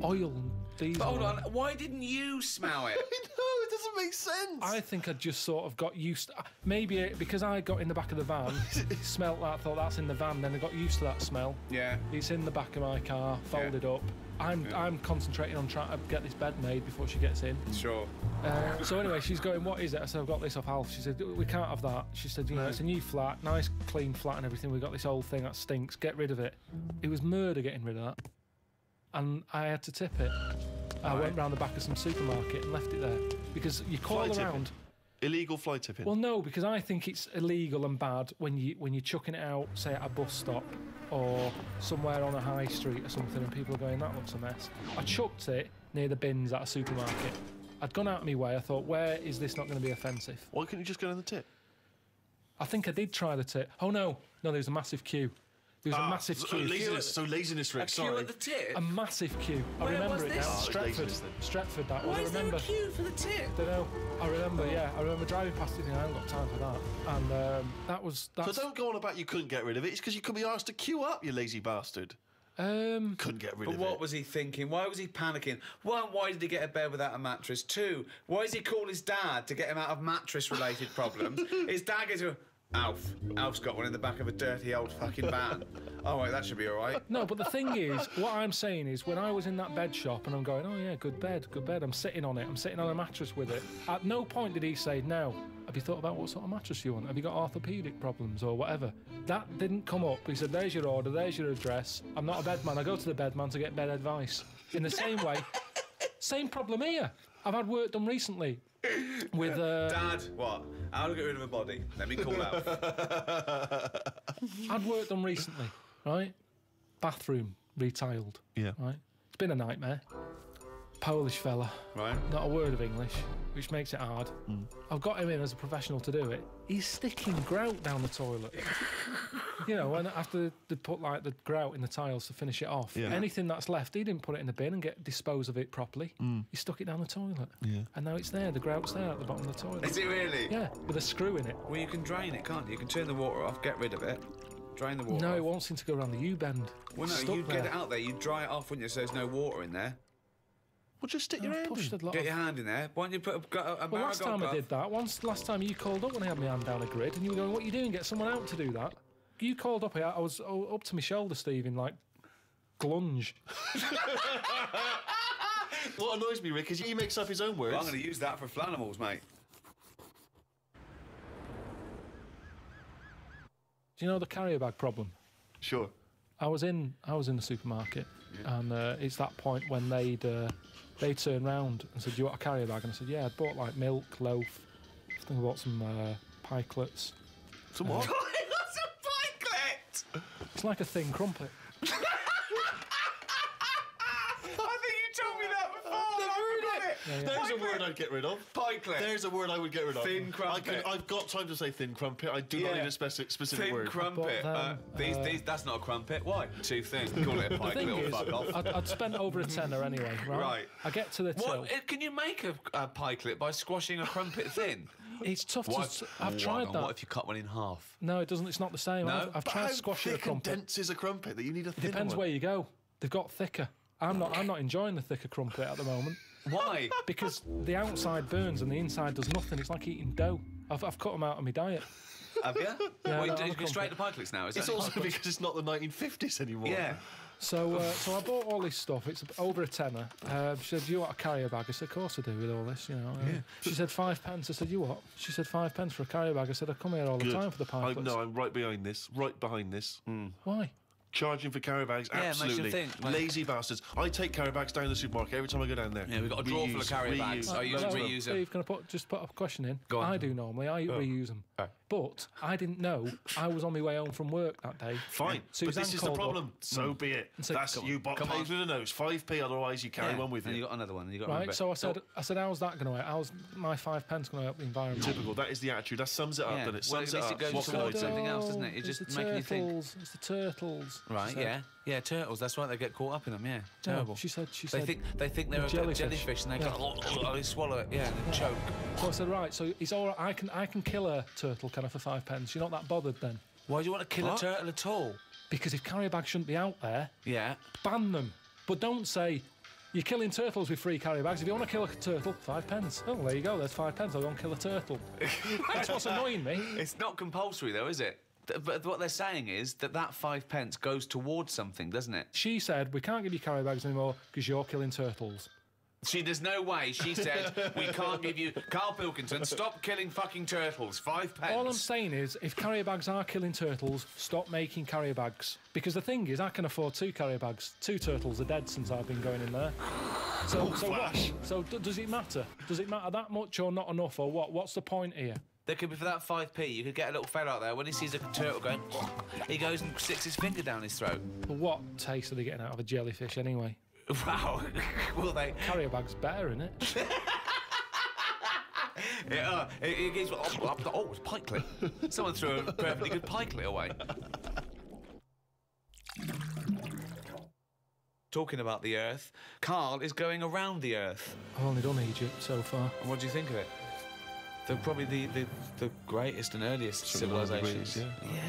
oil and diesel." But hold on, why didn't you smell it? No, it doesn't make sense. I think I just sort of got used to, maybe because I got in the back of the van, smelt that, thought that's in the van, then I got used to that smell. Yeah. It's in the back of my car, folded up. I'm concentrating on trying to get this bed made before she gets in. Sure. So anyway, she's going, "What is it?" I said, "I've got this off Alf." She said, "We can't have that." She said, "You know, it's a new flat, nice clean flat and everything. We've got this old thing that stinks. Get rid of it." It was murder getting rid of that. And I had to tip it. I went round the back of some supermarket and left it there. Because you call Fly around... tipping. Illegal fly tipping. Well, no, because I think it's illegal and bad when you're chucking it out, say, at a bus stop or somewhere on a high street or something, and people are going, "That looks a mess." I chucked it near the bins at a supermarket. I'd gone out of my way. I thought, where is this not going to be offensive? Why couldn't you just go down the tip? I think I did try the tip. Oh, no, there was a massive queue. There was a massive queue. Laziness, Rick, A queue at the tip? A massive queue. I Where remember was it this? now. Oh, Stretford. laziness then. Stretford, that was. Why I is there remember. a queue for the tip? Don't know. I remember, yeah. I remember driving past it and I haven't got time for that. And that's... So don't go on about you couldn't get rid of it. It's because you couldn't be asked to queue up, you lazy bastard. Couldn't get rid of it. But what was he thinking? Why was he panicking? One, why did he get a bed without a mattress? 2, why does he call his dad to get him out of mattress-related problems? His dad goes to Alf's got one in the back of a dirty old fucking van. Oh, wait, that should be all right. No, but the thing is, what I'm saying is, when I was in that bed shop and I'm going, "Oh yeah, good bed, I'm sitting on it, I'm sitting on a mattress with it. At no point did he say, "Now, have you thought about what sort of mattress you want? Have you got orthopaedic problems or whatever?" That didn't come up. He said, "There's your order, there's your address. I'm not a bed man, I go to the bed man to get bed advice." In the same way, same problem here. I've had work done recently with... Dad, what? How to get rid of a body? Let me call Alf. I'd work done recently, right? Bathroom retiled. Yeah. Right? It's been a nightmare. Polish fella. Right. Not a word of English, which makes it hard. I've got him in as a professional to do it. He's sticking grout down the toilet. You know, and after they put like the grout in the tiles to finish it off, anything that's left, he didn't put it in the bin and dispose of it properly. He stuck it down the toilet. Yeah. And now it's there, the grout's there at the bottom of the toilet. Is it really? Yeah, with a screw in it. Well, you can drain it, can't you? You can turn the water off, get rid of it, drain the water No, off. it won't seem to go around the U-bend. Well, no, Stuck you'd there. get it out there, you'd dry it off, wouldn't you, so there's no water in there. Well, just stick your I've hand pushed in. a lot Get of... your hand in there. Why don't you put a Well, last time I glove? did that, last time you called up when I had my hand down a grid and you were going, "What are you doing? Get someone out to do that." You called up here, I was up to my shoulder, Steve, in like glunge. What annoys me, Rick, is he makes up his own words. Well, I'm going to use that for Flanimals, mate. Do you know the carrier bag problem? Sure. I was in the supermarket, and it's that point when they turned round and said, "Do you want a carrier bag?" And I said, "Yeah." I bought like milk, loaf. I think I bought some pikelets. Some what? What's a pikelet? It's like a thin crumpet. I think you told me that before. I've forgotten it. There's a word I'd get rid of. Pikelet. There's a word I would get rid of. Thin crumpet. I've got time to say thin crumpet. I do not need a specific Thin word. crumpet. But These, that's not a crumpet. Why? Too thin. Call it a The thing pikelet or is, fuck off. I'd spent over a tenner anyway, right? Right. I get to the till. What? Can you make a pikelet by squashing a crumpet thin? It's tough What to... if- I've tried on, that. What if you cut one in half? No, it doesn't. It's not the same. No? I've tried squashing a thick and crumpet. dense is a crumpet that you need a thinner Depends one. where you go. They've got thicker. I'm not enjoying the thicker crumpet at the moment. Why? Because the outside burns and the inside does nothing. It's like eating dough. I've cut them out of my diet. Have you? Yeah, Well, no, you I'm go straight to Pikelets now, is It's it? also because it's not the 1950s anymore. Yeah. So I bought all this stuff. It's over a tenner. She said, "Do you want a carrier bag?" I said, "Of course I do with all this, you know." She said, "5 pence." I said, "You what?" She said, "5 pence for a carrier bag." I said, "I come here all the Good. time for the pikelets." No, I'm right behind this. Right behind this. Why? Charging for carry bags, Yeah, it makes you absolutely. think, like- Lazy bastards. I take carry bags down to the supermarket every time I go down there. Yeah, we've got a drawer full of carrier bags. I use Well, reuse them. Steve, can I just put a question in? Go on. I do normally. I reuse them. But I didn't know. I was on my way home from work that day. Fine, but Suzanne this is the called problem. up. So be it. So- That's Come you on. bought Come paid on. through the nose. 5p, otherwise you carry one with And you. you got another one. And you got Right, so I said, how's that going to help? How's my 5 pence going to help the environment? Typical. That is the attitude. That sums it up, Yeah. doesn't it? Well, Sums at it least up. it goes What can I towards do? something else, doesn't it? It's It's just the making you think. turtles. It's the turtles. Right? She said. Yeah, turtles. That's right. They get caught up in them. Yeah, terrible. She said. They think they're a jellyfish, and they go, they swallow it. Yeah, and choke. So I said, right. So it's all right. I can kill a turtle, can I, for 5 pence? You're not that bothered then? Why do you want to kill What? a turtle at all? Because if carrier bags shouldn't be out there, Yeah. ban them. But don't say you're killing turtles with free carrier bags. If you want to kill a turtle, 5 pence. Oh, well, there you go. There's 5 pence. I'll go and kill a turtle. That's what's annoying me. It's not compulsory though, is it? But what they're saying is that 5 pence goes towards something, doesn't it? She said, we can't give you carrier bags anymore because you're killing turtles. There's no way. She said, we can't give you... Carl Pilkington, stop killing fucking turtles. 5 pence. All I'm saying is, if carrier bags are killing turtles, stop making carrier bags. Because the thing is, I can afford 2 carrier bags. 2 turtles are dead since I've been going in there. So what? So does it matter? Does it matter that much or not enough or what? What's the point here? There could be, for that 5p, you could get a little fella out there, when he sees a turtle going, he goes and sticks his finger down his throat. But what taste are they getting out of a jellyfish anyway? Wow. Will they? Carrier bag's better, innit? It gives... Oh, it's pikelet. Someone threw a perfectly good pikelet away. Talking about the Earth, Carl is going around the Earth. I've only done Egypt so far. And what do you think of it? They're probably the greatest and earliest civilizations. Yeah,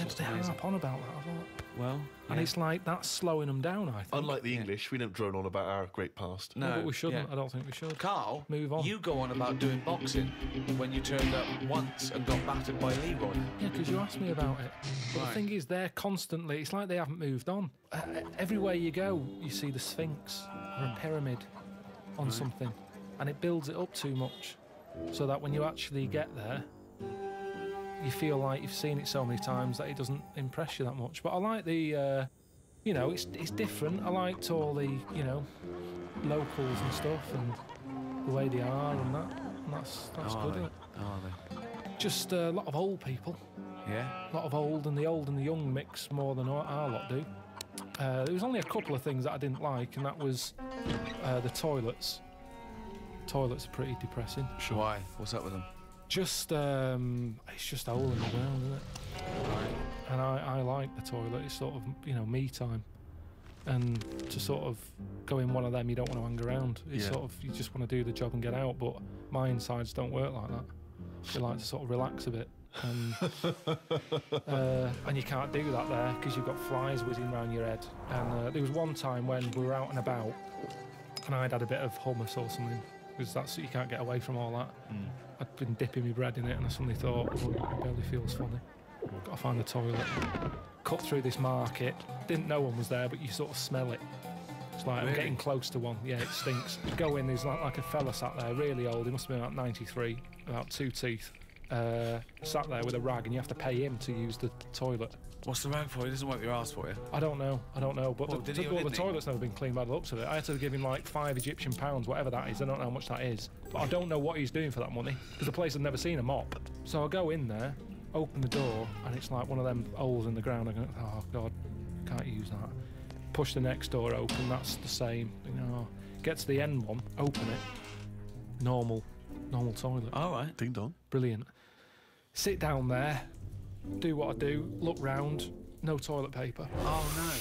but they harp on about that a lot. Well, And it's like, that's slowing them down, I think. Unlike the English, we don't drone on about our great past. no, But we shouldn't. yeah. I don't think we should. Carl, Move on. you go on about doing boxing when you turned up once and got battered by Leroy. Yeah, because you asked me about it. But Right. the thing is, they're constantly... It's like they haven't moved on. Everywhere you go, you see the Sphinx or a pyramid on something. And it builds it up too much. So that when you actually get there, you feel like you've seen it so many times that it doesn't impress you that much. But I like the... you know, it's different. I liked all the, you know, locals and stuff and the way they are and that. And that's good, isn't it? Are they? Just a lot of old people. Yeah. A lot of old and the young mix more than our lot do. There was only a couple of things that I didn't like, and that was the toilets. Toilets are pretty depressing. Sure. Why? What's up with them? Just, it's just a hole in the ground, isn't it? And I like the toilet. It's sort of, you know, me time. And to sort of go in one of them, you don't want to hang around. It's sort of, you just want to do the job and get out. But my insides don't work like that. They like to sort of relax a bit. And you can't do that there because you've got flies whizzing around your head. And there was one time when we were out and about and I'd had a bit of hummus or something, because that's, you can't get away from all that. I'd been dipping my bread in it and I suddenly thought, oh, my belly feels funny. Got to find the toilet. Cut through this market. Didn't know one was there, but you sort of smell it. It's like, I'm getting close to one. Yeah, it stinks. Go in, there's like a fella sat there, really old. He must have been about 93, about 2 teeth. Sat there with a rag, and you have to pay him to use the toilet. What's the rag for? He doesn't wipe your ass for you. I don't know. But Well, the did he or didn't he? toilet's never been cleaned by the looks of it. I had to give him like £5 Egyptian, whatever that is. I don't know how much that is. But I don't know what he's doing for that money, because the place had never seen a mop. So I go in there, open the door, and it's like one of them holes in the ground. I go, oh God, can't use that. Push the next door open, that's the same. You know, get to the end one, open it, normal toilet. All right. Ding dong. Brilliant. Sit down there, do what I do, look round, no toilet paper. Oh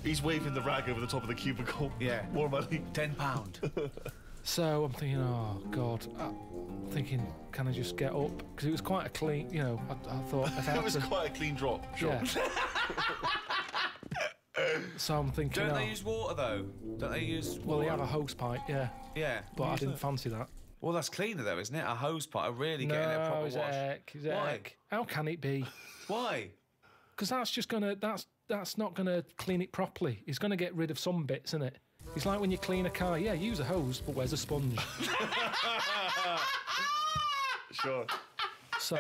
He's waving the rag over the top of the cubicle. Yeah. More money. no. £10. So I'm thinking, oh God, I'm thinking, can I just get up? Because it was quite a clean, you know, I thought if I It had was to, quite a clean drop. Sure. yeah. So I'm thinking, Don't oh, they use water though? Don't they use? well, they water? have a hose pipe, yeah, Yeah. but I didn't fancy that. Well, that's cleaner though, isn't it? A hose pipe, really getting a proper it's wash. heck, Why? heck. How can it be? Why? Because that's just gonna, that's not gonna clean it properly. It's gonna get rid of some bits, isn't it? It's like when you clean a car, yeah, use a hose, but where's a sponge? Sure. So,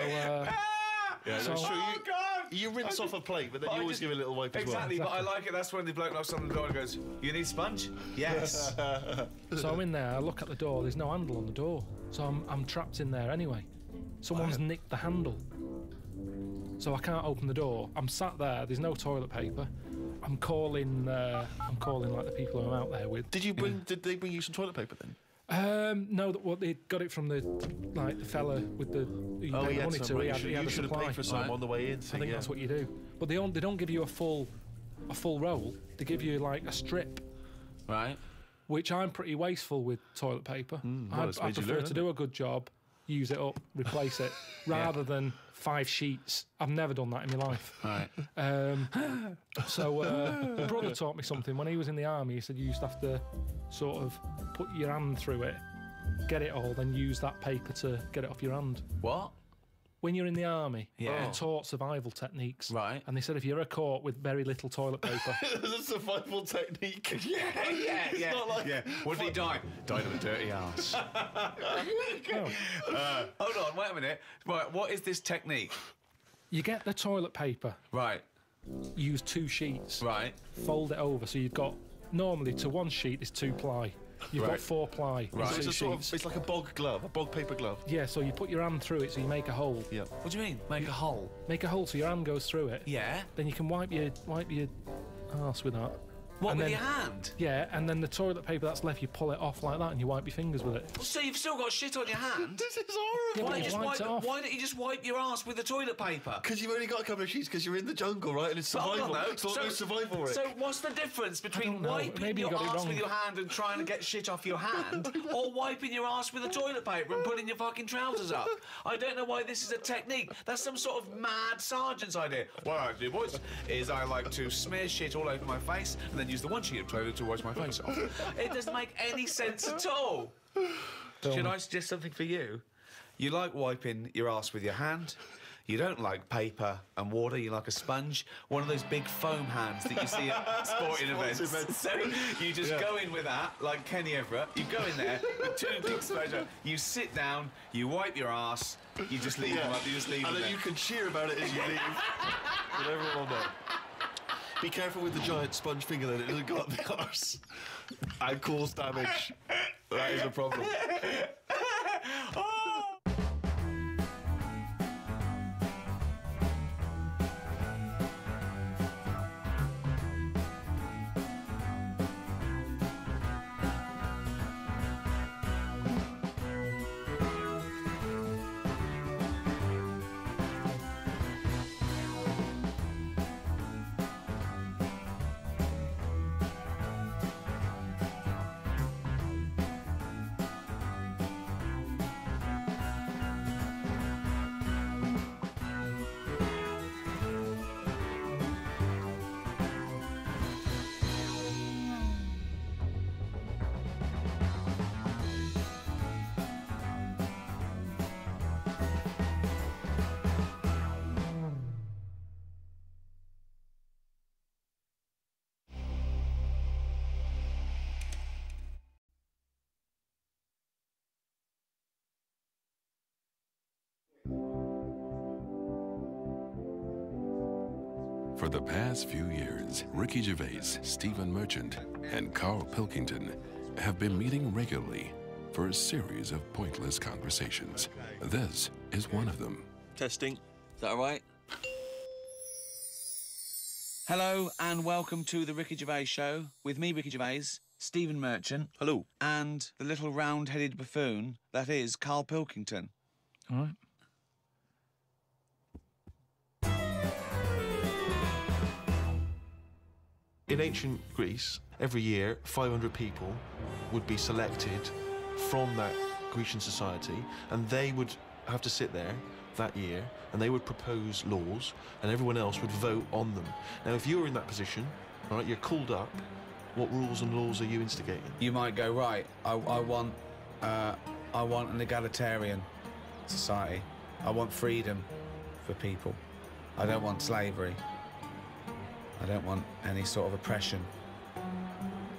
Yeah, So- that's true. Oh God! You rinse off a plate, but then But you I always just- give it a little wipe Exactly, as well. but I like it. That's when the bloke knocks on the door and goes, "You need sponge?" Yes. so I'm in there, I look at the door, there's no handle on the door. So I'm trapped in there anyway. Someone's nicked the handle. So I can't open the door. I'm sat there, there's no toilet paper. I'm calling like the people who I'm out there with. Did they bring you some toilet paper then? No, well, they got it from the fella with the who you pay the money to. He had a should have supply. paid for some on the way in. I think that's what you do. But they don't give you a full roll. They give you like a strip, Right. which I'm pretty wasteful with toilet paper. well, it's I made you prefer learn, to do a good job, use it up, replace it, rather than 5 sheets. I've never done that in my life. Right. So my brother taught me something. When he was in the army, he said you used to have to sort of put your hand through it, get it all, then use that paper to get it off your hand. What? When you're in the army, Yeah. they're taught survival techniques. Right. And they said if you're caught with very little toilet paper, It's a survival technique. Yeah. not like- yeah. What did he die? Died of a dirty arse. Hold on, wait a minute. Right, what is this technique? you get the toilet paper, Right. use 2 sheets, Right. fold it over. So you've got, normally to 1 sheet is 2 ply. You've got Right. 4 ply in Right. 2 It's a sort sheets. of, it's like a bog glove, a bog paper glove. Yeah, so you put your hand through it so you make a hole. Yeah. What do you mean? Make a hole? Make a hole so your hand goes through it. Yeah. Then you can wipe your arse with that. What, And with then- your hand? Yeah, and then the toilet paper that's left, you pull it off like that and you wipe your fingers with it. So you've still got shit on your hand? This is horrible. Yeah, but Why don't you just wipe your ass with the toilet paper? Because you've only got a couple of sheets because you're in the jungle, right? And it's survival. Hold on, though. It's almost survival, Rick. So what's the difference between don't know. wiping Maybe you your got it ass wrong. with your hand and trying to get shit off your hand, or wiping your ass with the toilet paper and putting your fucking trousers up? I don't know why this is a technique. That's some sort of mad sergeant's idea. What I do, boys, is I like to smear shit all over my face and then use the one sheet of toilet to wash my face off. It doesn't make any sense at all. Should I suggest something for you? You like wiping your ass with your hand. You don't like paper and water, you like a sponge. One of those big foam hands that you see at sporting events. So you just go in with that, like Kenny Everett. You go in there with 2 big exposure. You sit down, you wipe your ass, you just leave them up, you just leave and them then there. you can cheer about it as you leave. But everyone will know. Be careful with the giant sponge finger then, it doesn't go up the arse and cause damage. That is a problem. For the past few years, Ricky Gervais, Stephen Merchant, and Carl Pilkington have been meeting regularly for a series of pointless conversations. This is one of them. Testing. Is that all right? Hello and welcome to the Ricky Gervais Show with me, Ricky Gervais, Stephen Merchant. Hello. And the little round-headed buffoon that is Carl Pilkington. All right. In ancient Greece, every year, 500 people would be selected from that Grecian society, and they would have to sit there that year, and they would propose laws, and everyone else would vote on them. Now, if you're in that position, all right, you're called up, what rules and laws are you instigating? You might go, right, I want an egalitarian society. I want freedom for people. I don't want slavery. I don't want any sort of oppression.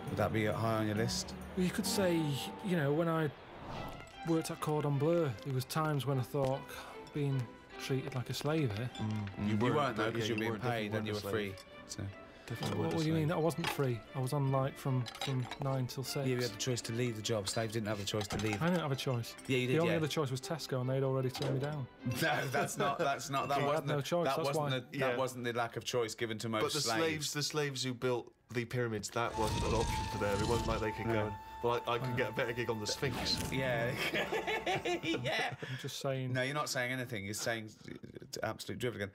Would that be high on your list? Well, you could say, you know, when I worked at Cordon Bleu, there was times when I thought being treated like a slave here. You weren't though, because yeah, you were being weren't, paid definitely and you were weren't a free. slave. So. What do you mean? I wasn't free. I was on like from 9 till 6. Yeah, you had the choice to leave the job. Slaves didn't have the choice to leave. I didn't have a choice. Yeah, you did. The only yeah. other choice was Tesco, and they'd already turned me down. No, that's not. That I wasn't had no choice, That that's wasn't why. that wasn't the lack of choice given to most But the slaves who built the pyramids, that wasn't an option for them. It wasn't like they could go and, well, I can get a better gig on the Sphinx. Yeah. Yeah. I'm just saying. No, you're not saying anything. You're saying absolute drivel again.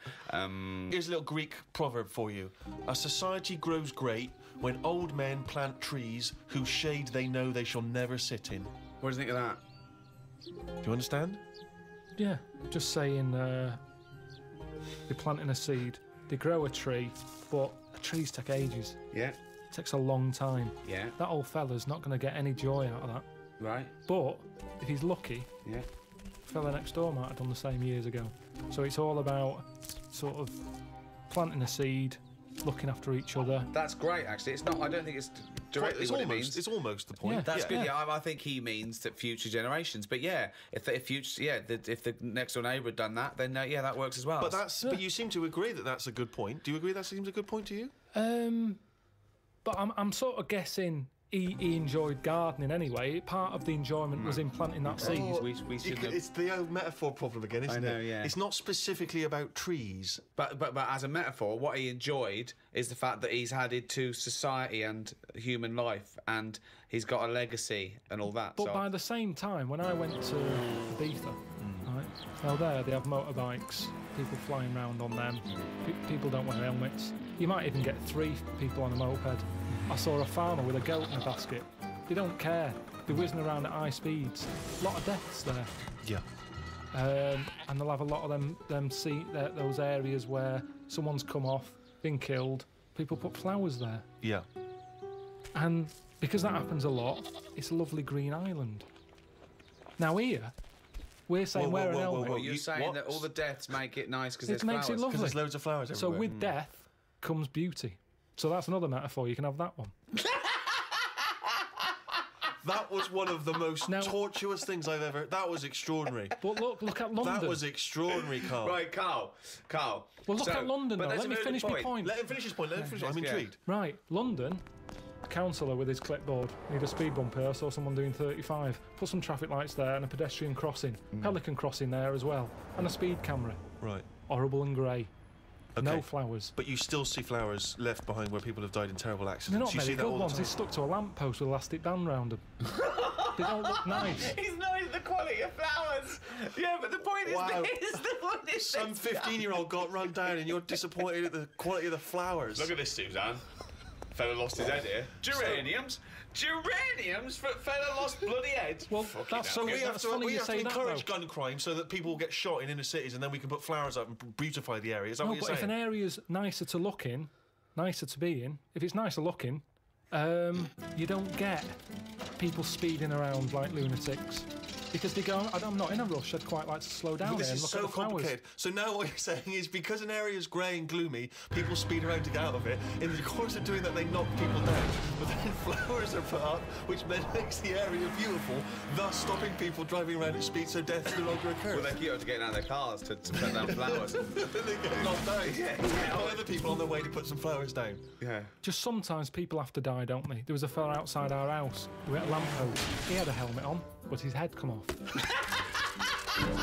Here's a little Greek proverb for you. A society grows great when old men plant trees whose shade they know they shall never sit in. What do you think of that? Do you understand? Yeah, just saying. They're planting a seed. They grow a tree, but trees take ages. Yeah. It takes a long time. Yeah. That old fella's not going to get any joy out of that. Right. But if he's lucky, Yeah. fella next door might have done the same years ago. So it's all about sort of planting a seed, looking after each other. That's great, actually. It's not. I don't think it's directly it's what almost, it means. It's almost the point. Yeah. That's good. Yeah, I think he means that future generations. But yeah, if the next door neighbour had done that, then yeah, that works as well. But but you seem to agree that that's a good point. Do you agree that seems a good point to you? But I'm sort of guessing he enjoyed gardening anyway. Part of the enjoyment was in planting that seed. we should have. It's the old metaphor problem again, isn't it? I know, yeah. It's not specifically about trees. But as a metaphor, what he enjoyed is the fact that he's added to society and human life, and he's got a legacy and all that. But by the same time, when I went to Ibiza, right, well there they have motorbikes, people flying around on them, people don't wear helmets. You might even get 3 people on a moped. I saw a farmer with a goat in a basket. They don't care. They're whizzing around at high speeds. A lot of deaths there. Yeah. And they'll have a lot of those areas where someone's come off, been killed. People put flowers there. Yeah. And because that happens a lot, it's a lovely green island. Now here, we're saying wear an helmet. Well, you're saying that all the deaths make it nice because It there's makes flowers. it lovely. Because there's loads of flowers So everywhere. with death comes beauty. So that's another metaphor. You can have that one. That was one of the most tortuous things I've ever... That was extraordinary. But look at London. That was extraordinary, Carl. Right, Carl. Well, look at London, though. Let me finish my point. Let him finish his point. Let him finish. I'm intrigued. Right, London, a councillor with his clipboard. Need a speed bump here. I saw someone doing 35. Put some traffic lights there and a pedestrian crossing. Pelican crossing there as well. And a speed camera. Right. Horrible and grey. Okay. No flowers. But you still see flowers left behind where people have died in terrible accidents. They're not you very see that good all the ones. time. He's stuck to a lamppost with elastic band round them. They don't look nice. He's not the quality of flowers. Yeah, but the point is this. The point is Some 15-year-old got run down and you're disappointed at the quality of the flowers. Look at this, Suzanne. Fella lost his head here. Geraniums? Geraniums? Fella lost bloody head? Well, Fucking So hell. we have funny you to say that, encourage though. gun crime so that people get shot in inner cities and then we can put flowers up and beautify the area. Is that No, what but you're if an saying? area's nicer to look in, nicer to be in, if it's nicer looking, you don't get people speeding around like lunatics. Because they go, I'm not in a rush, I'd quite like to slow down But here this and is look so at the flowers. complicated. So now what you're saying is because an area is grey and gloomy, people speed around to get out of it. In the course of doing that, they knock people down. But then flowers are put up, which then makes the area beautiful, thus stopping people driving around at speed so death no longer occurs. Well, they're cute to get out of their cars to put down flowers. Then they get knocked down. Yeah. Other people on their way to put some flowers down. Yeah. Just sometimes people have to die, don't they? There was a fella outside our house who had a lamppost. He had a helmet on, but his head come off. You made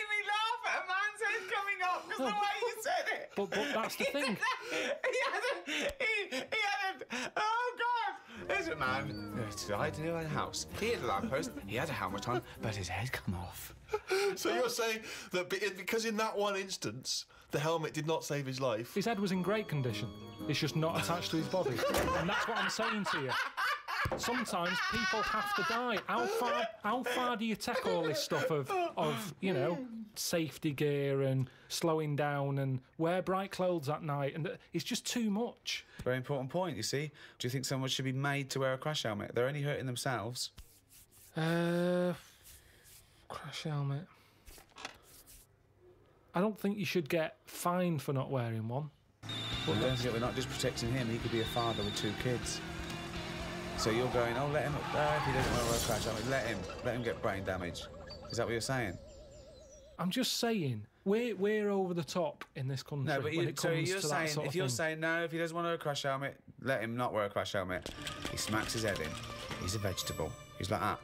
me laugh at a man's head coming off because the way you said it. But that's the thing. He had a. Oh God! There's a man who died in a house. He had a lamppost. He had a helmet on, but his head come off. So you're saying that because in that one instance, the helmet did not save his life. His head was in great condition. It's just not attached to his body. And that's what I'm saying to you. Sometimes people have to die. How far do you take all this stuff of you know, safety gear and slowing down and wear bright clothes at night? And it's just too much. Very important point, you see. Do you think someone should be made to wear a crash helmet? They're only hurting themselves. Crash helmet. I don't think you should get fined for not wearing one. But don't forget, we're not just protecting him. He could be a father with 2 kids. So you're going, oh, let him, if he doesn't want to wear a crash helmet, let him get brain damage. Is that what you're saying? I'm just saying, we're over the top in this country. No, but when it comes to that sort of if you're thing. saying no, if he doesn't want to wear a crash helmet, let him not wear a crash helmet. He smacks his head in. He's a vegetable. He's like that,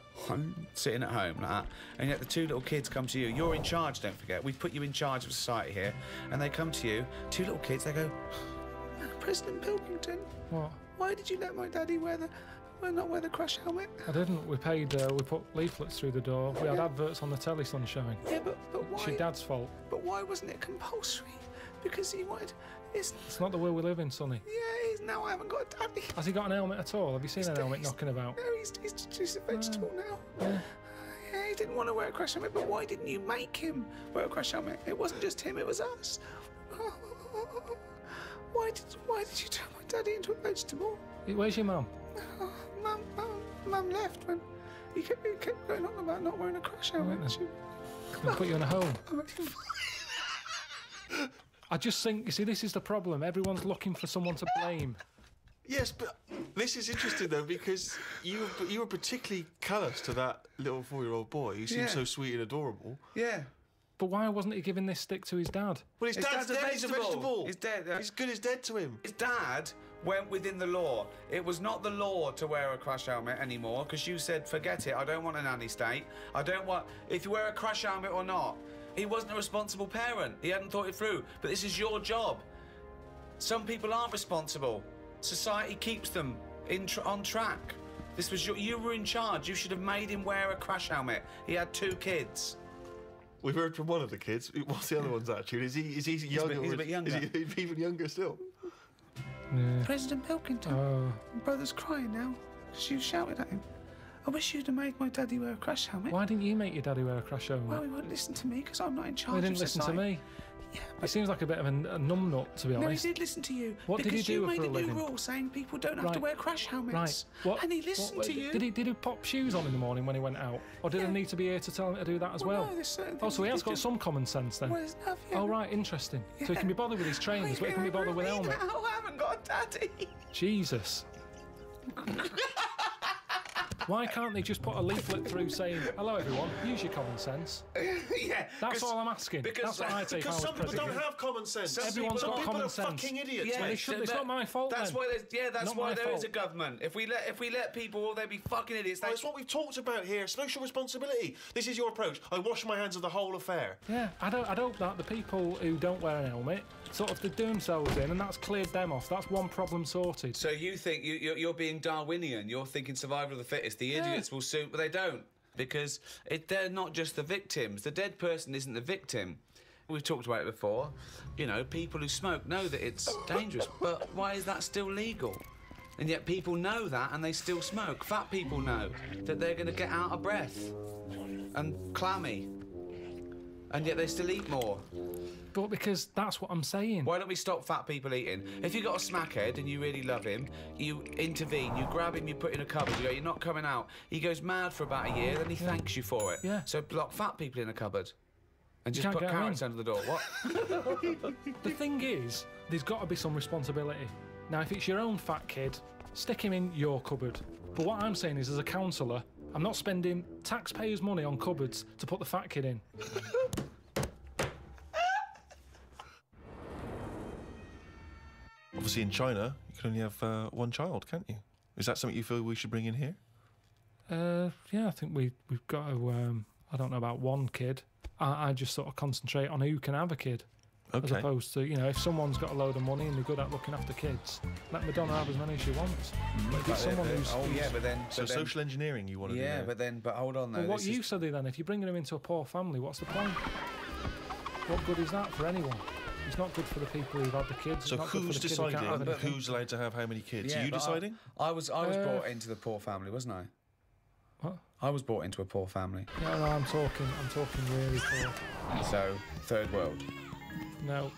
sitting at home like that. And yet the 2 little kids come to you. You're in charge, don't forget. We've put you in charge of society here. And they come to you, 2 little kids, they go, President Pilkington, What? why did you let my daddy not wear the crash helmet? I didn't. We paid. We put leaflets through the door. We had adverts on the telly, Sunshine. Yeah, but why? It's your dad's fault. But why wasn't it compulsory? Because he wanted. It's not the world we live in, Sonny. Yeah, now I haven't got a daddy. Has he got an helmet at all? Have you seen an helmet knocking about? No, he's a vegetable now. Yeah, he didn't want to wear a crash helmet, but why didn't you make him wear a crash helmet? It wasn't just him, it was us. Why did you turn my daddy into a vegetable? Where's your mum? Mum left when he kept going on about not wearing a crash helmet. I'll put you in a home. I just think, you see, this is the problem. Everyone's looking for someone to blame. Yes, but this is interesting though, because you were particularly callous to that little 4-year-old boy who seemed so sweet and adorable. Yeah. But why wasn't he giving this stick to his dad? Well, his dad's dead. He's a vegetable. He's dead. He's good as dead to him. His dad went within the law. It was not the law to wear a crash helmet anymore, because you said, forget it, I don't want a nanny state. I don't want... If you wear a crash helmet or not, he wasn't a responsible parent. He hadn't thought it through. But this is your job. Some people aren't responsible. Society keeps them on track. This was you were in charge. You should have made him wear a crash helmet. He had 2 kids. We've heard from one of the kids. What's the other one's attitude? Is he younger? He's a bit younger. Is he even younger still? Yeah. President Pilkington. My brother's crying now because you shouted at him. I wish you'd have made my daddy wear a crash helmet. Why didn't you make your daddy wear a crash helmet? Well, he won't listen to me because I'm not in charge He didn't listen to me. Yeah, He seems like a bit of a numbnut, to be honest. No, he did listen to you. What did he do because for a you made a living? new rule saying people don't have to wear crash helmets. Right. What, and he listened to you. Did he pop shoes on in the morning when he went out? Or did I need to be here to tell him to do that as well? No, there's certain Oh, things so he has you got just- some common sense then? Well, there's nothing. Oh, right, interesting. So he can be bothered with his trainers, but he can be bothered with helmet. I haven't got a daddy. Jesus. Why can't they just put a leaflet through saying, hello everyone, use your common sense? Yeah. That's all I'm asking. That's what I'd say if I Because was some people president. don't have common sense. Everyone's some got people common are sense. fucking idiots. Yeah, mate. It's not my fault That's then. why that's Not why my there is a fault. government. If we let people, well, they'd be fucking idiots. Well, it's what we've talked about here. Social responsibility. This is your approach. I wash my hands of the whole affair. Yeah, I'd hope that the people who don't wear an helmet sort of they do themselves in, and that's cleared them off. That's one problem sorted. So you think you're being Darwinian? You're thinking survival of the fittest. The idiots will soon, but they don't, because they're not just the victims. The dead person isn't the victim. We've talked about it before. You know, people who smoke know that it's dangerous, but why is that still legal? And yet people know that and they still smoke. Fat people know that they're going to get out of breath and clammy, and yet they still eat more. But because that's what I'm saying. Why don't we stop fat people eating? If you've got a smackhead and you really love him, you intervene, you grab him, you put in a cupboard, you go, you're not coming out. He goes mad for about a year, then he thanks you for it. Yeah. So lock fat people in a cupboard. And just can't put get 'em carrots in. under the door. What? The thing is, there's got to be some responsibility. Now, if it's your own fat kid, stick him in your cupboard. But what I'm saying is, as a counsellor, I'm not spending taxpayers' money on cupboards to put the fat kid in. Obviously, in China, you can only have one child, can't you? Is that something you feel we should bring in here? Yeah, I think we've got to. I don't know about one kid. I just sort of concentrate on who can have a kid, as Okay. opposed to, you know, if someone's got a load of money and they're good at looking after kids, let Madonna have as many as she wants. But if it's someone who's but then... So social engineering you want to do Yeah, there. but hold on though. Well, what this use is- are they then? If you're bringing them into a poor family, what's the point? What good is that for anyone? It's not good for the people who've had the kids. So it's not good who's for the kid who can't have deciding anything. who's allowed to have how many kids? Yeah, Are you but deciding? I was brought into the poor family, wasn't I? What? I was brought into a poor family. No, I'm talking really poor. So, third world. No,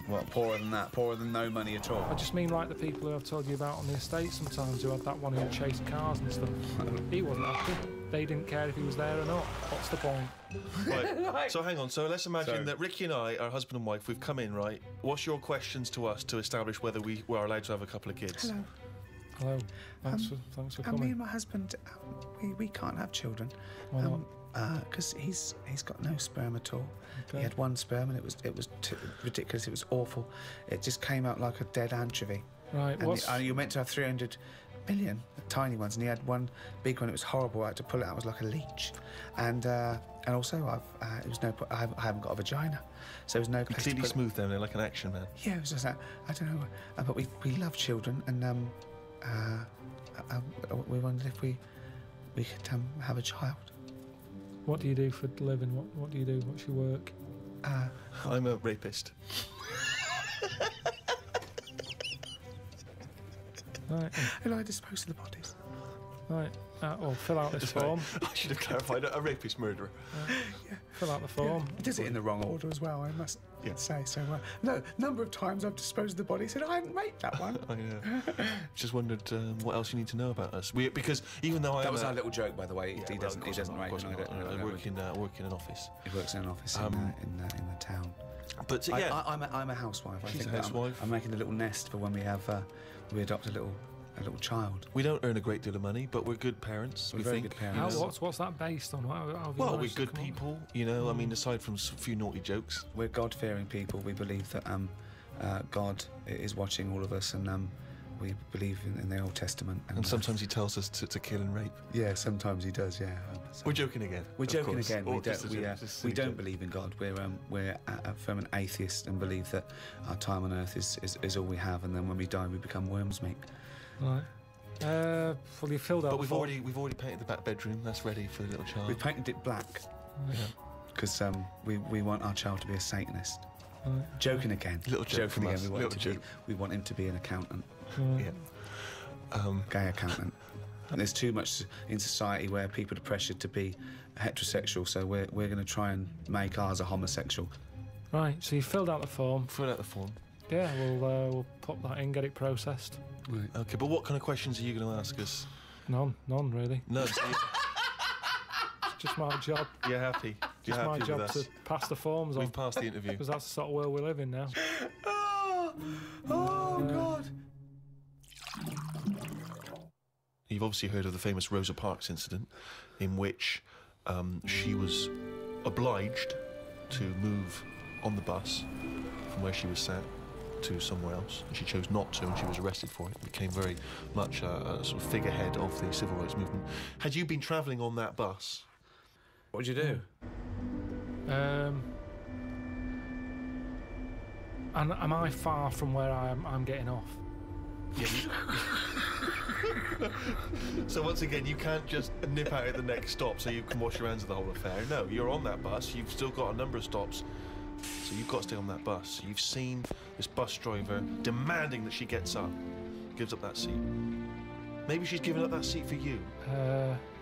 What, poorer than that? Poorer than no money at all? I just mean like the people who I've told you about on the estate sometimes, who had that one who chased cars and stuff. He wasn't happy. They didn't care if he was there or not. What's the point? Right. So hang on. So let's imagine So- that Ricky and I are husband and wife. We've come in, right? What's your questions to us to establish whether we are allowed to have a couple of kids? Hello. Hello. Thanks for Me and coming. my husband, we can't have children. Why not? Because he's got no sperm at all. Okay. He had one sperm and it was ridiculous. It was awful. It just came out like a dead anchovy. Right, And what's... you're meant to have 300 million tiny ones, and he had one big one. It was horrible. I had to pull it out. It was like a leech. And also, it was no. I haven't got a vagina, so there was no. place to Completely put it. smooth down there, like an action man. Yeah, it was just that. I don't know, but we love children, and we wondered if we could have a child. What do you do for a living? What do you do? What's your work? I'm a rapist. Right, And I dispose of the bodies. right. Or fill out this form. I should have clarified. A rapist murderer. Fill out the form. He does it in the wrong order as well, I must say. So, no, number of times I've disposed of the body. He said, I hadn't raped that one. I know. Just wondered what else you need to know about us. Because even though That was our little joke, by the way. He doesn't rape. I work in an office. He works in an office in the town. But yeah, I'm a housewife. She's I think a that housewife. I'm making a little nest for when we adopt a little child. we don't earn a great deal of money, but we're good parents. We're we very think. good parents. What's that based on? How have you Well, we're managed to good come up people, you know. I mean, aside from a few naughty jokes. We're God-fearing people. We believe that God is watching all of us, and we believe in the Old Testament. And sometimes he tells us to kill and rape. yeah, sometimes he does. Yeah, We're joking again. We're of joking course. again. Or We just don't. a We, joke, just a we don't joke. believe in God. We're firm an atheist and believe that our time on earth is all we have, and then when we die, we become worms meat. Right. Well, you filled out. But the we've form. already painted the back bedroom. That's ready for the little child. We painted it black because we want our child to be a Satanist. Right. Joking again. Little joke from us. We want him to be an accountant, Yeah. gay accountant. And there's too much in society where people are pressured to be heterosexual, so we're going to try and make ours a homosexual. Right. So you filled out the form. Fill out the form. Yeah. We'll pop that in, get it processed. Okay, but what kind of questions are you going to ask us? None really. No. It's just my job. You're happy. You're Just my happy with job us. to pass the forms on. We've passed the interview. Because that's the sort of world we live in now. Oh God! You've obviously heard of the famous Rosa Parks incident, in which she was obliged to move on the bus from where she was sat to somewhere else, and she chose not to, and she was arrested for it. Became very much a sort of figurehead of the civil rights movement. Had you been travelling on that bus? What would you do? And am I far from where I'm getting off? So once again, you can't just nip out at the next stop so you can wash your hands of the whole affair. No, you're on that bus. You've still got a number of stops, so you've got to stay on that bus. You've seen this bus driver demanding that she gets up, gives up that seat. Maybe she's given up that seat for you.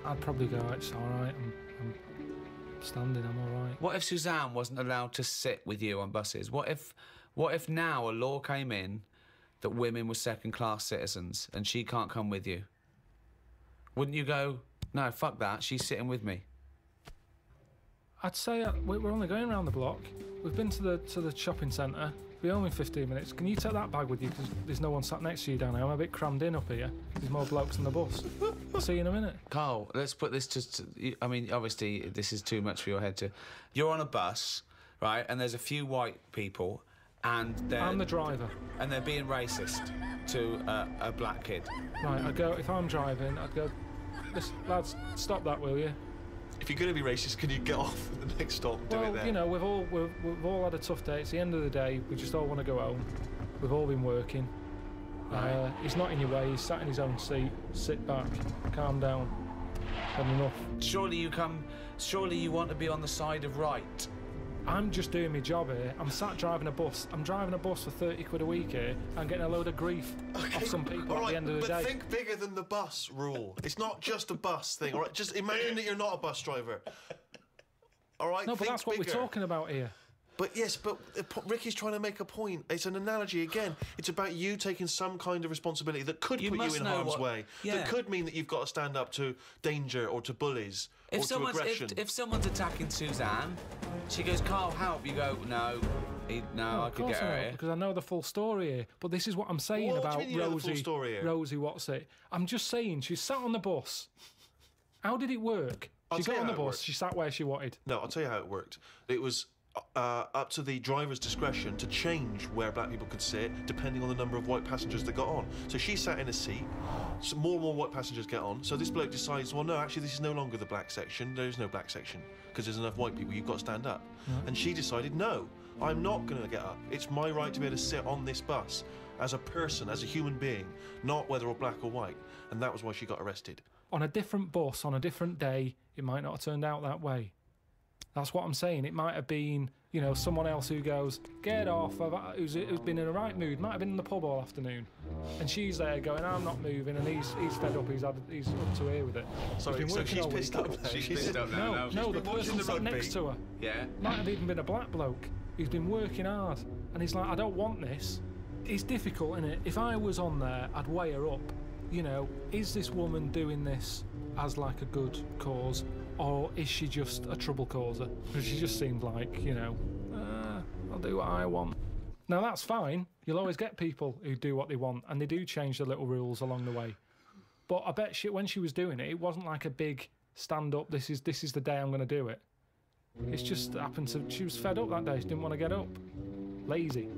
I'd probably go, it's all right, I'm standing, I'm all right. What if Suzanne wasn't allowed to sit with you on buses? What if now a law came in that women were second-class citizens and she can't come with you? Wouldn't you go, no, fuck that, she's sitting with me? I'd say we're only going around the block. We've been to the shopping centre. We're only 15 minutes. Can you take that bag with you? Because there's no one sat next to you down here. I'm a bit crammed in up here. There's more blokes on the bus. I'll see you in a minute. Carl, let's put this I mean, obviously, this is too much for your head to... You're on a bus, right, and there's a few white people, and they're... I'm the driver. And they're being racist to a black kid. Right, I'd go, if I'm driving, I'd go, listen, lads, stop that, will you? If you're going to be racist, can you get off at the next stop and do it Well, there? you know, we've all had a tough day. It's the end of the day. We just all want to go home. We've all been working. He's not in your way. He's sat in his own seat. Sit back. Calm down. Had enough. Surely you want to be on the side of right. I'm just doing my job here. I'm sat driving a bus. I'm driving a bus for 30 quid a week here and getting a load of grief off some people at the end of the day. But think bigger than the bus rule. It's not just a bus thing, all right? Just imagine that you're not a bus driver. All right? No, but that's what we're talking about here. But yes, but Ricky's trying to make a point. It's an analogy again. It's about you taking some kind of responsibility that could put you in harm's way. Yeah. That could mean that you've got to stand up to danger or to bullies or to aggression. If someone's attacking Suzanne, she goes, "Carl, help!" You go, "No, I could get her here." Because I know the full story here. But this is what I'm saying about do you mean you know the full story here? Rosie, what's it? I'm just saying, she sat on the bus. How did it work? She got on the bus. She sat where she wanted. No, I'll tell you how it worked. It was up to the driver's discretion to change where black people could sit depending on the number of white passengers that got on. So she sat in a seat, so more and more white passengers get on, so this bloke decides, well, no, actually this is no longer the black section, there is no black section because there's enough white people, you've got to stand up. And she decided, no, I'm not going to get up. It's my right to be able to sit on this bus as a person, as a human being, not whether or black or white. And that was why she got arrested. On a different bus, on a different day, it might not have turned out that way. That's what I'm saying. It might have been, you know, someone else who goes, get off, who's been in a right mood, might have been in the pub all afternoon. And she's there going, I'm not moving, and he's fed up, he's up to here with it. Sorry, so she's pissed up now. She's pissed up now. No, the person sat next to her. Yeah. Might have even been a black bloke who's been working hard. And he's like, I don't want this. It's difficult, isn't it? If I was on there, I'd weigh her up. You know, is this woman doing this as like a good cause, or is she just a trouble causer? Because she just seemed like, you know, I'll do what I want. Now that's fine. You'll always get people who do what they want, and they do change the little rules along the way. But I bet when she was doing it, it wasn't like a big stand up. This is the day I'm going to do it. It's just happened to. She was fed up that day. She didn't want to get up. Lazy.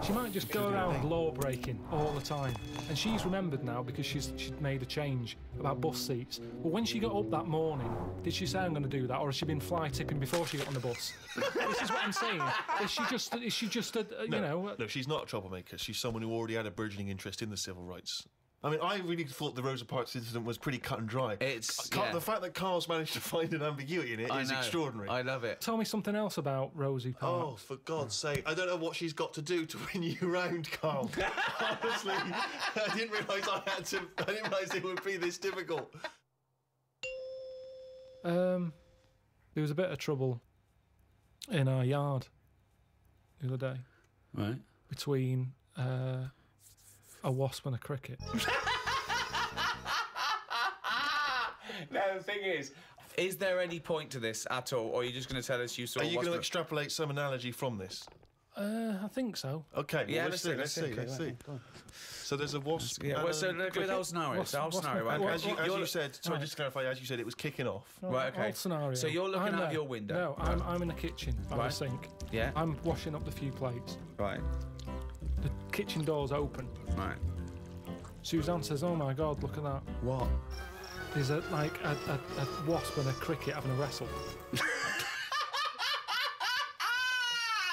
She might just go around law breaking all the time, and she's remembered now because she'd made a change about bus seats. But when she got up that morning, did she say I'm going to do that, or has she been fly tipping before she got on the bus? This is what I'm saying. Is she just you know? No, she's not a troublemaker. She's someone who already had a burgeoning interest in the civil rights. I mean, I really thought the Rosa Parks incident was pretty cut and dry. The fact that Carl's managed to find an ambiguity in it is extraordinary. I love it. Tell me something else about Rosie Parks. Oh, for God's sake. I don't know what she's got to do to win you round, Carl. Honestly, I didn't realise it would be this difficult. There was a bit of trouble in our yard the other day. Right. Between a wasp and a cricket. Now, the thing is there any point to this at all, or are you just going to tell us you saw... Are you going to extrapolate some analogy from this? I think so. Okay, yeah, well, let's see. So there's a wasp. Yeah, well, so look at the whole scenario. As you said, sorry, just to clarify, as you said, it was kicking off. Right, okay. Whole scenario. So you're looking out of your window. No, I'm in the kitchen by the sink. Yeah. I'm washing up the few plates. Right. The kitchen door's open. Right. Suzanne says, "Oh my God, look at that! What? There's a wasp and a cricket having a wrestle."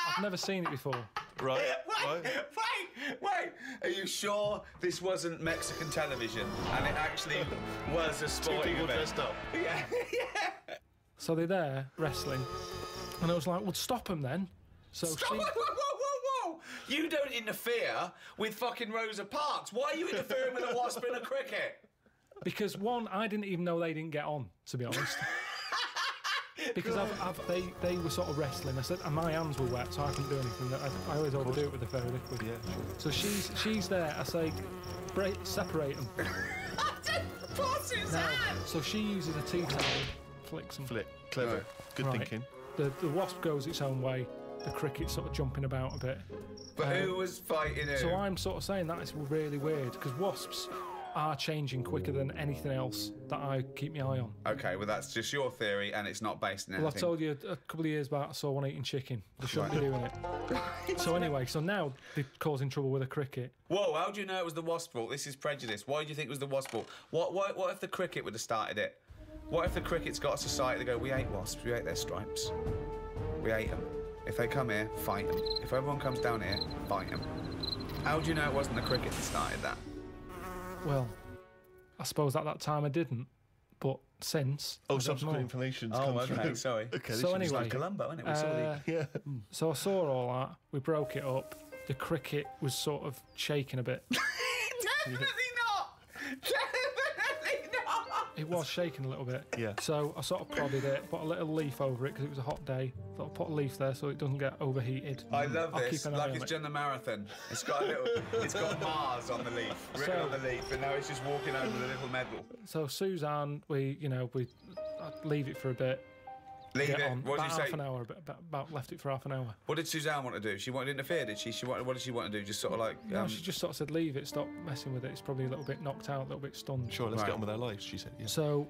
I've never seen it before. Right. Wait! Are you sure this wasn't Mexican television and it actually was a sporting people event? dressed up. Yeah. So they're there wrestling, and I was like, "Well, stop them then." So Whoa! You don't interfere with fucking Rosa Parks. Why are you interfering with a wasp and a cricket? Because one, I didn't even know they didn't get on, to be honest. Because they were sort of wrestling. I said, and my hands were wet, so I couldn't do anything. I always overdo it with the fairy liquid. Yeah, sure. So she's there. I say, separate them. Now, so she uses a tea towel, flicks them. Clever. Right. Good thinking. The wasp goes its own way. The cricket's sort of jumping about a bit. But who was fighting who? So I'm sort of saying that is really weird, because wasps are changing quicker than anything else that I keep my eye on. Okay, well that's just your theory and it's not based on anything. Well, I told you a couple of years back I saw one eating chicken. They shouldn't be doing it. So anyway, so now they're causing trouble with a cricket. Whoa, how do you know it was the wasp's fault? This is prejudice. Why do you think it was the wasp's fault? What if the cricket would have started it? What if the cricket's got a society that go, we hate wasps, we hate their stripes. We hate them. If they come here, fight them. If everyone comes down here, fight them. How do you know it wasn't the cricket that started that? Well, I suppose at that time I didn't. but since... Oh, I've had subsequent more. information's Oh, come okay, through. sorry. Okay, So this is anyway, Columbo, isn't it? We saw the... yeah. So I saw all that, we broke it up, the cricket was sort of shaking a bit. Definitely not! Definitely not! It was shaking a little bit. Yeah. So I sort of prodded it, put a little leaf over it because it was a hot day. Thought I'd put a leaf there so it doesn't get overheated. I love I'll this. keep an eye Like on it's it. done the marathon. It's got a little. It's got Mars on the leaf, written So- on the leaf, and now it's just walking over the little medal. So Suzanne, I'd leave it for a bit. Leave Get it. on. What did About you half say? an hour, about left it for half an hour. What did Suzanne want to do? She wanted to interfere, did she? What did she want to do? Just sort of like. No, she just sort of said, leave it, stop messing with it. It's probably a little bit knocked out, a little bit stunned. Sure, let's Right. get on with our lives, she said. Yeah. So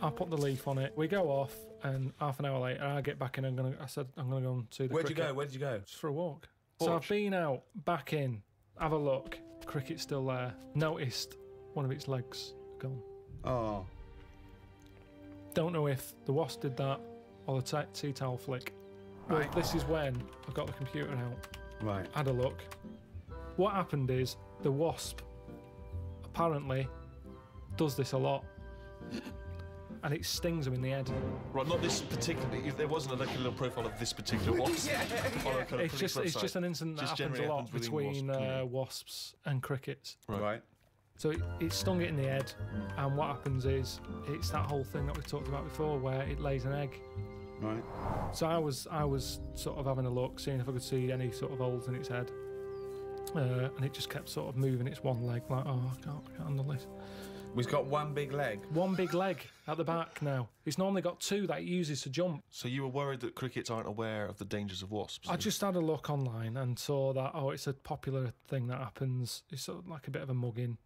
I put the leaf on it. We go off, and half an hour later, I get back in. I said, I'm going to go and see the Where'd you cricket. go? Where did you go? Just for a walk. So I've been out, back in, have a look. Cricket's still there. Noticed one of its legs gone. Oh. Don't know if the wasp did that or the tea towel flick. Well, Right. this is when I got the computer out, Right. had a look. What happened is the wasp apparently does this a lot, and it stings them in the head. Right, not this particular. If there wasn't like a little profile of this particular wasp. on a kind of It's just police it's just website. an incident that Just happens a generally lot happens within between wasp community. wasps and crickets. Right. So it stung it in the head, and what happens is it's that whole thing that we talked about before, where it lays an egg. Right. So I was sort of having a look, seeing if I could see any sort of holes in its head, and it just kept sort of moving its one leg, like, oh, I can't handle this. We've got one big leg. One big leg at the back now. It's normally got two that it uses to jump. So you were worried that crickets aren't aware of the dangers of wasps? I just had a look online and saw that, it's a popular thing that happens. It's sort of like a bit of a mugging.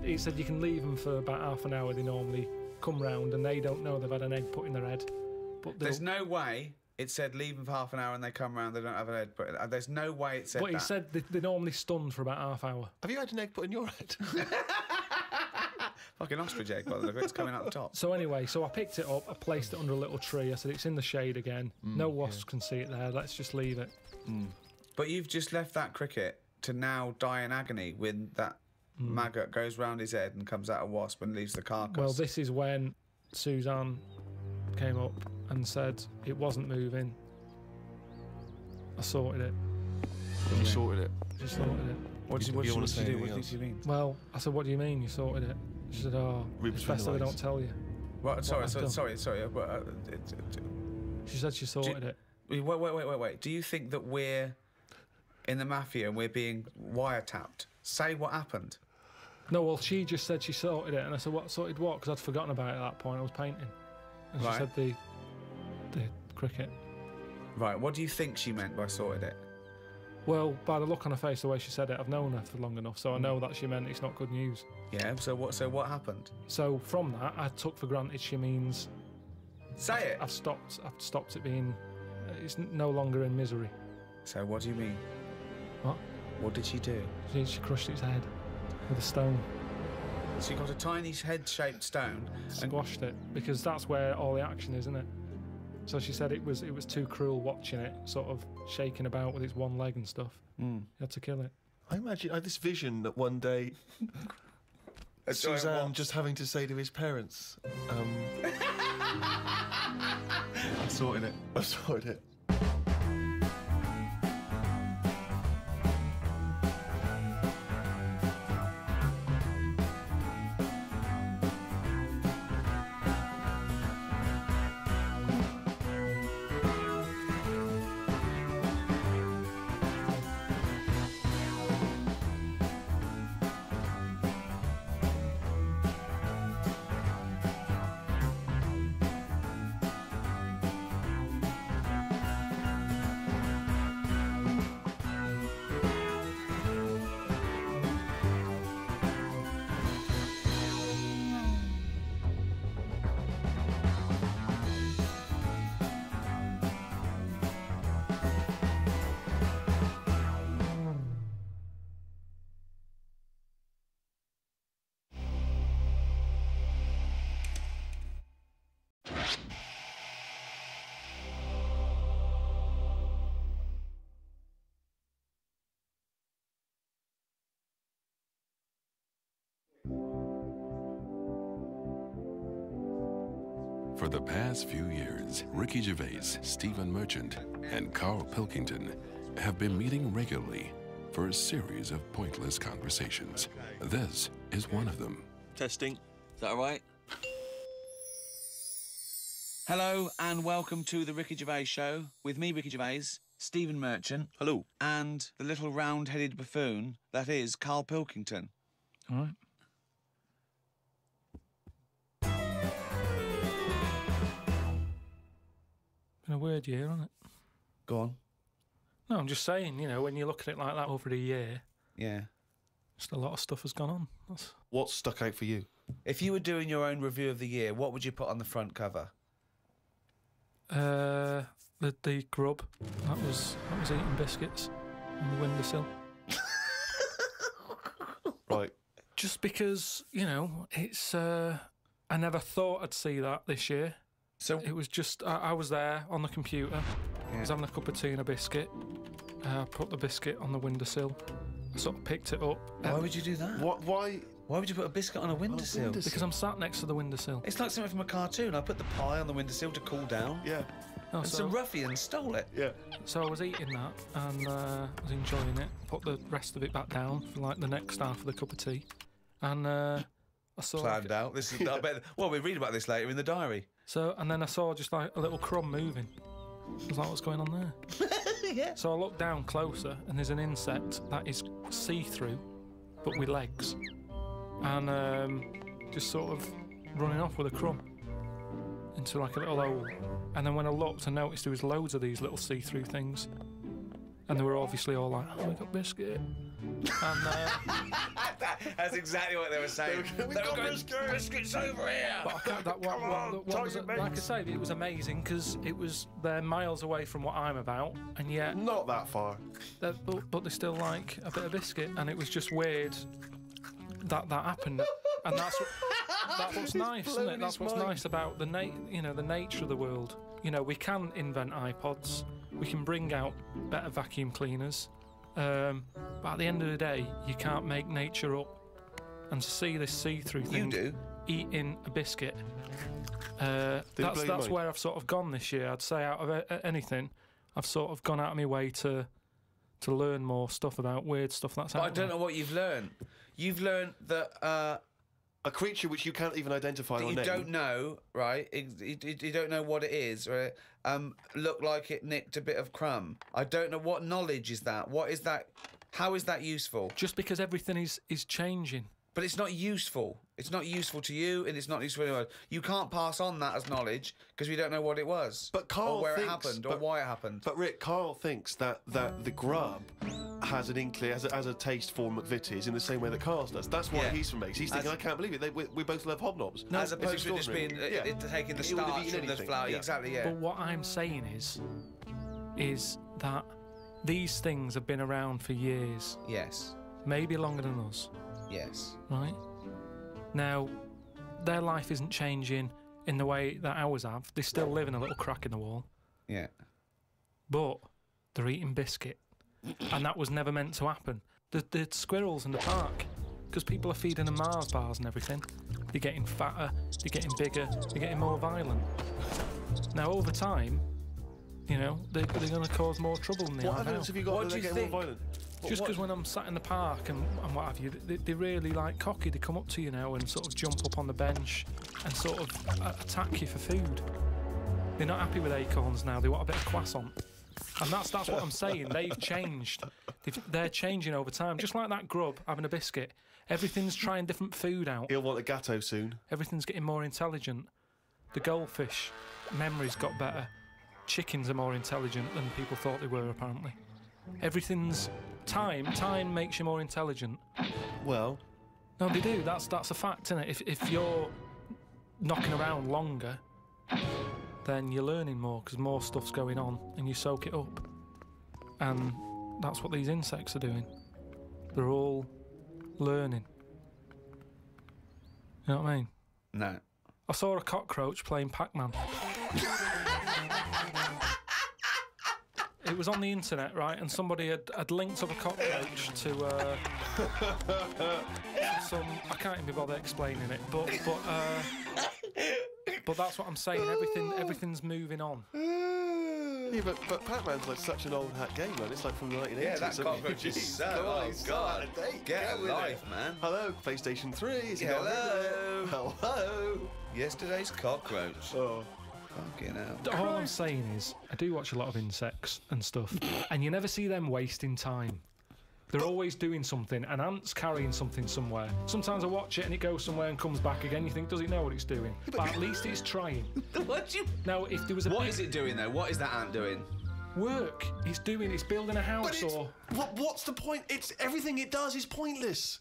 It said you can leave them for about half an hour. They normally come round and they don't know they've had an egg put in their head. But There's no way it said leave them for half an hour and they come round, they don't have an egg. But there's no way it said But that. he said they're normally stunned for about half hour. Have you had an egg put in your head? Fucking ostrich egg, by the way, it's coming out the top. So anyway, I picked it up, I placed it under a little tree. I said, it's in the shade again. No wasps can see it there. Let's just leave it. But you've just left that cricket to now die in agony when that maggot goes round his head and comes out a wasp and leaves the carcass. Well, this is when Suzanne came up and said it wasn't moving. I sorted it. You sorted it. Just sorted it. What you did wanna you say do? anything What else? did you mean? Well, I said, what do you mean you sorted it? She said, Read it's between best the if I lines. don't tell you. Right, sorry. I've done. But, She said she sorted it. wait. Do you think that we're in the mafia and we're being wiretapped? Say what happened. No, well, she just said she sorted it, and I said, what, sorted what? Because I'd forgotten about it at that point, I was painting. And she Right. said the cricket. Right, what do you think she meant by sorted it? Well, by the look on her face, the way she said it, I've known her for long enough, so I know that she meant it's not good news. Yeah, so what happened? So from that, I took for granted she means Say it! I've stopped it being, it's no longer in misery. So what do you mean? What? What did she do? She crushed its head with a stone, She got a tiny head-shaped stone and squashed it, because that's where all the action is, isn't it? So she said it was too cruel watching it sort of shaking about with its one leg and stuff. You had to kill it. I imagine I had this vision that one day a giant Suzanne wasp. just having to say to his parents, I sorted it. I sorted it. For the past few years, Ricky Gervais, Stephen Merchant, and Carl Pilkington have been meeting regularly for a series of pointless conversations. This is one of them. Testing. Is that all right? Hello and welcome to the Ricky Gervais Show with me, Ricky Gervais, Stephen Merchant. Hello. And the little round-headed buffoon that is Carl Pilkington. All right. Been a weird year, hasn't it? Go on. No, I'm just saying, you know, when you look at it like that over a year, Yeah. just a lot of stuff has gone on. What's stuck out for you? If you were doing your own review of the year, what would you put on the front cover? The grub that was eating biscuits on the windowsill. Right. Just because, you know, it's I never thought I'd see that this year. So It was just I was there on the computer. I was having a cup of tea and a biscuit. I put the biscuit on the windowsill. I sort of picked it up. why would you do that? Why? Why would you put a biscuit on a windowsill? Because I'm sat next to the windowsill. It's like something from a cartoon. I put the pie on the windowsill to cool down. Yeah. No, And so, some ruffians stole it. Yeah. so I was eating that and I was enjoying it. Put the rest of it back down for like the next half of the cup of tea. And I saw... Planned out. This is. I bet. Well, we read about this later in the diary. And then I saw just like a little crumb moving. I was like, what's going on there? Yeah. So I looked down closer and there's an insect that is see-through, but with legs. And just sort of running off with a crumb into like a little hole. And then when I looked, I noticed there was loads of these little see-through things. And they were obviously all like, oh, we got biscuit. And That's exactly what they were saying. We got biscuits over here. but I can't, that what was it, like I say, it was amazing because they're miles away from what I'm about, and yet Not that far. but they still like a bit of biscuit, and it was just weird that happened. And that's what's nice, isn't it? That's what's nice about the nature of the world. You know, we can invent iPods, we can bring out better vacuum cleaners, but at the end of the day, you can't make nature up. And to see this see-through thing eating a biscuit, that's where I've sort of gone this year. I'd say out of anything, I've sort of gone out of my way to learn more stuff about weird stuff that's out I don't know what you've learned. You've learned that A creature which you can't even identify or you name. don't know, right? You don't know what it is, right? Looked like it nicked a bit of crumb. I don't know what knowledge is that. What is that? How is that useful? Just because everything is changing. But it's not useful. It's not useful to you, and it's not useful to anyone. You can't pass on that as knowledge because we don't know what it was, But Carl or where thinks, it happened, or why it happened. But Rick, Carl thinks that the grub has an inkling, has a taste for McVitie's in the same way that Carl does. That's why Yeah. he's from Mace. He's thinking, I can't believe it. We both love hobnobs. As It's opposed to just being extraordinary. taking the He would have starch eaten from the anything. flour. Yeah. Exactly, yeah. But what I'm saying is that these things have been around for years, Yes. maybe longer than us, Yes. right? Now, their life isn't changing in the way that ours have. They still live in a little crack in the wall, Yeah. but they're eating biscuit, and that was never meant to happen. The squirrels in the park, because people are feeding them Mars bars and everything, they're getting fatter, they're getting bigger, they're getting more violent. Now, over time, you know, they're going to cause more trouble than they What are now. evidence have you got What that do they're you getting more think? violent? Just because when I'm sat in the park and what have you, they really like cocky. They come up to you now and sort of jump up on the bench and sort of attack you for food. They're not happy with acorns now. They want a bit of croissant. And that's what I'm saying. They've changed. They're changing over time. Just like that grub having a biscuit. Everything's trying different food out. He'll want a gatto soon. Everything's getting more intelligent. The goldfish memory's got better. Chickens are more intelligent than people thought they were, apparently. Everything's... Time makes you more intelligent. Well, No, they do. That's a fact, isn't it? If you're knocking around longer, then you're learning more because more stuff's going on and you soak it up. And that's what these insects are doing. They're all learning. You know what I mean? No. I saw a cockroach playing Pac-Man. It was on the internet, right? And somebody had linked up a cockroach to some. I can't even be bothered explaining it, but But that's what I'm saying. Everything's moving on. Yeah, but Pac-Man's like such an old hat game, man. It's like from the 1980s. Yeah, that cockroach is so. Oh God, get a life, man. Hello, PlayStation 3. Is Hello. Hello. Yesterday's cockroach. Oh. Fucking hell. All I'm saying is, I do watch a lot of insects and stuff, and you never see them wasting time. They're always doing something. An ant's carrying something somewhere. Sometimes I watch it and it goes somewhere and comes back again. You think, does it know what it's doing? But at least it's trying. What you? Now, if there was a What is it doing though? What is that ant doing? work, it's building a house or... What's the point? It's everything it does is pointless.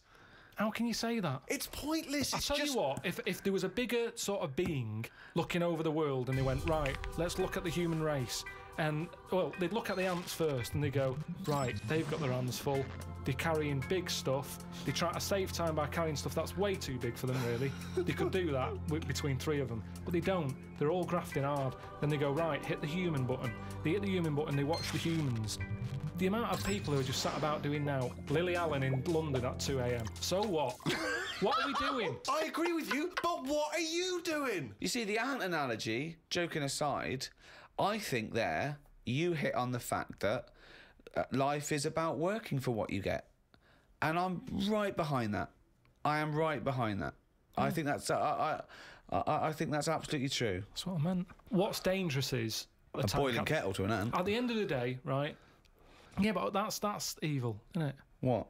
How can you say that? It's pointless. I'll tell you what, if there was a bigger sort of being looking over the world and they went, right, let's look at the human race, and, well, they'd look at the ants first and they go, right, they've got their hands full, they're carrying big stuff, they try to save time by carrying stuff that's way too big for them, really. They could do that between three of them, but they don't. They're all grafting hard. Then they go, right, hit the human button. They hit the human button, they watch the humans. The amount of people who are just sat about doing now, Lily Allen in London at 2 a.m. So what? What are we doing? I agree with you, but what are you doing? You see, the ant analogy, joking aside, I think there you hit on the fact that life is about working for what you get. And I'm right behind that. I am right behind that. I think that's I think that's absolutely true. That's what I meant. What's dangerous is... A boiling kettle to an ant. At the end of the day, right... Yeah, but that's evil, isn't it? What?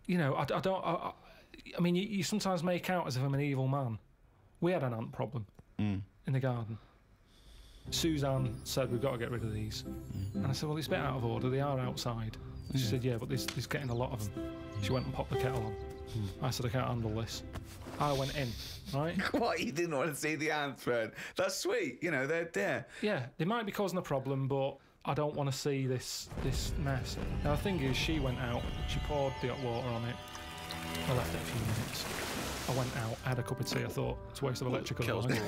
You know, I mean, you sometimes make out as if I'm an evil man. We had an ant problem in the garden. Suzanne said, we've got to get rid of these. And I said, well, it's a bit out of order. They are outside. And she said, yeah, but there's getting a lot of them. She went and popped the kettle on. I said, I can't handle this. I went in, right? What? You didn't want to see the ants burn? That's sweet. You know, they're there. Yeah, they might be causing a problem, but I don't want to see this mess. Now, the thing is, she went out, she poured the hot water on it. I left it a few minutes. I went out, I had a cup of tea. I thought, it's a waste of electrical line.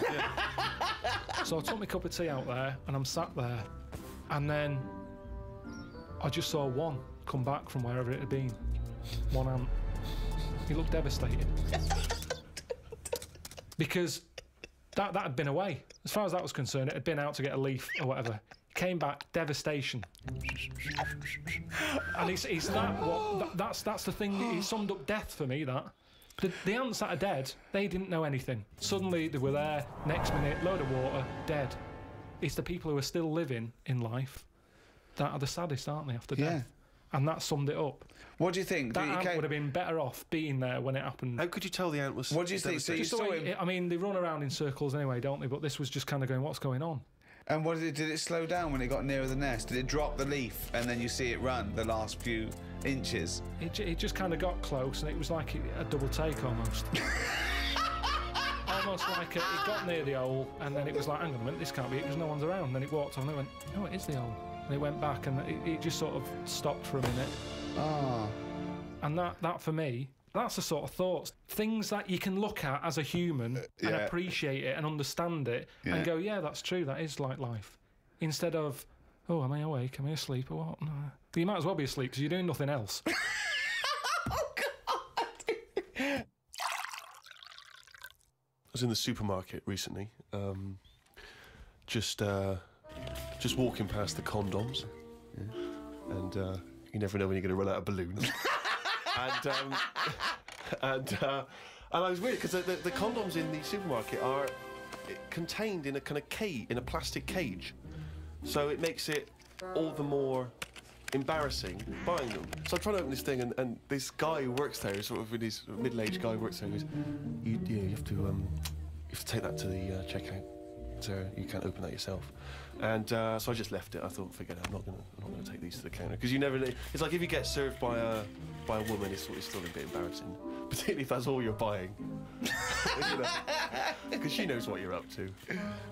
So I took my cup of tea out there, and I'm sat there, and then I just saw one come back from wherever it had been. One ant. He looked devastated. Because that had been away. As far as that was concerned, it had been out to get a leaf or whatever. Came back, devastation. And it's that's the thing. He summed up death for me. That the ants that are dead, they didn't know anything. Suddenly they were there. Next minute, load of water, dead. It's the people who are still living in life that are the saddest, aren't they? After death. And that summed it up. What do you think? That ant would have been better off being there when it happened. How could you tell the ant was... What do you think? So you saw him... I mean, they run around in circles anyway, don't they? But this was just kind of going, what's going on? And what did it slow down when it got nearer the nest? Did it drop the leaf and then you see it run the last few inches? It just kind of got close and it was like a double take almost. Almost like it got near the hole and then it was like, hang on a minute, this can't be it because no one's around. And then it walked on and it went, no, it is the hole. And it went back and it just sort of stopped for a minute. Ah. And that for me, that's the sort of thoughts. Things that you can look at as a human and appreciate it and understand it and go, yeah, that's true, that is like life. Instead of, oh, am I awake? Am I asleep or what? No. But you might as well be asleep because you're doing nothing else. Oh, God! I was in the supermarket recently, just walking past the condoms, and you never know when you're going to run out of balloons. and I was weird because the condoms in the supermarket are contained in a kind of cage, in a plastic cage, so it makes it all the more embarrassing buying them. So I'm trying to open this thing, and this guy who works there, sort of in his middle-aged guy who works there, goes, you have to take that to the checkout. So you can't open that yourself. And so I just left it. I thought, forget it, I'm not gonna take these to the counter, because you never know. It's like if you get served by a woman, it's still a bit embarrassing, particularly if that's all you're buying. Because she knows what you're up to.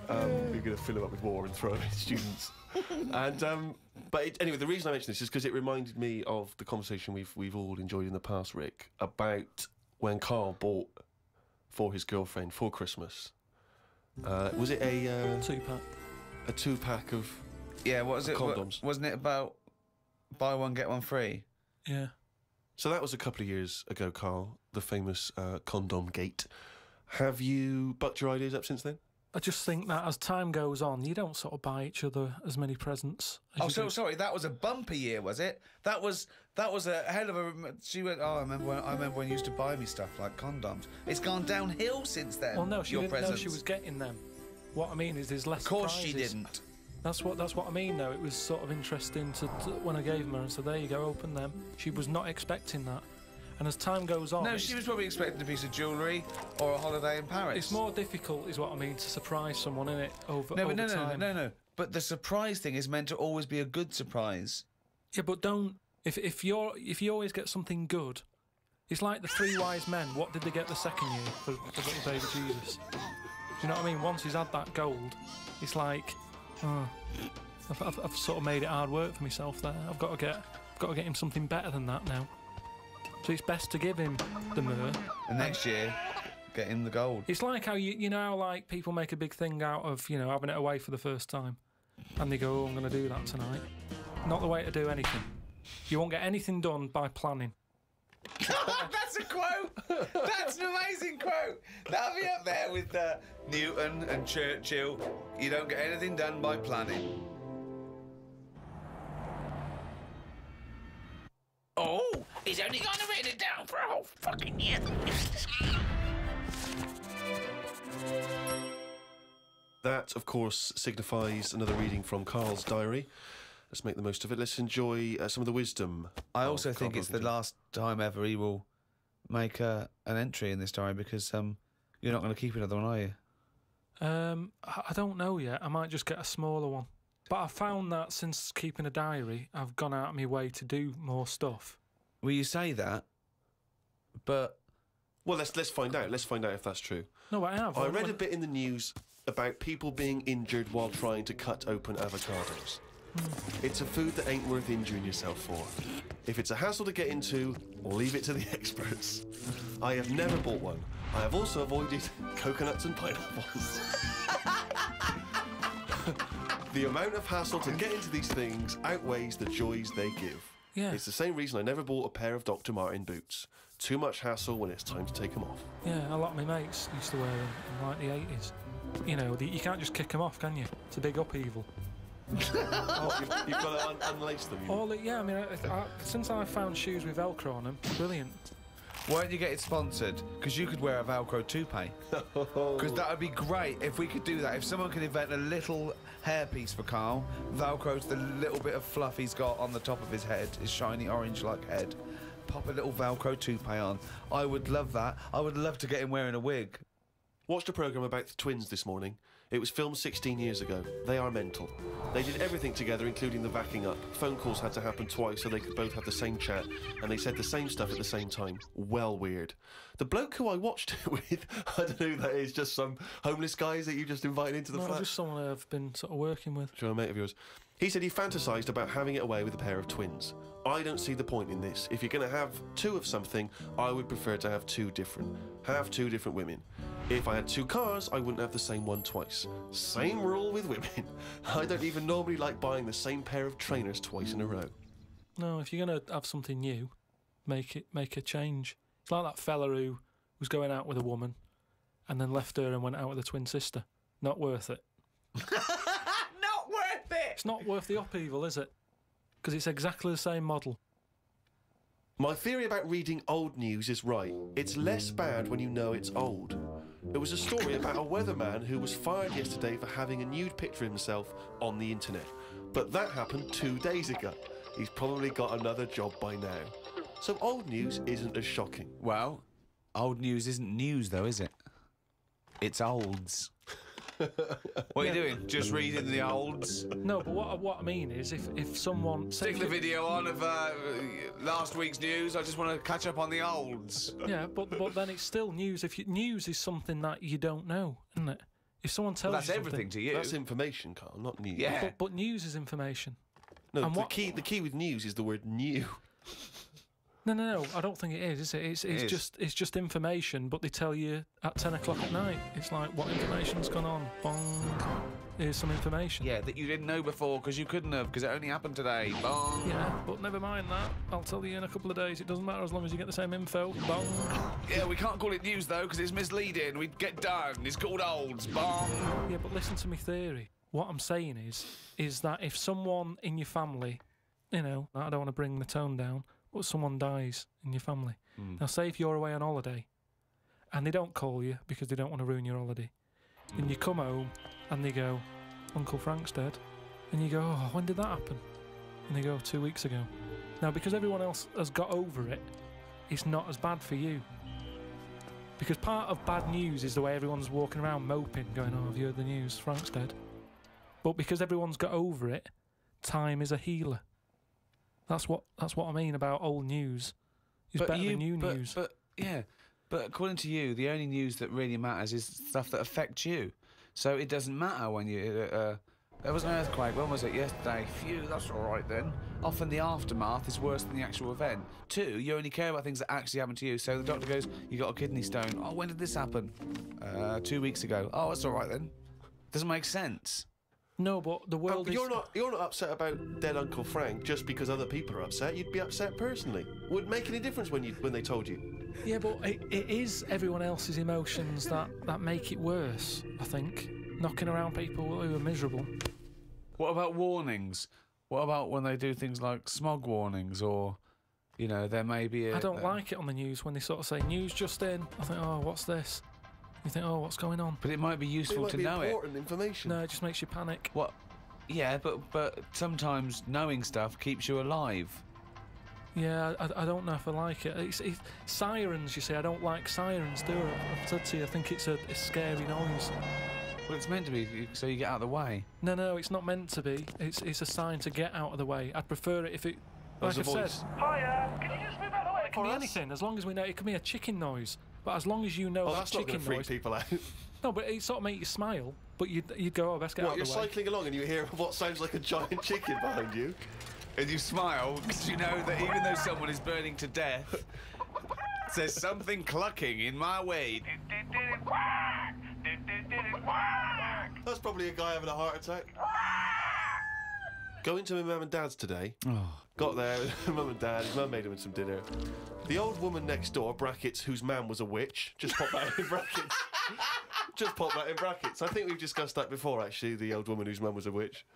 You're gonna fill them up with water and throw them at students. And anyway, the reason I mention this is because it reminded me of the conversation we've all enjoyed in the past, Rick, about when Carl bought for his girlfriend for Christmas. Was it a 2-pack? A 2-pack of what was it? Condoms. Wasn't it about buy one get one free? Yeah. So that was a couple of years ago, Carl. The famous condom gate. Have you bucked your ideas up since then? I just think that as time goes on, you don't sort of buy each other as many presents. Oh, so sorry. That was a bumper year, was it? That was a hell of a. She went. Oh, I remember when you used to buy me stuff like condoms. It's gone downhill since then. Well, no, she your didn't know presents. she was getting them. What I mean is, there's less. Of course, surprises. she didn't. That's what I mean, though. It was sort of interesting to when I gave them her and said, "There you go, open them." She was not expecting that. And as time goes on... No, she was probably expecting a piece of jewellery or a holiday in Paris. It's more difficult, is what I mean, to surprise someone, innit, over time. No. But the surprise thing is meant to always be a good surprise. Yeah, but don't... If you always get something good, it's like the three wise men. What did they get the second year for little baby Jesus? Do you know what I mean? Once he's had that gold, it's like... I've sort of made it hard work for myself there. I've got to get him something better than that now. So it's best to give him the myrrh. And next year, get him the gold. It's like how you know how like people make a big thing out of having it away for the first time, and they go, "Oh, I'm going to do that tonight." Not the way to do anything. You won't get anything done by planning. That's a quote. That's an amazing quote. That'll be up there with Newton and Churchill. You don't get anything done by planning. Oh, he's only going to write it down for a whole fucking year. That, of course, signifies another reading from Carl's diary. Let's make the most of it. Let's enjoy some of the wisdom. I also think it's the last time ever he will make an entry in this diary because you're not going to keep another one, are you? I don't know yet. I might just get a smaller one. But I found that since keeping a diary, I've gone out of my way to do more stuff. Well, you say that, but... Well, let's find out. Let's find out if that's true. No, I have. I read a bit in the news about people being injured while trying to cut open avocados. It's a food that ain't worth injuring yourself for. If it's a hassle to get into, leave it to the experts. I have never bought one. I have also avoided coconuts and pineapples. The amount of hassle to get into these things outweighs the joys they give. Yeah. It's the same reason I never bought a pair of Dr. Martin boots. Too much hassle when it's time to take them off. Yeah, a lot of my mates used to wear them in like the 80s. You know, you can't just kick them off, can you? It's a big upheaval. You've got to unlace them. Yeah, I mean, since I found shoes with Velcro on them, brilliant. Why don't you get it sponsored? Because you could wear a Velcro toupee. Because that would be great if we could do that. If someone could invent a little hairpiece for Carl, Velcro's the little bit of fluff he's got on the top of his head, his shiny orange-like head. Pop a little Velcro toupee on. I would love that. I would love to get him wearing a wig. Watched a programme about the twins this morning. It was filmed 16 years ago. They are mental. They did everything together, including the backing up. Phone calls had to happen twice so they could both have the same chat, and they said the same stuff at the same time. Well weird. The bloke who I watched it with, I don't know who that is, just some homeless guys that you just invited into the flat? Just someone I've been sort of working with. Sure, a mate of yours. He said he fantasised about having it away with a pair of twins. I don't see the point in this. If you're going to have two of something, I would prefer to have two different women. If I had two cars, I wouldn't have the same one twice. Same rule with women. I don't even normally like buying the same pair of trainers twice in a row. No, if you're going to have something new, make a change. It's like that fella who was going out with a woman and then left her and went out with a twin sister. Not worth it. Not worth it! It's not worth the upheaval, is it? Because it's exactly the same model. My theory about reading old news is right. It's less bad when you know it's old. There was a story about a weatherman who was fired yesterday for having a nude picture of himself on the internet. But that happened 2 days ago. He's probably got another job by now. So old news isn't as shocking. Well, old news isn't news, though, is it? It's olds. What are you doing? Just reading the olds? No, but what I mean is, if someone... Stick the video on of last week's news. I just want to catch up on the olds. Yeah, but then it's still news. News is something that you don't know, isn't it? If someone tells you that's everything to you. That's information, Carl, not news. Yeah. But news is information. No, the key with news is the word new. No, I don't think it is it? It's just information, but they tell you at 10 o'clock at night. It's like, what information's gone on? Bong. Here's some information. Yeah, that you didn't know before because you couldn't have, because it only happened today. Bong. Yeah, but never mind that. I'll tell you in a couple of days. It doesn't matter as long as you get the same info. Bong. Yeah, we can't call it news though because it's misleading. We'd get done. It's called olds. Bong. Yeah, but listen to me theory. What I'm saying is that if someone in your family, you know, I don't want to bring the tone down, but someone dies in your family. Now, say if you're away on holiday and they don't call you because they don't want to ruin your holiday, and you come home and they go, Uncle Frank's dead, and you go, oh, when did that happen? And they go, 2 weeks ago. Now, because everyone else has got over it, it's not as bad for you. Because part of bad news is the way everyone's walking around moping, going, oh, have you heard the news? Frank's dead. But because everyone's got over it, time is a healer. That's what I mean about old news. It's better than new news. But according to you, the only news that really matters is stuff that affects you. So it doesn't matter when you... there was an earthquake. When was it? Yesterday. Phew, that's all right then. Often the aftermath is worse than the actual event. 2, you only care about things that actually happen to you. So the doctor goes, you got a kidney stone. Oh, when did this happen? 2 weeks ago. Oh, that's all right then. Doesn't make sense. No, but the world is... You're not upset about dead Uncle Frank just because other people are upset. You'd be upset personally. Would it make any difference when they told you? Yeah, but it is everyone else's emotions that make it worse, I think. Knocking around people who are miserable. What about warnings? What about when they do things like smog warnings or, you know, there may be a... I don't like it on the news when they sort of say, news just in. I think, oh, what's this? You think, oh, what's going on? But it might be useful to know it. Important information. No, it just makes you panic. What? Yeah, but sometimes knowing stuff keeps you alive. Yeah, I don't know if I like it. It's sirens, you see. I don't like sirens, do I? I've said to you, I think it's a scary noise. Well, it's meant to be so you get out of the way. No, it's not meant to be. It's a sign to get out of the way. I'd prefer it if it... Like I've said... Hiya, can you just move out of the way? It can be anything, as long as we know. It can be a chicken noise. But as long as you know that chicken noise... that's not going to freak people out. No, but it sort of make you smile. But you'd go, oh, best get out of the way. You're cycling along and you hear what sounds like a giant chicken behind you. And you smile because you know that even though someone is burning to death, there's something clucking in my way. That's probably a guy having a heart attack. Going to my mum and dad's today. Oh. Got there, mum and dad, his mum made him some dinner. The old woman next door, brackets, whose man was a witch, just pop that in brackets. Just pop that in brackets. I think we've discussed that before, actually, the old woman whose mum was a witch.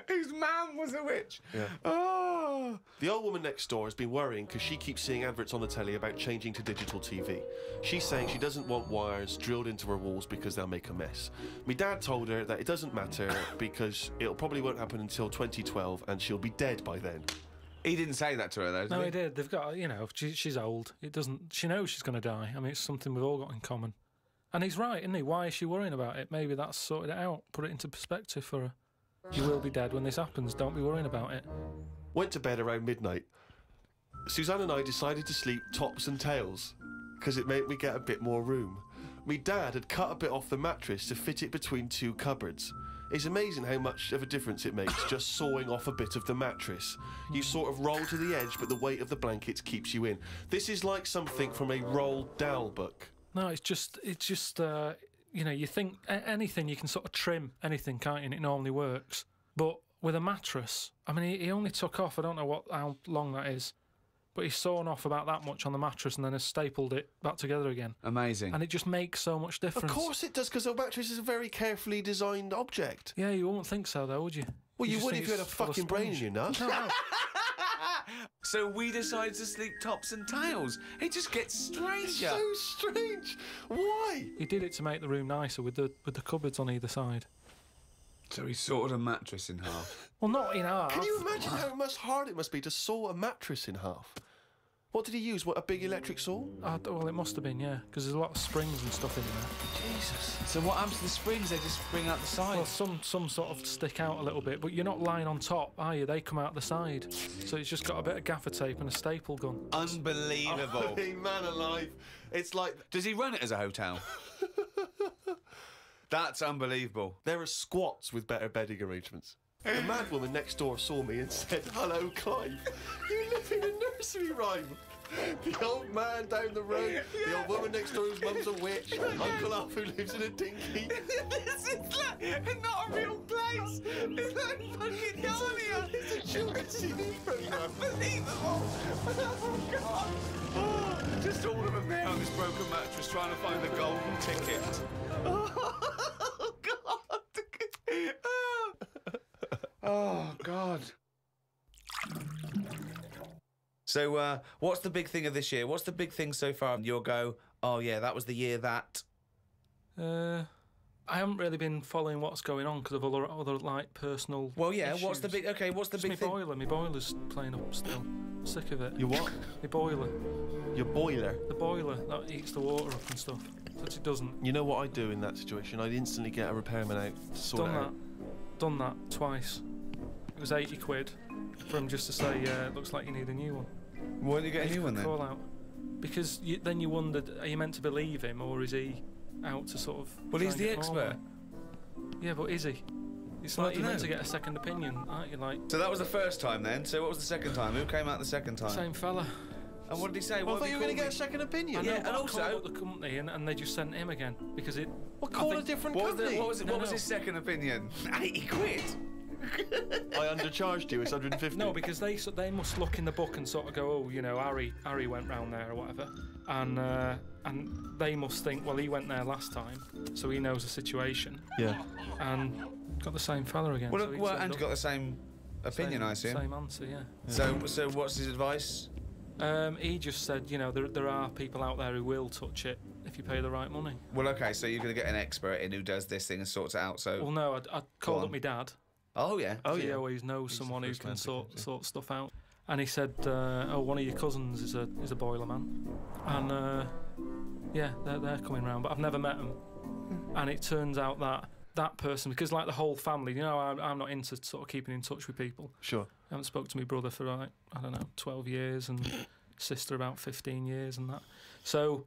Whose man was a witch? Yeah. Oh. The old woman next door has been worrying because she keeps seeing adverts on the telly about changing to digital TV. She's saying she doesn't want wires drilled into her walls because they'll make a mess. My dad told her that it doesn't matter because it probably won't happen until 2012 and she'll be dead by then. He didn't say that to her, though, did No, he did. They've got, you know, she's old. It doesn't... She knows she's going to die. I mean, it's something we've all got in common. And he's right, isn't he? Why is she worrying about it? Maybe that's sorted it out. Put it into perspective for her. You will be dead when this happens. Don't be worrying about it. Went to bed around midnight. Suzanne and I decided to sleep tops and tails because it made me get a bit more room. Me dad had cut a bit off the mattress to fit it between 2 cupboards. It's amazing how much of a difference it makes just sawing off a bit of the mattress. You sort of roll to the edge, but the weight of the blankets keeps you in. This is like something from a Roald Dahl book. No, it's just you know, you think anything, you can sort of trim anything, can't you? And it normally works. But with a mattress, I mean, he only took off, I don't know how long that is, but he's sawn off about that much on the mattress and then has stapled it back together again. Amazing. And it just makes so much difference. Of course it does, because a mattress is a very carefully designed object. Yeah, you wouldn't think so, though, would you? Well, you would if you had a fucking brain in your nut. No. So we decided to sleep tops and tails. It just gets stranger. So strange. Why? He did it to make the room nicer with the cupboards on either side. So he sawed a mattress in half. Well, not in half. Can you imagine how hard it must be to saw a mattress in half? What did he use? What, a big electric saw? Well, it must have been, yeah, because there's a lot of springs and stuff in there. Jesus. So what happens to the springs? They just spring out the side? Well, some sort of stick out a little bit, but you're not lying on top, are you? They come out the side. So it's just got a bit of gaffer tape and a staple gun. Unbelievable. Oh, hey, man alive. It's like... Does he run it as a hotel? That's unbelievable. There are squats with better bedding arrangements. The mad woman next door saw me and said, "Hello, Clive. You live in a nursery rhyme." The old man down the road, the old woman next door whose mum's a witch, Uncle Alf who lives in a dinghy. This is like not a real place. It's like fucking Narnia. It's a children's TV programme. Unbelievable. Oh, God. Oh, just all of them there on this broken mattress trying to find the golden ticket. Oh, God. Oh, God. So, what's the big thing of this year? What's the big thing so far? You'll go, oh, yeah, that was the year that... I haven't really been following what's going on because of other like personal. Well, yeah. issues. What's the big? Okay, what's the big thing? My boiler's playing up still. Sick of it. Your what? My boiler. Your boiler? The boiler that heats the water up and stuff. But it doesn't. You know what I'd do in that situation? I'd instantly get a repairman out to sort it out. Done that twice. It was 80 quid for him just to say, looks like you need a new one. Why did you get a new one then? Call out. Because then you wondered, are you meant to believe him or is he out to sort of... Well, he's the expert. Yeah, but is he? It's like you're meant to get a second opinion, aren't you? Like. So that was the first time then. So what was the second time? Who came out the second time? Same fella. And what did he say? Well, I thought you were going to get a me? second opinion. I know, Yeah, and I also called up the company and they just sent him again because it. Well, call a different company. What was his second opinion? 80 quid. I undercharged you. It's 150. No, because they must look in the book and sort of go, oh, you know, Harry went round there or whatever, and they must think, well, he went there last time, so he knows the situation. Yeah. And got the same fella again. Well, and got the same opinion, I assume. Same answer, yeah. So what's his advice? He just said, you know, there are people out there who will touch it if you pay the right money. Well, okay, so you're going to get an expert in who does this thing and sorts it out. So. Well, no, I called up my dad. Oh yeah. He always knows someone who can sort stuff out. And he said, one of your cousins is a boiler man, and yeah, they're coming round, but I've never met them. And it turns out that person, because like the whole family, you know, I'm not into sort of keeping in touch with people. Sure. I haven't spoke to my brother for like, I don't know, 12 years, and sister about 15 years and that. So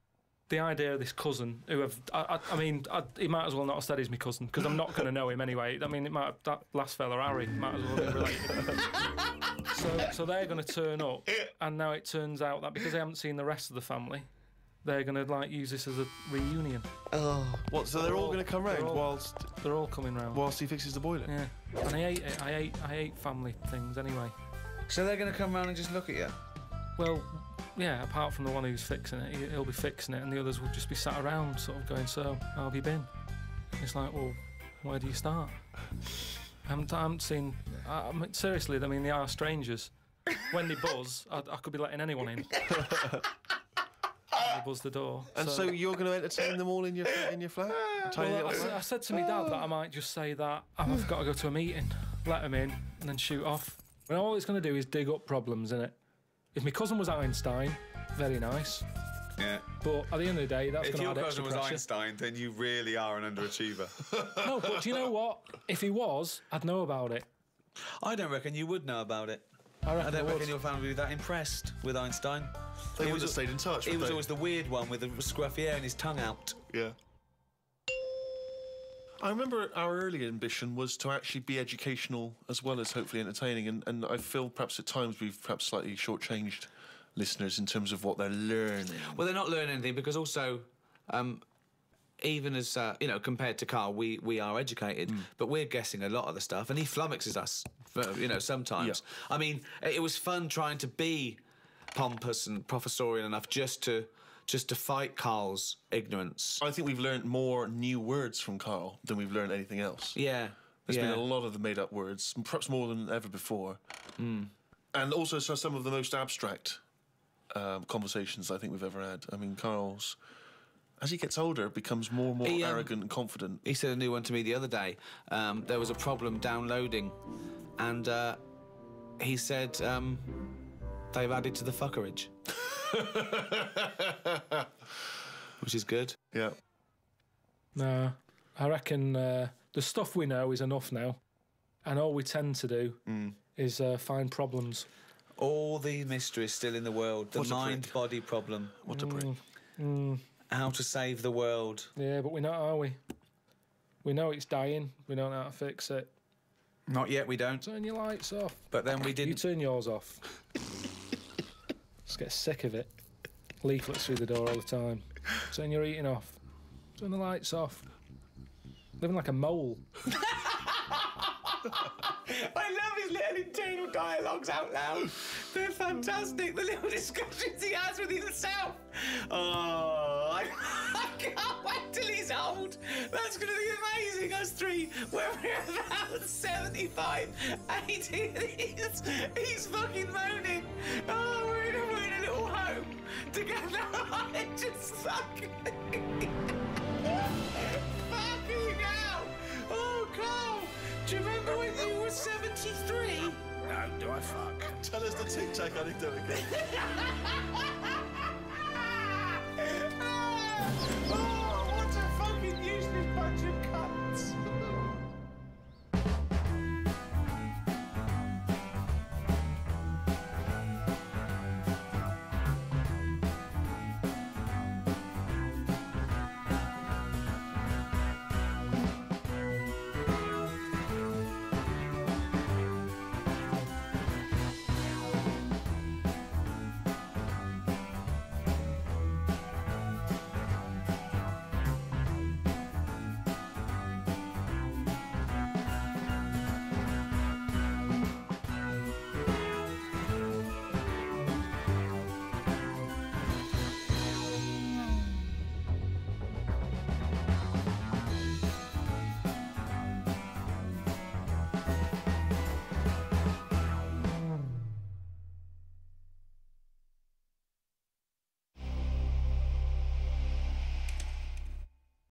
the idea of this cousin, who I mean, he might as well not have said he's my cousin, because I'm not going to know him anyway. I mean, that last fella, Harry, might as well have been related. So they're going to turn up, and now it turns out that because they haven't seen the rest of the family, they're going to like use this as a reunion. Oh, what? So they're all going to come round whilst they're all coming round whilst he fixes the boiler. Yeah, and I hate family things anyway. So they're going to come round and just look at you. Well, yeah. Apart from the one who's fixing it, he'll be fixing it, and the others will just be sat around, sort of going, "So, how have you been?" It's like, well, where do you start? I haven't seen. Seriously, I mean, they are strangers. When they buzz, I could be letting anyone in. They buzz the door. And so you're going to entertain them all in your flat? Well, I said to my dad that I might just say that I've got to go to a meeting, let them in, and then shoot off. And all it's going to do is dig up problems, innit? If my cousin was Einstein, very nice. Yeah. But at the end of the day, that's going to add extra pressure. If your cousin was Einstein, then you really are an underachiever. No, but do you know what? If he was, I'd know about it. I don't reckon you would know about it. I don't reckon your family would be that impressed with Einstein. They would have stayed in touch. He was always the weird one with the scruffy hair and his tongue out. Yeah. I remember our early ambition was to actually be educational as well as hopefully entertaining, and I feel perhaps at times we've perhaps slightly shortchanged listeners in terms of what they're learning. Well, they're not learning anything because also, even as, you know, compared to Carl, we are educated, but we're guessing a lot of the stuff, and he flummoxes us, you know, sometimes. Yeah. I mean, it was fun trying to be pompous and professorial enough just to fight Carl's ignorance. I think we've learned more new words from Carl than we've learned anything else. Yeah. There's been a lot of the made-up words, perhaps more than ever before. And also some of the most abstract conversations I think we've ever had. I mean, Carl's, as he gets older, becomes more and more arrogant and confident. He said a new one to me the other day. There was a problem downloading, and he said they've added to the fuckerage. Which is good. Yeah. No, I reckon the stuff we know is enough now, and all we tend to do is find problems. All the mysteries still in the world. The mind-body problem. What a prick. How to save the world. Yeah, but we're not, are we? We know it's dying. We don't know how to fix it. Not yet, we don't. Turn your lights off. But then we didn't. You turn yours off. Let's Get sick of it. Leaflets through the door all the time. Turn your eating off. Turn the lights off. Living like a mole. I love his little internal dialogues out loud. They're fantastic. The little discussions he has with himself. Oh, I can't wait till he's old. That's going to be amazing. Us three, when we're about 75, 80, he's fucking moaning. Oh, we're in a little home together. I just fucking... fucking hell. Oh, Carl. Do you remember when you were 73? No, do I fuck? Tell us the Tic Tac anecdote again. Oh,